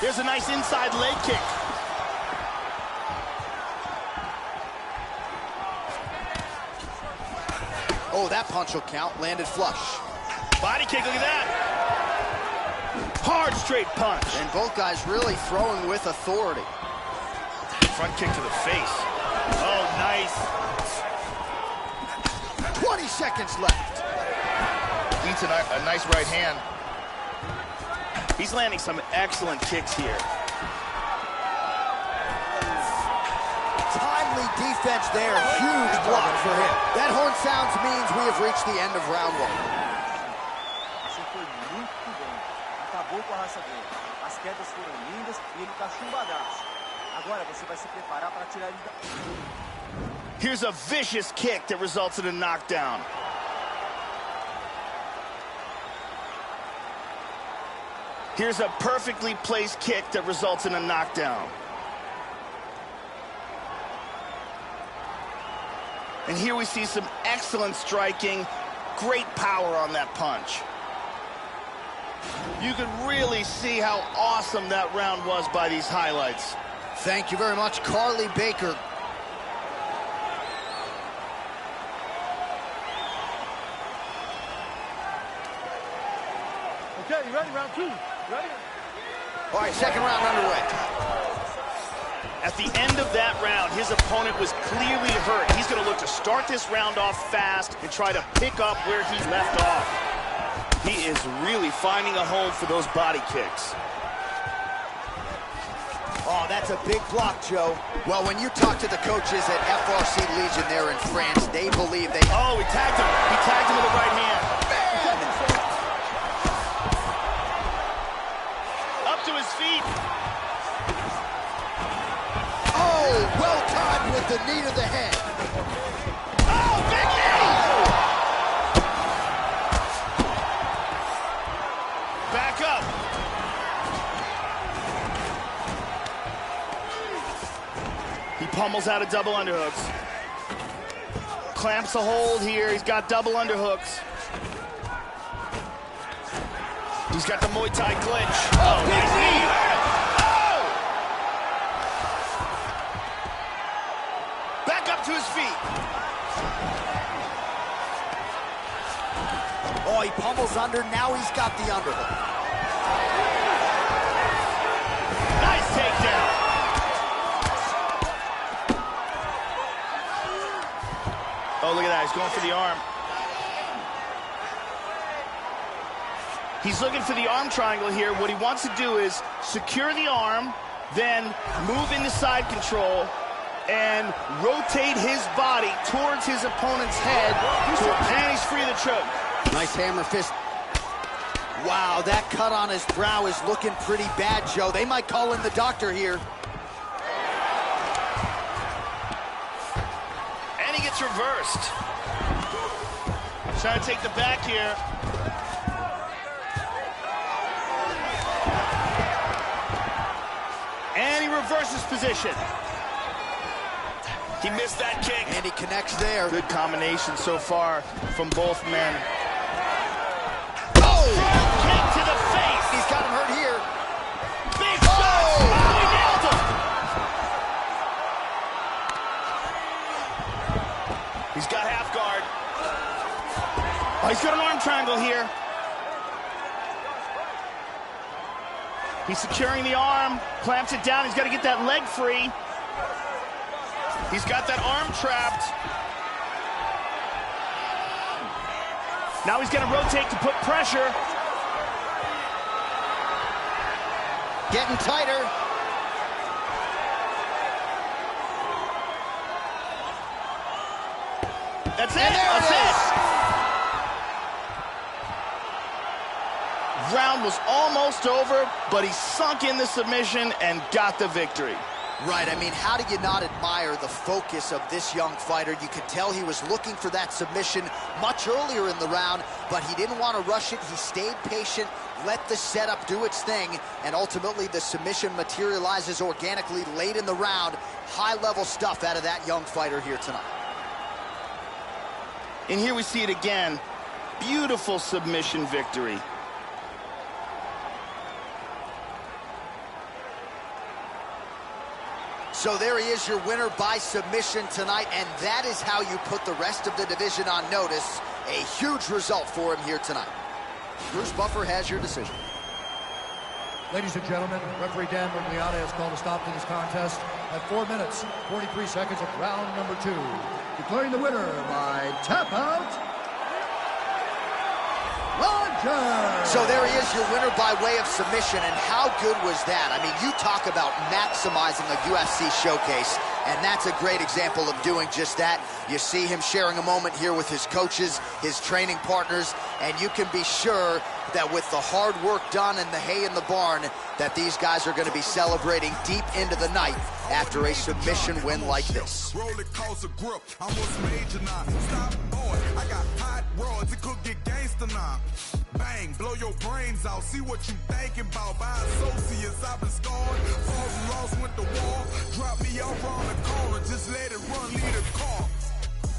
There's a nice inside leg kick. Oh, that punch will count. Landed flush. Body kick, look at that. Hard straight punch. And both guys really throwing with authority. Front kick to the face. Oh, nice. 20 seconds left. Eats a nice right hand. He's landing some excellent kicks here. Timely defense there. Huge block for him. That horn sounds means we have reached the end of round one. Você foi muito bem. Acabou com a raça dele. As quedas foram lindas e ele tá chumbadaço. Agora você vai se preparar para tirar ele da... Here's a vicious kick that results in a knockdown. Here's a perfectly placed kick that results in a knockdown. And here we see some excellent striking, great power on that punch. You can really see how awesome that round was by these highlights. Thank you very much, Carly Baker. Okay, you ready? Round 2. Ready? All right, second round underway. At the end of that round, his opponent was clearly hurt. He's going to look to start this round off fast and try to pick up where he left off. He is really finding a home for those body kicks. Oh, that's a big block, Joe. Well, when you talk to the coaches at FRC Legion there in France, they believe they... Oh, he tagged him. He tagged him with the right hand. Up to his feet. Oh, well timed with the knee to the head. Oh, big knee! Back up. He pummels out of double underhooks. Clamps a hold here. He's got double underhooks. He's got the Muay Thai clinch. Oh, big knee! Oh! Back up to his feet. Oh, he pummels under. Now he's got the underhook. Nice takedown. Oh, look at that. He's going for the arm. He's looking for the arm triangle here. What he wants to do is secure the arm, then move into side control, and rotate his body towards his opponent's head, and he's free of the choke. Nice hammer fist. Wow, that cut on his brow is looking pretty bad, Joe. They might call in the doctor here. And he gets reversed. Trying to take the back here. And he reverses position. He missed that kick. And he connects there. Good combination so far from both men. Oh! Front kick to the face. He's got him hurt here. Big shot. Oh, he nailed him. He's got half guard. Oh, he's got an arm triangle here. He's securing the arm, clamps it down. He's got to get that leg free. He's got that arm trapped. Now he's going to rotate to put pressure. Getting tighter. That's it. That's it. Round was almost over, but he sunk in the submission and got the victory. Right, I mean, how do you not admire the focus of this young fighter? You could tell he was looking for that submission much earlier in the round, but he didn't want to rush it. He stayed patient, let the setup do its thing, and ultimately the submission materializes organically late in the round. High-level stuff out of that young fighter here tonight. And here we see it again. Beautiful submission victory. So there he is, your winner by submission tonight, and that is how you put the rest of the division on notice. A huge result for him here tonight. Bruce Buffer has your decision. Ladies and gentlemen, referee Dan Mugliata has called a stop to this contest at 4 minutes, 43 seconds of round number 2. Declaring the winner by tap out, Roger! So there he is, your winner by way of submission, and how good was that? I mean, you talk about maximizing a UFC showcase, and that's a great example of doing just that. You see him sharing a moment here with his coaches, his training partners, and you can be sure that with the hard work done and the hay in the barn, that these guys are going to be celebrating deep into the night after a submission win like this. Roll it, cause a grip. I'm what's major now. Stop, boy. I got hot rods. It could get gangster now. Bang, blow your brains out. See what you thinking about. By associates, I've been scarred. Falls and lost, went to war. Drop me off on the corner. Just let it run, lead a car.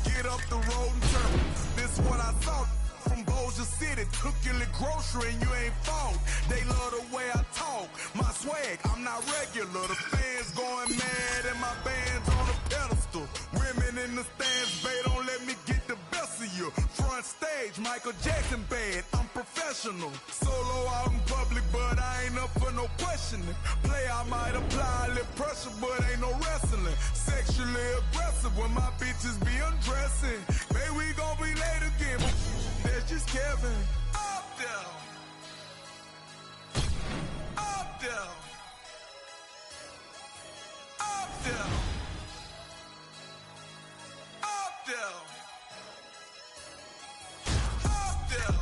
Get up the road and turn. This what I thought. From Bossier City, took your little grocery and you ain't fault. They love the way I talk. My swag, I'm not regular. The fans going mad and my band's on a pedestal. Women in the stands, they don't let me get the best of you. Front stage, Michael Jackson bad, I'm professional. Solo out in public, but I ain't up for no questioning. Play, I might apply a little pressure, but ain't no wrestling. Sexually aggressive when my bitches be undressing. Maybe we gon' be late again, but there's just Kevin. Up there. Up there. Up there. Up there. Up there.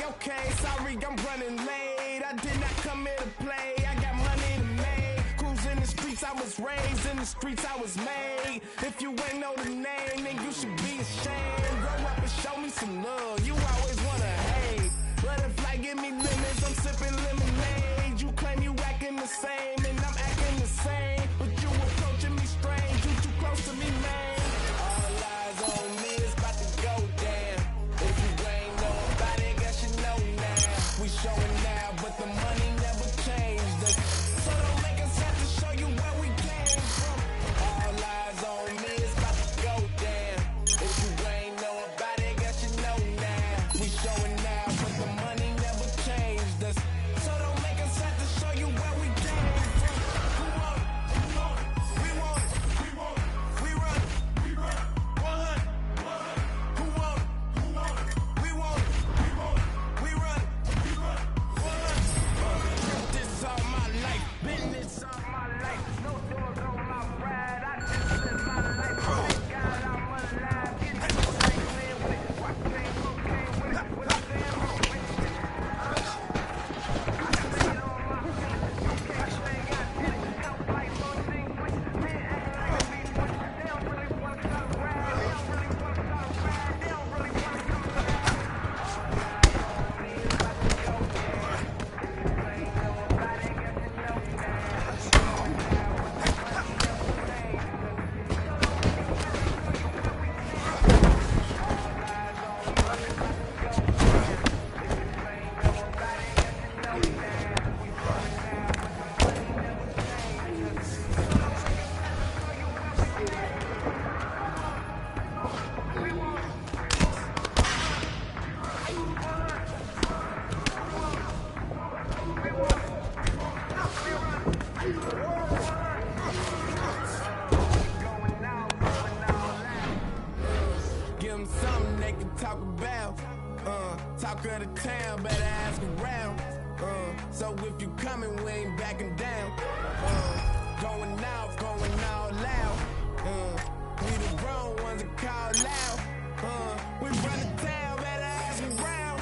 Okay, sorry, I'm running late. I did not come here to play. I got money to make. Cruise in the streets, I was raised in the streets, I was made. If you ain't know the name, then you should be ashamed. Grow up and show me some love. You always wanna hate. Butterfly, give me lemons, I'm sipping lemonade. You claim you acting the same, and I'm acting the same. But you approaching me strange, you too close to me, man. All eyes on me, it's about to go down. If you ain't know about it, guess you know now. We showing now, but the money never changed us. So don't make us have to show you where we came from. All eyes on me, it's about to go down. If you ain't know about it, guess you know now. We showing now, but the money never changed us. So don't make us have to show you where we came from. Who want it? Who want it? We want it. We want it. We run it. We run it. 100. Who want it? Who want it? We want it. We want it. We run it. We run it. 100. This all my life. Been this all my life. No doors on my ride. I just live my life. Thank God I'm alive. Get this thing clear with it. Watch me cocaine with it. What I'm saying, bro. Give them something they can talk about. Talk of the town, better ask around. So if you coming, we ain't backing down. Going out, going all out. call loud. We run the town, better ask around.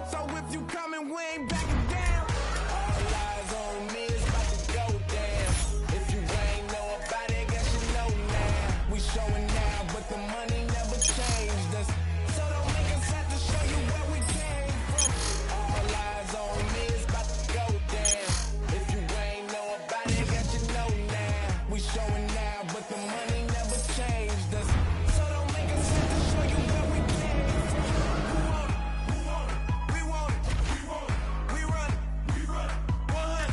So if you coming, we ain't backing down. All eyes on me, it's about to go down. If you ain't know about it, guess you know now. We showing now, but the money never changed us. So don't make us have to show you where we came from. All eyes on me, it's about to go down. If you ain't know about it, guess you know now. We showing now, but the money never changed us. So don't make us have to show you where we came from. We want it, we want it, we want it, we run it, we run it, 100.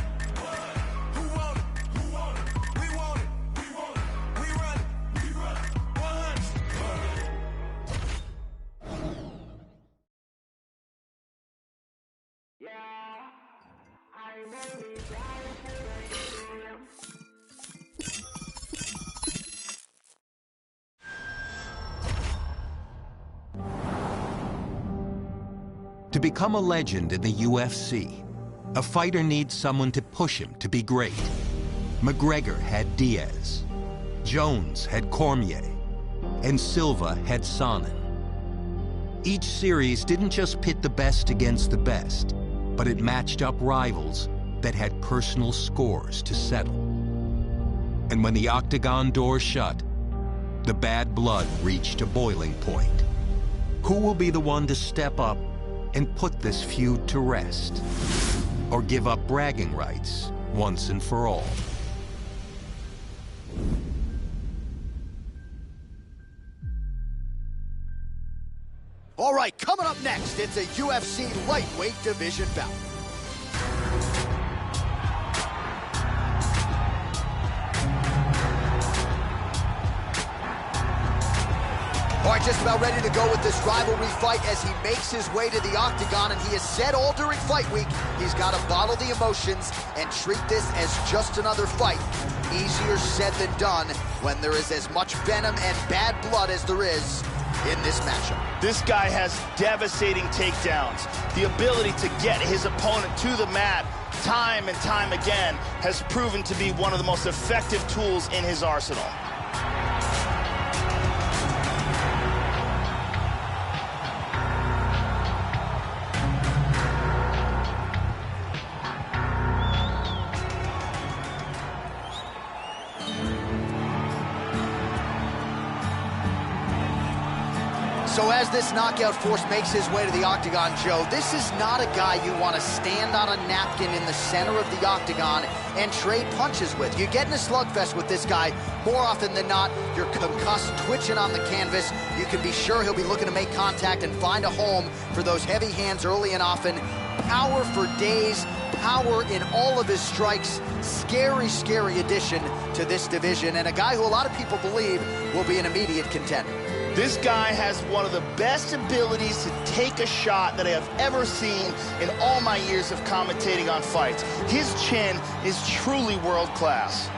Who want it, who want it, we want it, we want it, we run it, 100. To become a legend in the UFC, a fighter needs someone to push him to be great. McGregor had Diaz, Jones had Cormier, and Silva had Sonnen. Each series didn't just pit the best against the best, but it matched up rivals that had personal scores to settle. And when the octagon door shut, the bad blood reached a boiling point. Who will be the one to step up and put this feud to rest? Or give up bragging rights once and for all? All right, coming up next, it's a UFC lightweight division bout. All right, just about ready to go with this rivalry fight as he makes his way to the octagon, and he has said all during fight week he's got to bottle the emotions and treat this as just another fight. Easier said than done when there is as much venom and bad blood as there is in this matchup. This guy has devastating takedowns. The ability to get his opponent to the mat time and time again has proven to be one of the most effective tools in his arsenal. So as this knockout force makes his way to the octagon, Joe, this is not a guy you want to stand on a napkin in the center of the octagon and trade punches with. You get in a slugfest with this guy, more often than not, you're concussed, twitching on the canvas. You can be sure he'll be looking to make contact and find a home for those heavy hands early and often. Power for days, power in all of his strikes. Scary, scary addition to this division, and a guy who a lot of people believe will be an immediate contender. This guy has one of the best abilities to take a shot that I have ever seen in all my years of commentating on fights. His chin is truly world class.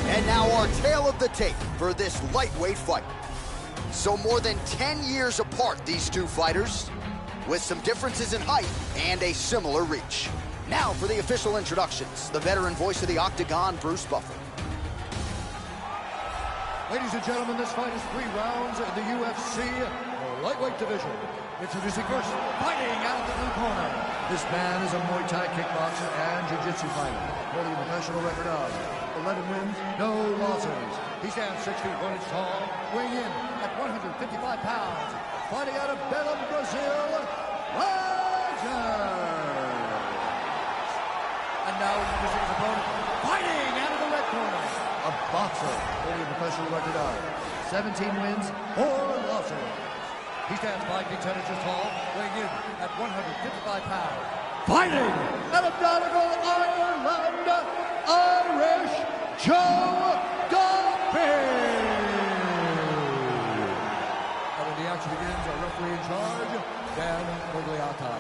And now our tale of the tape for this lightweight fight. So more than 10 years apart, these two fighters, with some differences in height and a similar reach. Now for the official introductions, the veteran voice of the octagon, Bruce Buffer. Ladies and gentlemen, this fight is 3 rounds in the UFC lightweight division. Introducing first, fighting out of the blue corner. This man is a Muay Thai kickboxer and jiu-jitsu fighter, holding a professional record of 11 wins, no losses. He stands 6 feet 1 inch tall, weighing in at 155 pounds. Fighting out of Belém, Brazil, Legend. And now introducing his opponent, fighting out of the red corner, a boxer holding a professional record of 17 wins, 4 losses. He stands 5 feet 10 inches tall, weighing in at 155 pounds. Fighting out of Donegal, Ireland, Irish Joe Duffy. And when the action begins, our referee in charge, Dan Murgliata.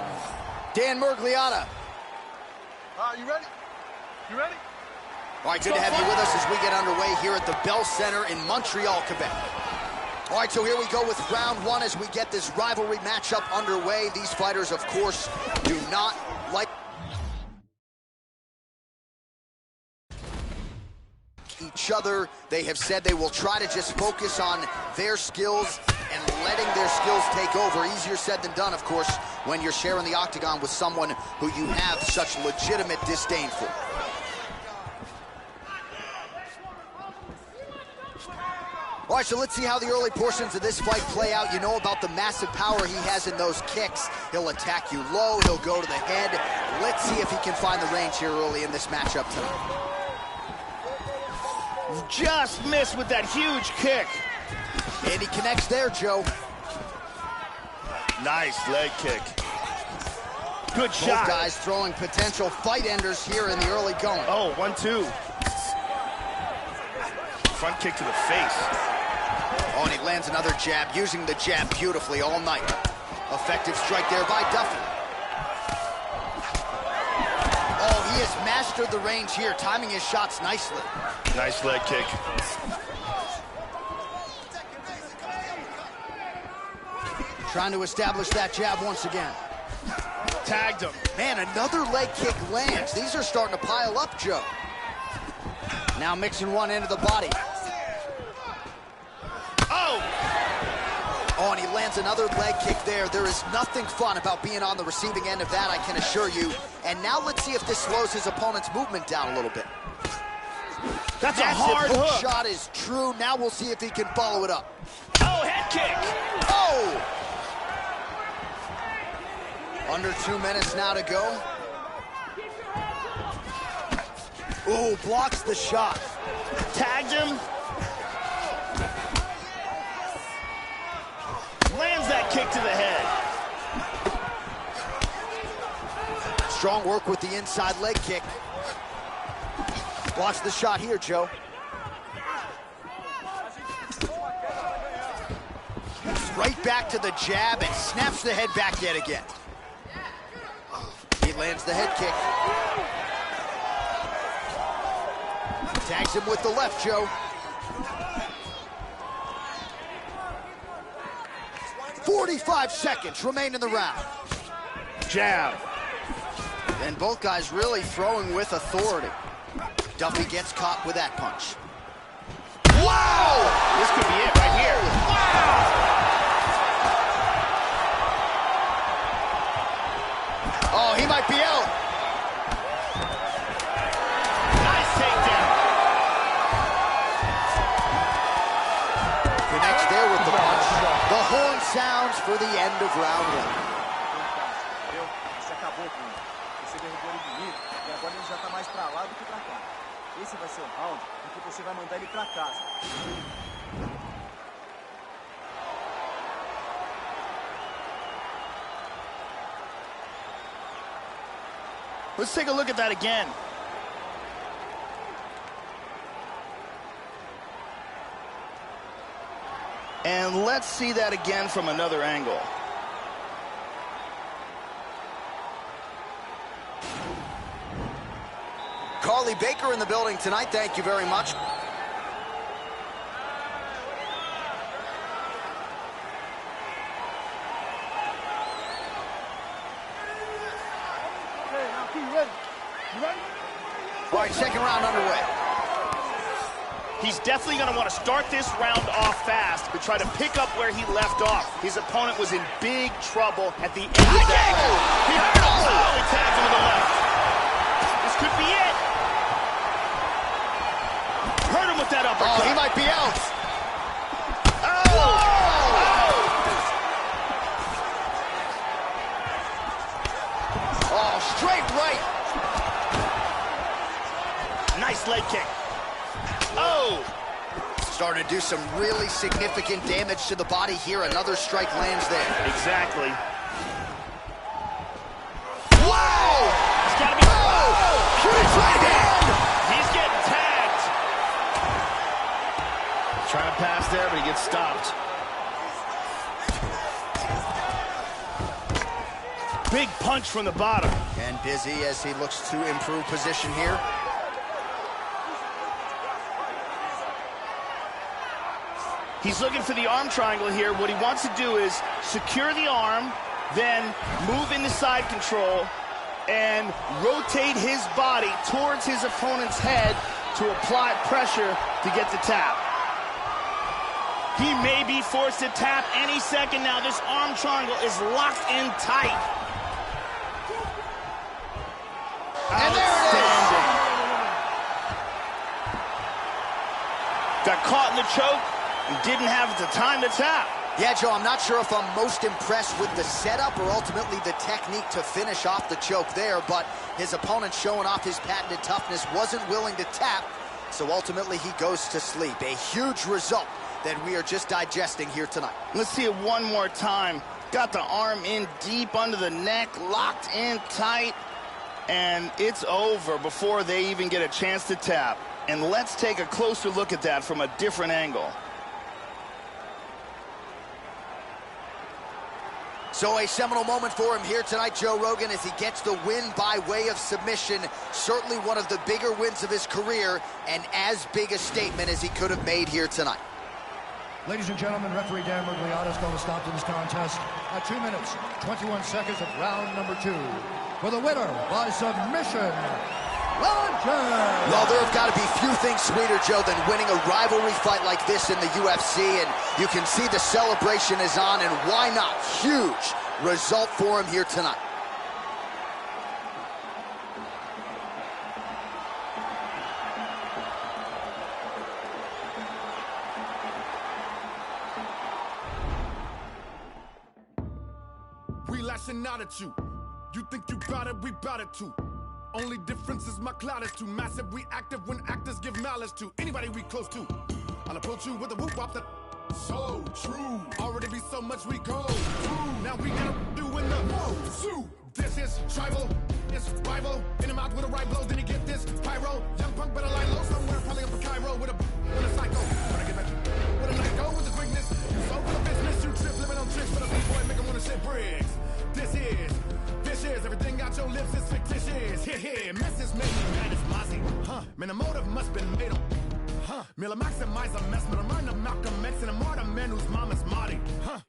Dan Murgliata. You ready? You ready? All right, good to have you with us as we get underway here at the Bell Center in Montreal, Quebec. All right, so here we go with round 1 as we get this rivalry matchup underway. These fighters, of course, do not like... other. They have said they will try to just focus on their skills and letting their skills take over. Easier said than done, of course, when you're sharing the octagon with someone who you have such legitimate disdain for. All right, so let's see how the early portions of this fight play out. You know about the massive power he has in those kicks. He'll attack you low, he'll go to the head. Let's see if he can find the range here early in this matchup tonight. Just missed with that huge kick. And he connects there, Joe. Nice leg kick. Good shot. Both guys throwing potential fight enders here in the early going. Oh, 1-2. Front kick to the face. Oh, and he lands another jab, using the jab beautifully all night. Effective strike there by Duffy. Oh, he has mastered the range here, timing his shots nicely. Nice leg kick. Trying to establish that jab once again. Tagged him. Man, another leg kick lands. These are starting to pile up, Joe. Now mixing one into the body. Oh! Oh, and he lands another leg kick there. There is nothing fun about being on the receiving end of that, I can assure you. And now let's see if this slows his opponent's movement down a little bit. That's a hard hook. Shot is true. Now we'll see if he can follow it up. Oh, head kick. Oh! Under 2 minutes now to go. Ooh, blocks the shot. Tagged him. Lands that kick to the head. Strong work with the inside leg kick. Watch the shot here, Joe. Right back to the jab and snaps the head back yet again. He lands the head kick. Tags him with the left, Joe. 45 seconds remain in the round. Jab. And both guys really throwing with authority. Duffy gets caught with that punch. Wow! This could be it right here. Wow! Oh, he might be out. Nice takedown. Connects there with the punch. The horn sounds for the end of round one. Você acabou com ele. Você derrubou ele bonito e agora ele já tá mais pra lá do que pra cá. Esse vai ser o round em que você vai mandar ele pra casa. Let's take a look at that again. And let's see that again from another angle. Carly Baker in the building tonight. Thank you very much. All right, second round underway. He's definitely going to want to start this round off fast to try to pick up where he left off. His opponent was in big trouble at the end of that round. He hurt him. Oh, he tagged him with the left. This could be it. Hurt him with that uppercut. Oh, he might be out. Oh, straight right. Nice leg kick. Oh! Starting to do some really significant damage to the body here. Another strike lands there. Exactly. Wow! It's gotta be. Oh! Huge right hand! He's getting tagged. Trying to pass there, but he gets stopped. Big punch from the bottom. And busy as he looks to improve position here. He's looking for the arm triangle here. What he wants to do is secure the arm, then move into side control, and rotate his body towards his opponent's head to apply pressure to get the tap. He may be forced to tap any second now. This arm triangle is locked in tight. And there it is. Got caught in the choke and didn't have the time to tap. Yeah, Joe, I'm not sure if I'm most impressed with the setup or ultimately the technique to finish off the choke there, but his opponent showing off his patented toughness wasn't willing to tap, so ultimately he goes to sleep. A huge result that we are just digesting here tonight. Let's see it one more time. Got the arm in deep under the neck, locked in tight, and it's over before they even get a chance to tap. And let's take a closer look at that from a different angle. So a seminal moment for him here tonight, Joe Rogan, as he gets the win by way of submission. Certainly one of the bigger wins of his career, and as big a statement as he could have made here tonight. Ladies and gentlemen, referee Dan Mergliata is going to stop to this contest at 2 minutes, 21 seconds of round number 2. For the winner by submission, well, there have got to be few things sweeter, Joe, than winning a rivalry fight like this in the UFC, and you can see the celebration is on, and why not? Huge result for him here tonight. We lashing out at you. You think you bout it, we bout it too. Only difference is my cloud is too massive. We active when actors give malice to anybody we close to. I'll approach you with a whoop wop that so true. Already be so much we go through. Now we gotta do in the zoo. This is tribal, it's rival. In the mouth with a right blow, then you get this pyro. Young punk better lie low somewhere, probably up in Cairo with a psycho. When I get back with a night go with the quickness. You so full of business, you trip living on tricks, but a B-boy make 'em wanna shit bricks. This is vicious, everything out your lips is fictitious. Here, messes make me mad as Mozzie. Man, the motive must been made on. Miller maximize a mess, but I'm running up Malcolm X and I'm more the man whose mama's Marty.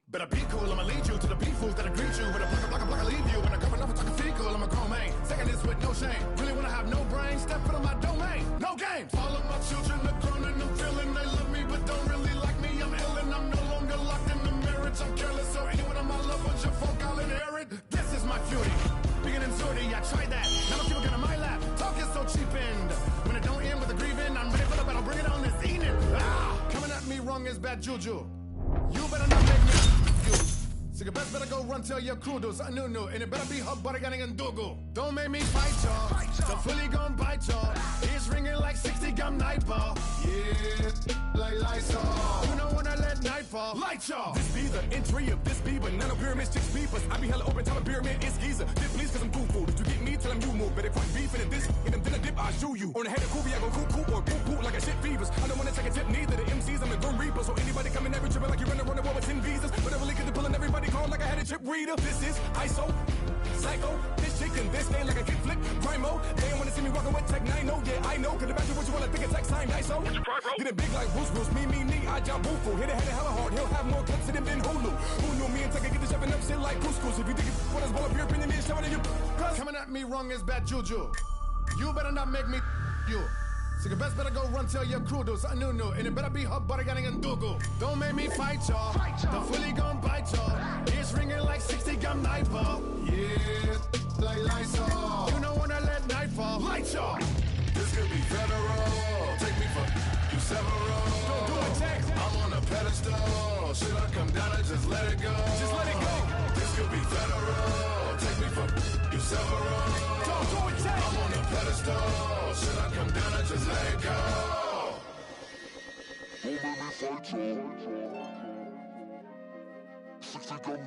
Better be cool, I'ma lead you to the beef fools that'll greet you. With a block, I leave you. When I cover enough, I can fecal, I'm a grown man. Second this with no shame. Really wanna have no brain, step foot on my domain. No games. All of my children are grown and I'm feeling they love me, but don't really like me. I'm ill and I'm no longer locked in the marriage. I'm careless, so anyone on my love bunch of folk, I'll inherit. This is my fury. Bigger than Zordy, I tried that. Now my people get on my lap. Talk is so cheap and when it don't end with a grieving, I'm ready for the battle, bring it on this evening. Coming at me wrong is bad juju. You better not make me you. So you best better go run tell your crew do something new. And it better be hot butter getting and dogo. Don't make me fight y'all. So fully gon' bite y'all. It's ringing like 60 gun nightfall. Yeah, like Lysol. You know when I let nightfall. Light y'all. This be the entry of this be, but none of pyramids, chicks peepers. I be hella open, tell a pyramid is geezer. Dip please cause I'm cool. If you get me, tell him you move. But if I'm beefing at this, in them dinner dip, I shoot you. On the head of Kobe, I go cool or poo like a shit fevers. I don't wanna take a tip, neither the MCs, I'm a Grim Reaper. So anybody coming every trip like you're running around the world with 10 visas. Whatever lick at the pulling everybody call like I had a chip reader. This is ISO, psycho, this chicken, this thing like a kick flick, primo. They don't wanna see me walking with Tech 9, no, yeah, I know. Could imagine what you wanna think of Tech sign, ISO. Get it big like Bruce, me, I jump boo. Hit it hella hard, he'll have more clips than Hulu. Who knew me and Tech get the shoving up shit like couscous. If you think it's what is well up your opinion is showing you. Coming at me wrong is bad juju. You better not make me you. So you best better go run tell your crew do something new. And it better be hot butter getting and dogo. Don't make me fight y'all. The fully gon' bite y'all. It's ringing like 60 gun nightfall. Yeah, like Lysol. You know when I let nightfall. Light y'all. This could be federal. Take me for you several. Don't do it, Tex. I'm on a pedestal. Should I come down and just let it go? Just let it go. This could be federal. Take me for you several. Don't do it, Tex. I'm on a pedestal. Should I come down and just let it go? Won't make me fight y'all. 60 gun